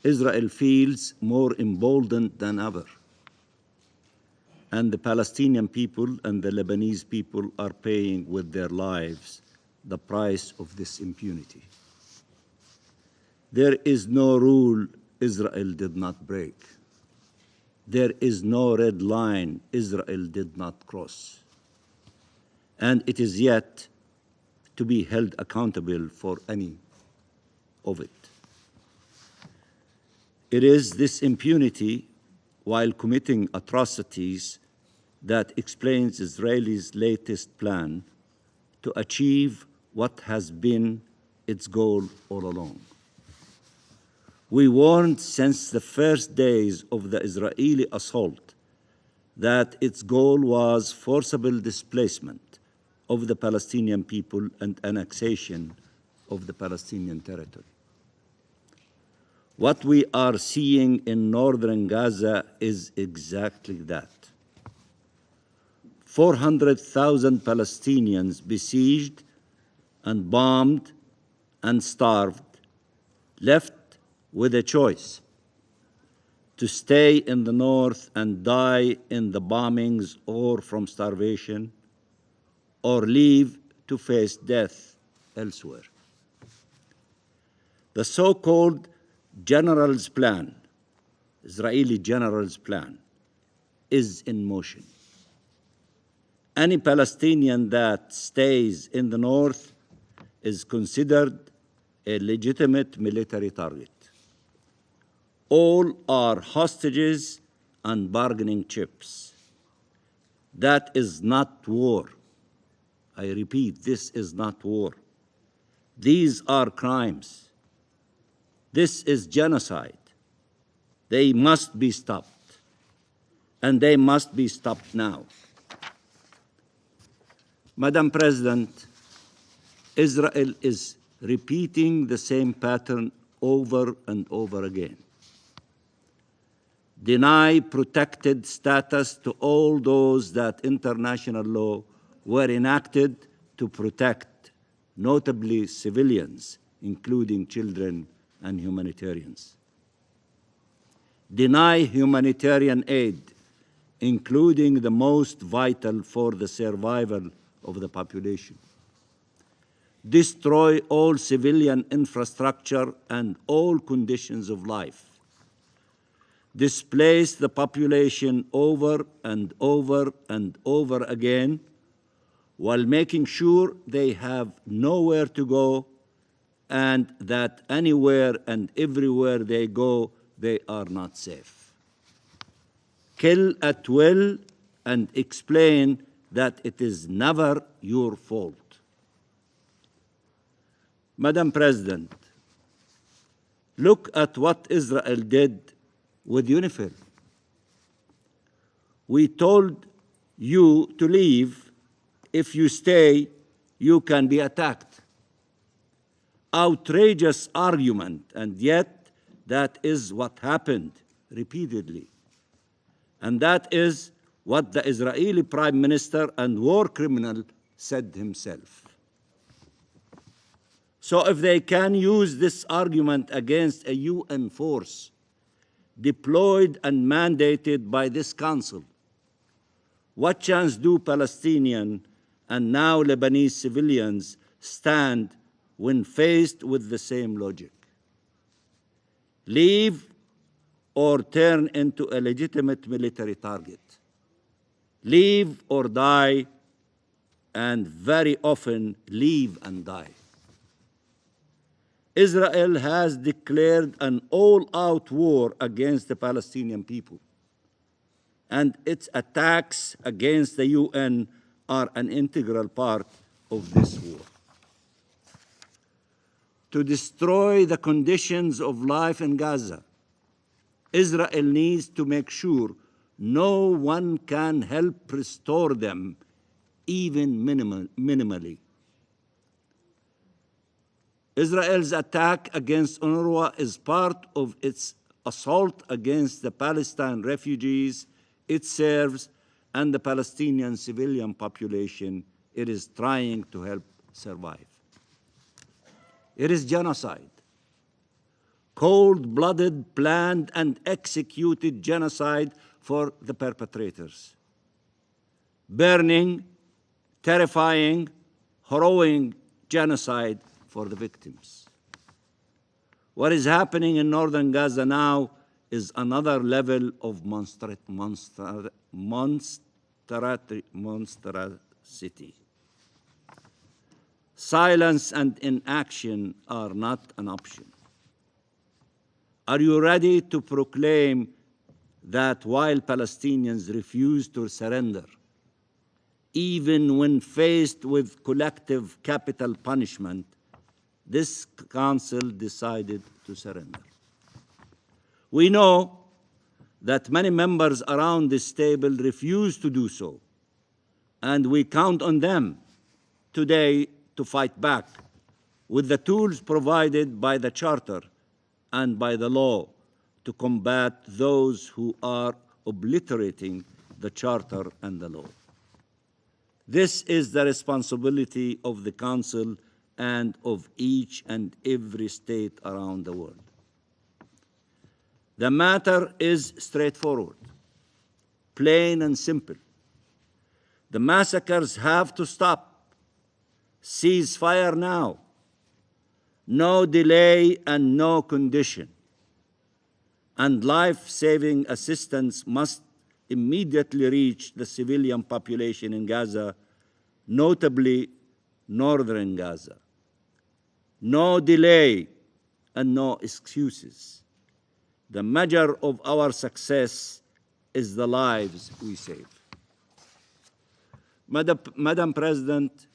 S20: Israel feels more emboldened than ever, and the Palestinian people and the Lebanese people are paying with their lives the price of this impunity. There is no rule Israel did not break. There is no red line Israel did not cross. And it is yet to be held accountable for any of it. It is this impunity, while committing atrocities, that explains Israel's latest plan to achieve what has been its goal all along. We warned since the first days of the Israeli assault that its goal was forcible displacement of the Palestinian people and annexation of the Palestinian territory. What we are seeing in northern Gaza is exactly that. 400,000 Palestinians besieged and bombed and starved, left with a choice: to stay in the north and die in the bombings or from starvation, or leave to face death elsewhere. The so-called general's plan, Israeli general's plan, is in motion. Any Palestinian that stays in the north is considered a legitimate military target. All are hostages and bargaining chips. That is not war. I repeat, this is not war. These are crimes. This is genocide. They must be stopped, and they must be stopped now. Madam President, Israel is repeating the same pattern over and over again. Deny protected status to all those that international law were enacted to protect, notably civilians, including children and humanitarians. Deny humanitarian aid, including the most vital for the survival of the population. Destroy all civilian infrastructure and all conditions of life. Displace the population over and over and over again, while making sure they have nowhere to go and that anywhere and everywhere they go, they are not safe. Kill at will and explain that it is never your fault. Madam President, look at what Israel did with UNIFIL. We told you to leave. If you stay, you can be attacked. Outrageous argument, and yet that is what happened repeatedly. And that is what the Israeli Prime Minister and war criminal said himself. So if they can use this argument against a UN force deployed and mandated by this council, what chance do Palestinian and now Lebanese civilians stand when faced with the same logic? Leave or turn into a legitimate military target. Leave or die, and very often leave and die. Israel has declared an all-out war against the Palestinian people, and its attacks against the UN are an integral part of this war. To destroy the conditions of life in Gaza, Israel needs to make sure no one can help restore them, even minimally. Israel's attack against UNRWA is part of its assault against the Palestine refugees it serves and the Palestinian civilian population it is trying to help survive. It is genocide. Cold-blooded, planned, and executed genocide for the perpetrators. Burning, terrifying, harrowing genocide for the victims. What is happening in northern Gaza now is another level of monstrosity. Silence and inaction are not an option. Are you ready to proclaim that while Palestinians refuse to surrender, even when faced with collective capital punishment, this council decided to surrender? We know that many members around this table refuse to do so, and we count on them today to fight back with the tools provided by the Charter and by the law to combat those who are obliterating the Charter and the law. This is the responsibility of the Council and of each and every state around the world. The matter is straightforward, plain and simple. The massacres have to stop. Cease fire now. No delay and no condition. And life-saving assistance must immediately reach the civilian population in Gaza, notably northern Gaza. No delay and no excuses. The measure of our success is the lives we save. Madam President,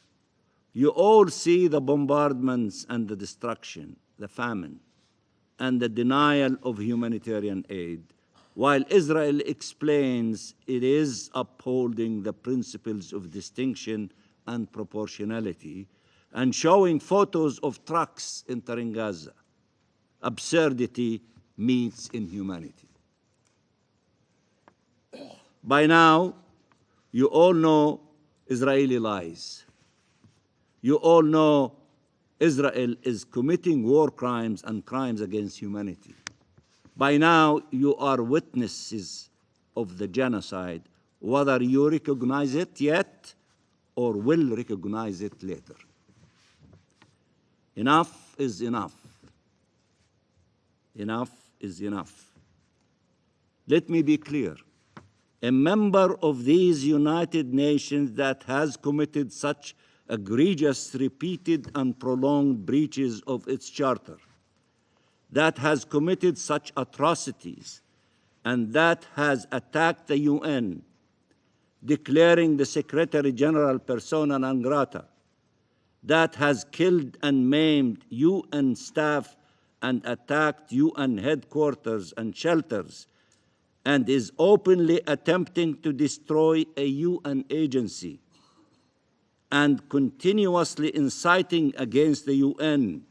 S20: You all see the bombardments and the destruction, the famine, and the denial of humanitarian aid, while Israel explains it is upholding the principles of distinction and proportionality and showing photos of trucks entering Gaza. Absurdity meets inhumanity. By now, you all know Israeli lies. You all know Israel is committing war crimes and crimes against humanity. By now, you are witnesses of the genocide, whether you recognize it yet or will recognize it later. Enough is enough. Enough is enough. Let me be clear. A member of these United Nations that has committed such egregious, repeated, and prolonged breaches of its charter, that has committed such atrocities, and that has attacked the UN, declaring the Secretary General persona non grata, that has killed and maimed UN staff and attacked UN headquarters and shelters, and is openly attempting to destroy a UN agency, and continuously inciting against the UN,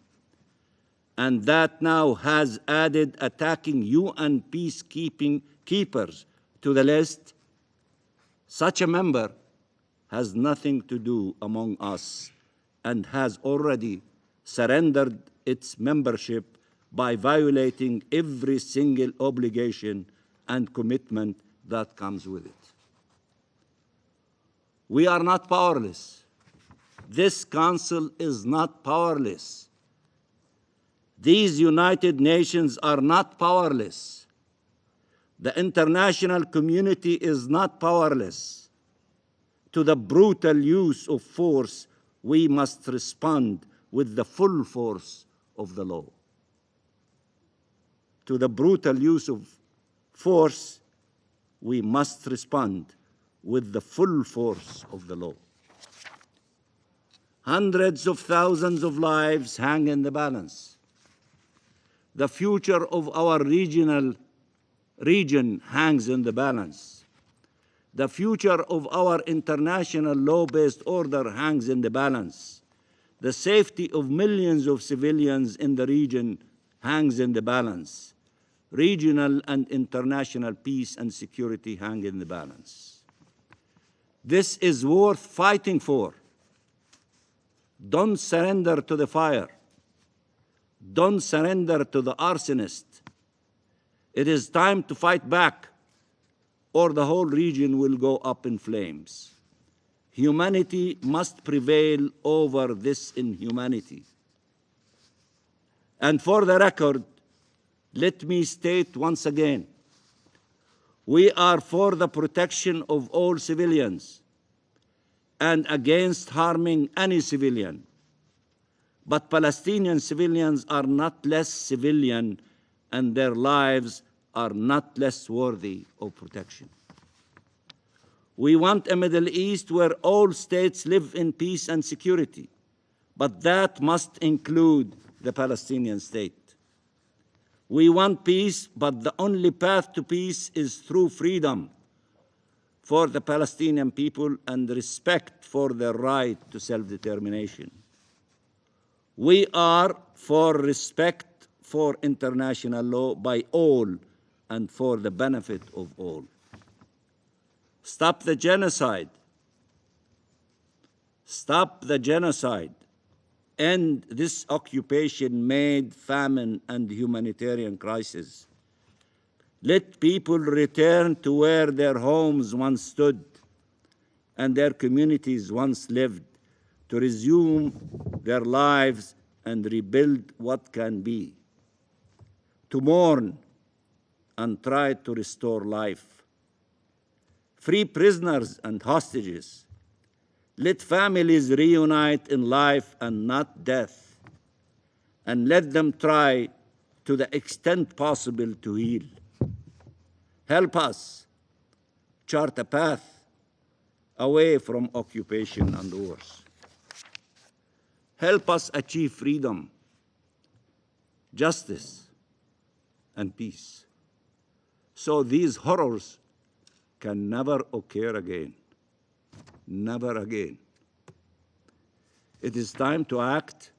S20: and that now has added attacking UN peacekeepers to the list, such a member has nothing to do among us and has already surrendered its membership by violating every single obligation and commitment that comes with it. We are not powerless. This Council is not powerless. These United Nations are not powerless. The international community is not powerless. To the brutal use of force, we must respond with the full force of the law. To the brutal use of force, we must respond with the full force of the law. Hundreds of thousands of lives hang in the balance. The future of our region hangs in the balance. The future of our international law-based order hangs in the balance. The safety of millions of civilians in the region hangs in the balance. Regional and international peace and security hang in the balance. This is worth fighting for. Don't surrender to the fire. Don't surrender to the arsonist. It is time to fight back, or the whole region will go up in flames. Humanity must prevail over this inhumanity. And for the record, let me state once again, we are for the protection of all civilians and against harming any civilian. But Palestinian civilians are not less civilian, and their lives are not less worthy of protection. We want a Middle East where all states live in peace and security, but that must include the Palestinian state. We want peace, but the only path to peace is through freedom for the Palestinian people and respect for their right to self-determination. We are for respect for international law by all and for the benefit of all. Stop the genocide. Stop the genocide. End this occupation-made famine and humanitarian crisis. Let people return to where their homes once stood and their communities once lived, to resume their lives and rebuild what can be, to mourn and try to restore life. Free prisoners and hostages. Let families reunite in life and not death, and let them try to the extent possible to heal. Help us chart a path away from occupation and wars. help us achieve freedom, justice, and peace, so these horrors can never occur again. Never again. It is time to act.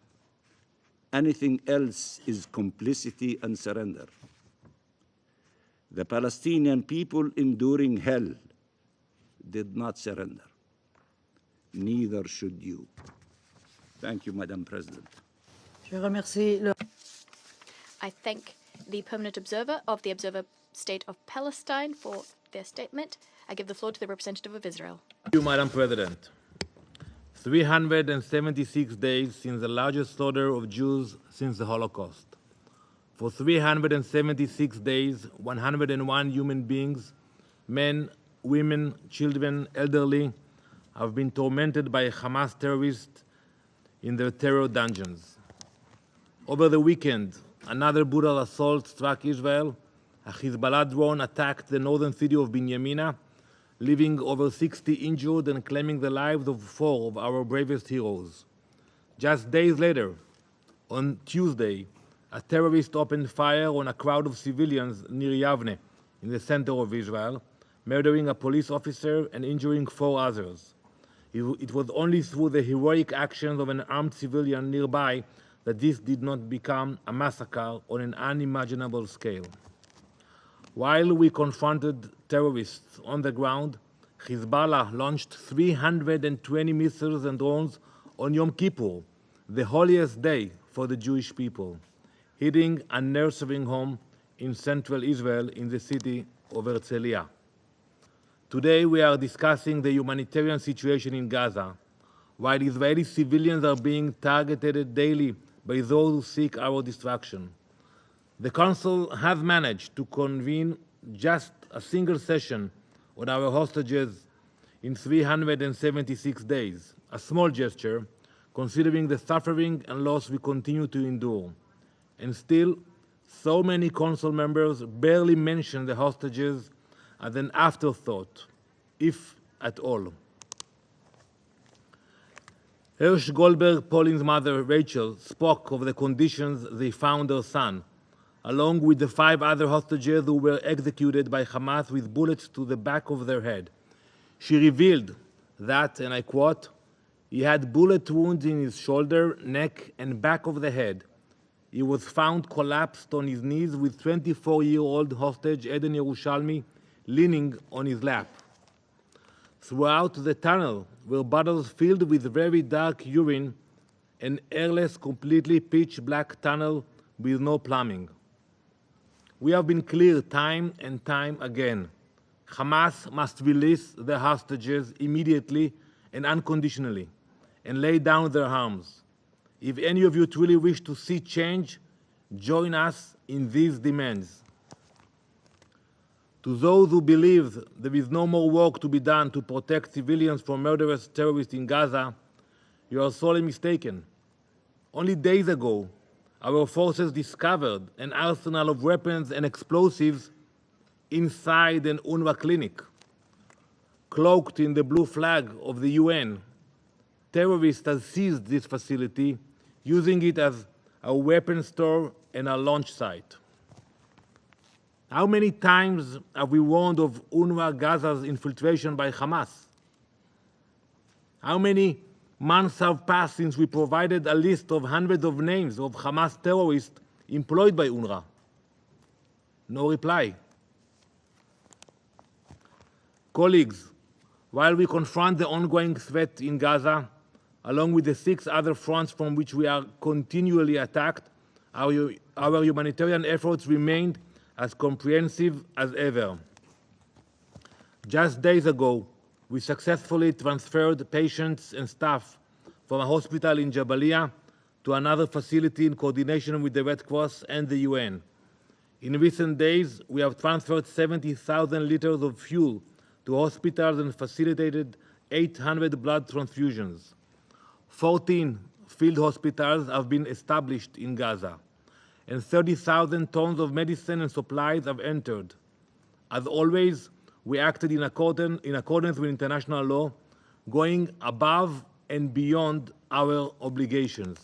S20: Anything else is complicity and surrender. The Palestinian people enduring hell did not surrender. Neither should you. Thank you, Madam President.
S8: I thank the permanent observer of the Observer State of Palestine for their statement. I give the floor to the representative of Israel.
S2: Thank you, Madam President. 376 days since the largest slaughter of Jews since the Holocaust. For 376 days, 101 human beings, men, women, children, elderly, have been tormented by Hamas terrorists in their terror dungeons. Over the weekend, another brutal assault struck Israel. A Hezbollah drone attacked the northern city of Binyamina, leaving over 60 injured and claiming the lives of 4 of our bravest heroes. Just days later, on Tuesday, a terrorist opened fire on a crowd of civilians near Yavne, in the center of Israel, murdering a police officer and injuring 4 others. It was only through the heroic actions of an armed civilian nearby that this did not become a massacre on an unimaginable scale. While we confronted terrorists on the ground, Hezbollah launched 320 missiles and drones on Yom Kippur, the holiest day for the Jewish people, hitting a nursing home in central Israel in the city of Herzliya. Today we are discussing the humanitarian situation in Gaza, while Israeli civilians are being targeted daily by those who seek our destruction. The Council has managed to convene just a single session on our hostages in 376 days, a small gesture considering the suffering and loss we continue to endure. And still, so many Council members barely mention the hostages as an afterthought, if at all. Hirsch Goldberg, Pauline's mother, Rachel, spoke of the conditions they found their son, along with the 5 other hostages who were executed by Hamas with bullets to the back of their head. She revealed that, and I quote, "He had bullet wounds in his shoulder, neck, and back of the head. He was found collapsed on his knees with 24-year-old hostage Eden Yerushalmi leaning on his lap. Throughout the tunnel were bottles filled with very dark urine, an airless, completely pitch-black tunnel with no plumbing. We have been clear time and time again. Hamas must release the hostages immediately and unconditionally and lay down their arms. If any of you truly wish to see change, join us in these demands. To those who believe there is no more work to be done to protect civilians from murderous terrorists in Gaza, you are sorely mistaken. Only days ago, our forces discovered an arsenal of weapons and explosives inside an UNRWA clinic. Cloaked in the blue flag of the UN, terrorists have seized this facility, using it as a weapon store and a launch site. How many times have we warned of UNRWA Gaza's infiltration by Hamas? How many months have passed since we provided a list of hundreds of names of Hamas terrorists employed by UNRWA? No reply. Colleagues, while we confront the ongoing threat in Gaza, along with the 6 other fronts from which we are continually attacked, our humanitarian efforts remained as comprehensive as ever. Just days ago, we successfully transferred patients and staff from a hospital in Jabalia to another facility in coordination with the Red Cross and the UN. In recent days, we have transferred 70,000 liters of fuel to hospitals and facilitated 800 blood transfusions. 14 field hospitals have been established in Gaza, and 30,000 tons of medicine and supplies have entered. As always, we acted in accordance with international law, going above and beyond our obligations.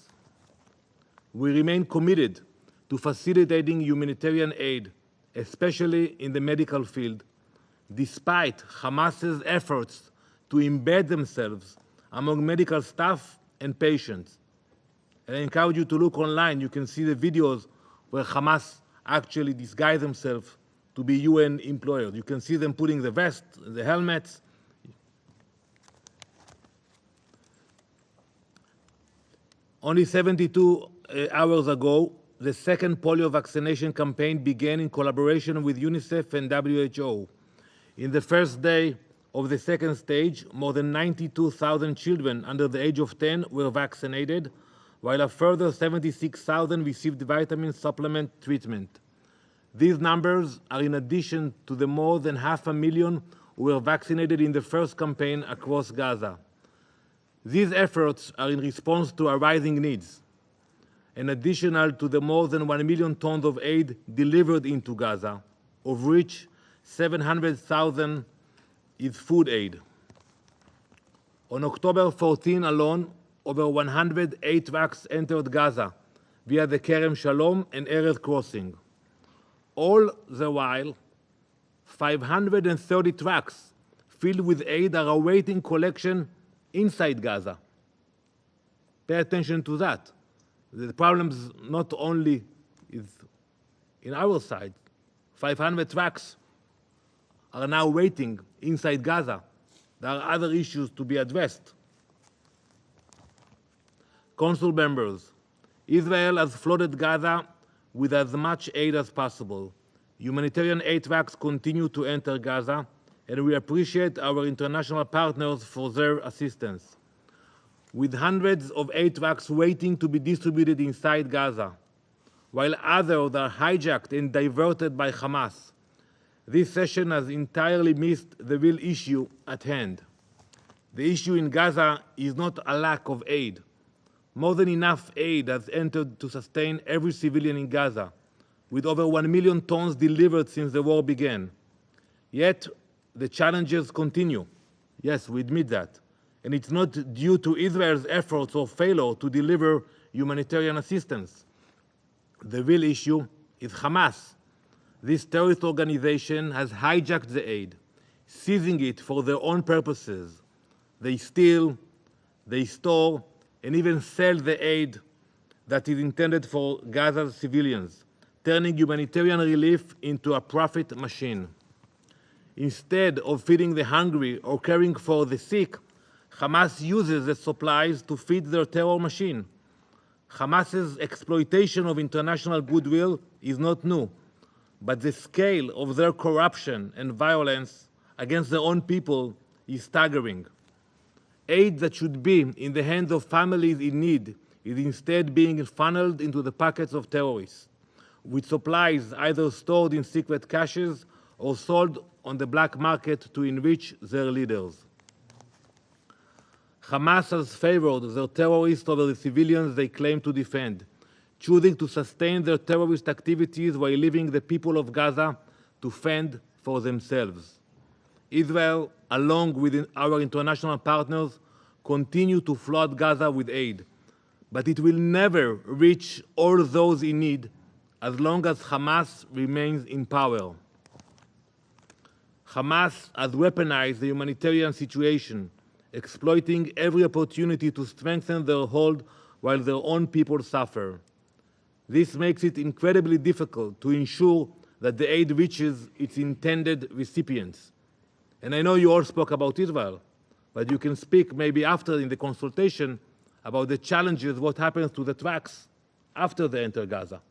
S2: We remain committed to facilitating humanitarian aid, especially in the medical field, despite Hamas's efforts to embed themselves among medical staff and patients. And I encourage you to look online. You can see the videos where Hamas actually disguise themselves to be UN employees. You can see them putting the vest, the helmets. Only 72 hours ago, the second polio vaccination campaign began in collaboration with UNICEF and WHO. In the first day of the second stage, more than 92,000 children under the age of 10 were vaccinated, while a further 76,000 received vitamin supplement treatment. These numbers are in addition to the more than 500,000 who were vaccinated in the first campaign across Gaza. These efforts are in response to our rising needs, and additional to the more than 1 million tons of aid delivered into Gaza, of which 700,000 is food aid. On October 14 alone, over 108 trucks entered Gaza via the Kerem Shalom and Erez crossing. All the while, 530 trucks filled with aid are awaiting collection inside Gaza. Pay attention to that. The problems not only is in our side. 500 trucks are now waiting inside Gaza. There are other issues to be addressed. Council members, Israel has flooded Gaza with as much aid as possible. Humanitarian aid trucks continue to enter Gaza, and we appreciate our international partners for their assistance. With hundreds of aid trucks waiting to be distributed inside Gaza, while others are hijacked and diverted by Hamas, this session has entirely missed the real issue at hand. The issue in Gaza is not a lack of aid. More than enough aid has entered to sustain every civilian in Gaza, with over 1 million tons delivered since the war began. Yet, the challenges continue. Yes, we admit that. And it's not due to Israel's efforts or failure to deliver humanitarian assistance. The real issue is Hamas. This terrorist organization has hijacked the aid, seizing it for their own purposes. They steal, they store, and even sell the aid that is intended for Gaza's civilians, turning humanitarian relief into a profit machine. Instead of feeding the hungry or caring for the sick, Hamas uses the supplies to feed their terror machine. Hamas's exploitation of international goodwill is not new, but the scale of their corruption and violence against their own people is staggering. Aid that should be in the hands of families in need is instead being funneled into the pockets of terrorists, with supplies either stored in secret caches or sold on the black market to enrich their leaders. Hamas has favored their terrorists over the civilians they claim to defend, choosing to sustain their terrorist activities while leaving the people of Gaza to fend for themselves. Israel, along with our international partners, continue to flood Gaza with aid, but it will never reach all those in need as long as Hamas remains in power. Hamas has weaponized the humanitarian situation, exploiting every opportunity to strengthen their hold while their own people suffer. This makes it incredibly difficult to ensure that the aid reaches its intended recipients. And I know you all spoke about Israel, but you can speak maybe after in the consultation about the challenges, what happens to the trucks after they enter Gaza,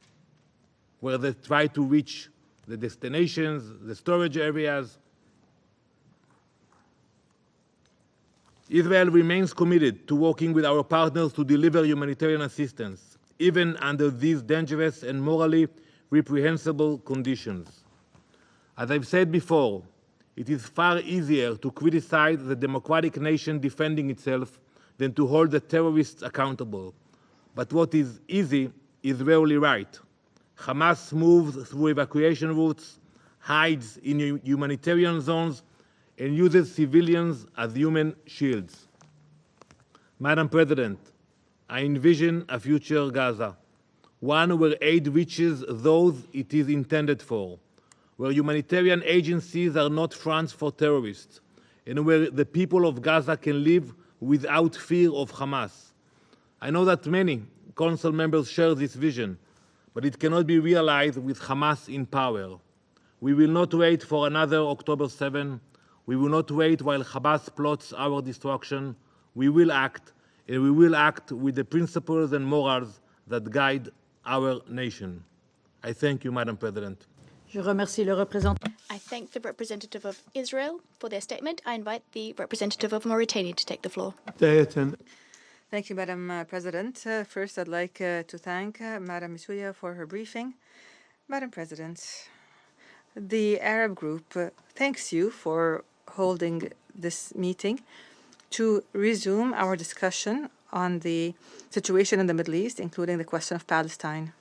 S2: where they try to reach the destinations, the storage areas. Israel remains committed to working with our partners to deliver humanitarian assistance, even under these dangerous and morally reprehensible conditions. As I've said before, it is far easier to criticize the democratic nation defending itself than to hold the terrorists accountable. But what is easy is rarely right. Hamas moves through evacuation routes, hides in humanitarian zones, and uses civilians as human shields. Madam President, I envision a future Gaza, one where aid reaches those it is intended for, where humanitarian agencies are not fronts for terrorists, and where the people of Gaza can live without fear of Hamas. I know that many Council members share this vision, but it cannot be realized with Hamas in power. We will not wait for another October 7. We will not wait while Hamas plots our destruction. We will act, and we will act with the principles and morals that guide our nation. I thank you, Madam President.
S8: I thank the representative of Israel for their statement. I invite the representative of Mauritania to take the floor.
S21: Thank you, Madam President. First, I'd like to thank Madam Nicosia for her briefing. Madam President, the Arab group thanks you for holding this meeting to resume our discussion on the situation in the Middle East, including the question of Palestine.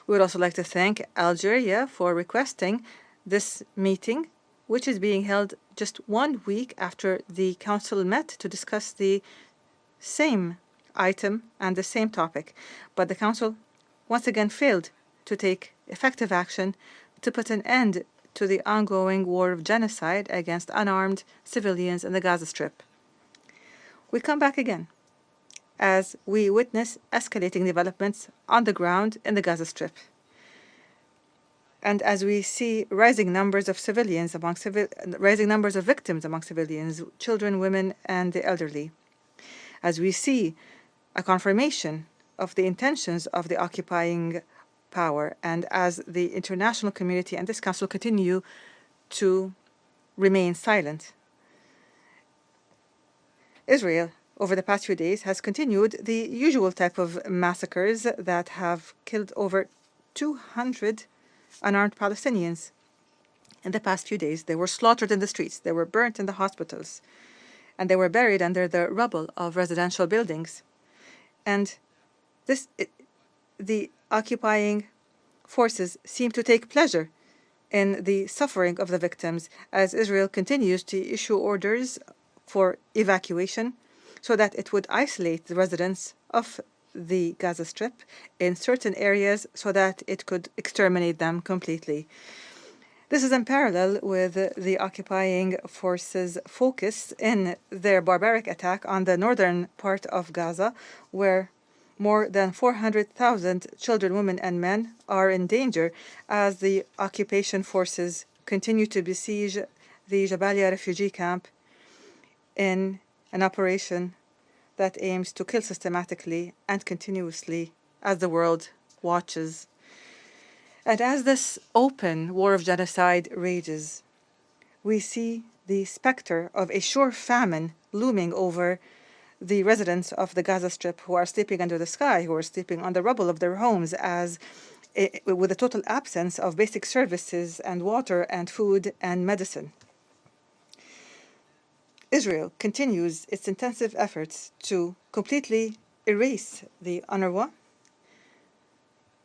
S21: We would also like to thank Algeria for requesting this meeting, which is being held just 1 week after the Council met to discuss the same item and the same topic. But the Council once again failed to take effective action to put an end to the ongoing war of genocide against unarmed civilians in the Gaza Strip. We come back again as we witness escalating developments on the ground in the Gaza Strip, and as we see rising numbers of rising numbers of victims among civilians, children, women, and the elderly, as we see a confirmation of the intentions of the occupying power, and as the international community and this Council continue to remain silent. Israel, over the past few days, has continued the usual type of massacres that have killed over 200 unarmed Palestinians. In the past few days, they were slaughtered in the streets, they were burnt in the hospitals, and they were buried under the rubble of residential buildings. And the occupying forces seem to take pleasure in the suffering of the victims as Israel continues to issue orders for evacuation so that it would isolate the residents of the Gaza Strip in certain areas so that it could exterminate them completely. This is in parallel with the occupying forces' focus in their barbaric attack on the northern part of Gaza, where more than 400,000 children, women, and men are in danger as the occupation forces continue to besiege the Jabalia refugee camp in an operation that aims to kill systematically and continuously as the world watches. And as this open war of genocide rages, we see the specter of a sure famine looming over the residents of the Gaza Strip who are sleeping under the sky, who are sleeping on the rubble of their homes, with a total absence of basic services and water and food and medicine. Israel continues its intensive efforts to completely erase the UNRWA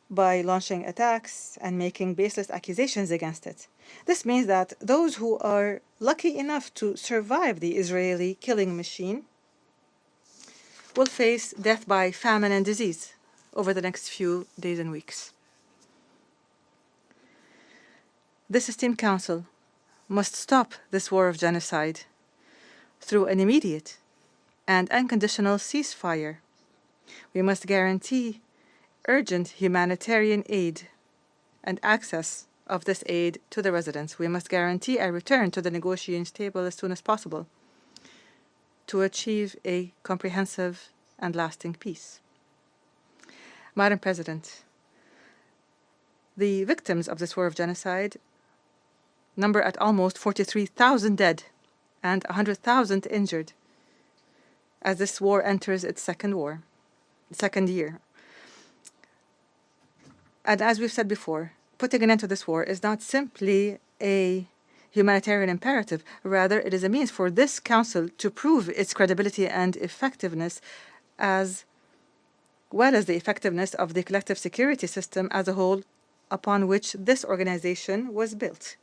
S21: by launching attacks and making baseless accusations against it. This means that those who are lucky enough to survive the Israeli killing machine will face death by famine and disease over the next few days and weeks. This esteemed Council must stop this war of genocide through an immediate and unconditional ceasefire. We must guarantee urgent humanitarian aid and access of this aid to the residents. We must guarantee a return to the negotiating table as soon as possible to achieve a comprehensive and lasting peace. Madam President, the victims of this war of genocide number at almost 43,000 dead and 100,000 injured as this war enters its second year. And as we've said before, putting an end to this war is not simply a humanitarian imperative. Rather, it is a means for this Council to prove its credibility and effectiveness, as well as the effectiveness of the collective security system as a whole upon which this organization was built.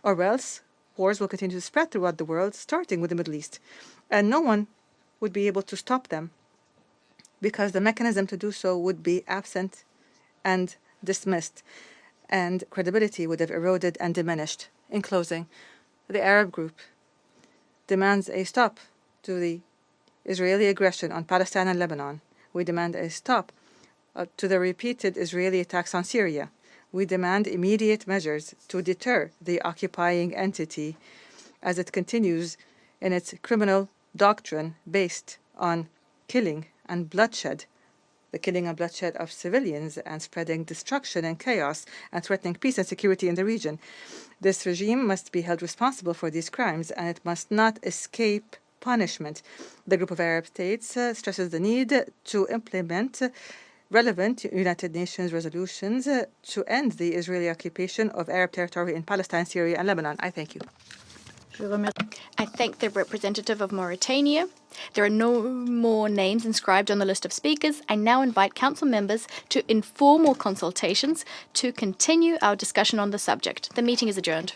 S21: Or else, wars will continue to spread throughout the world, starting with the Middle East. And no one would be able to stop them, because the mechanism to do so would be absent and dismissed, and credibility would have eroded and diminished. In closing, the Arab group demands a stop to the Israeli aggression on Palestine and Lebanon. We demand a stop to the repeated Israeli attacks on Syria. We demand immediate measures to deter the occupying entity as it continues in its criminal doctrine based on killing and bloodshed, the killing and bloodshed of civilians, and spreading destruction and chaos and threatening peace and security in the region. This regime must be held responsible for these crimes, and it must not escape punishment. The group of Arab states stresses the need to implement relevant United Nations resolutions to end the Israeli occupation of Arab territory in Palestine, Syria, and Lebanon. I thank you.
S8: I thank the representative of Mauritania. There are no more names inscribed on the list of speakers. I now invite council members to informal consultations to continue our discussion on the subject. The meeting is adjourned.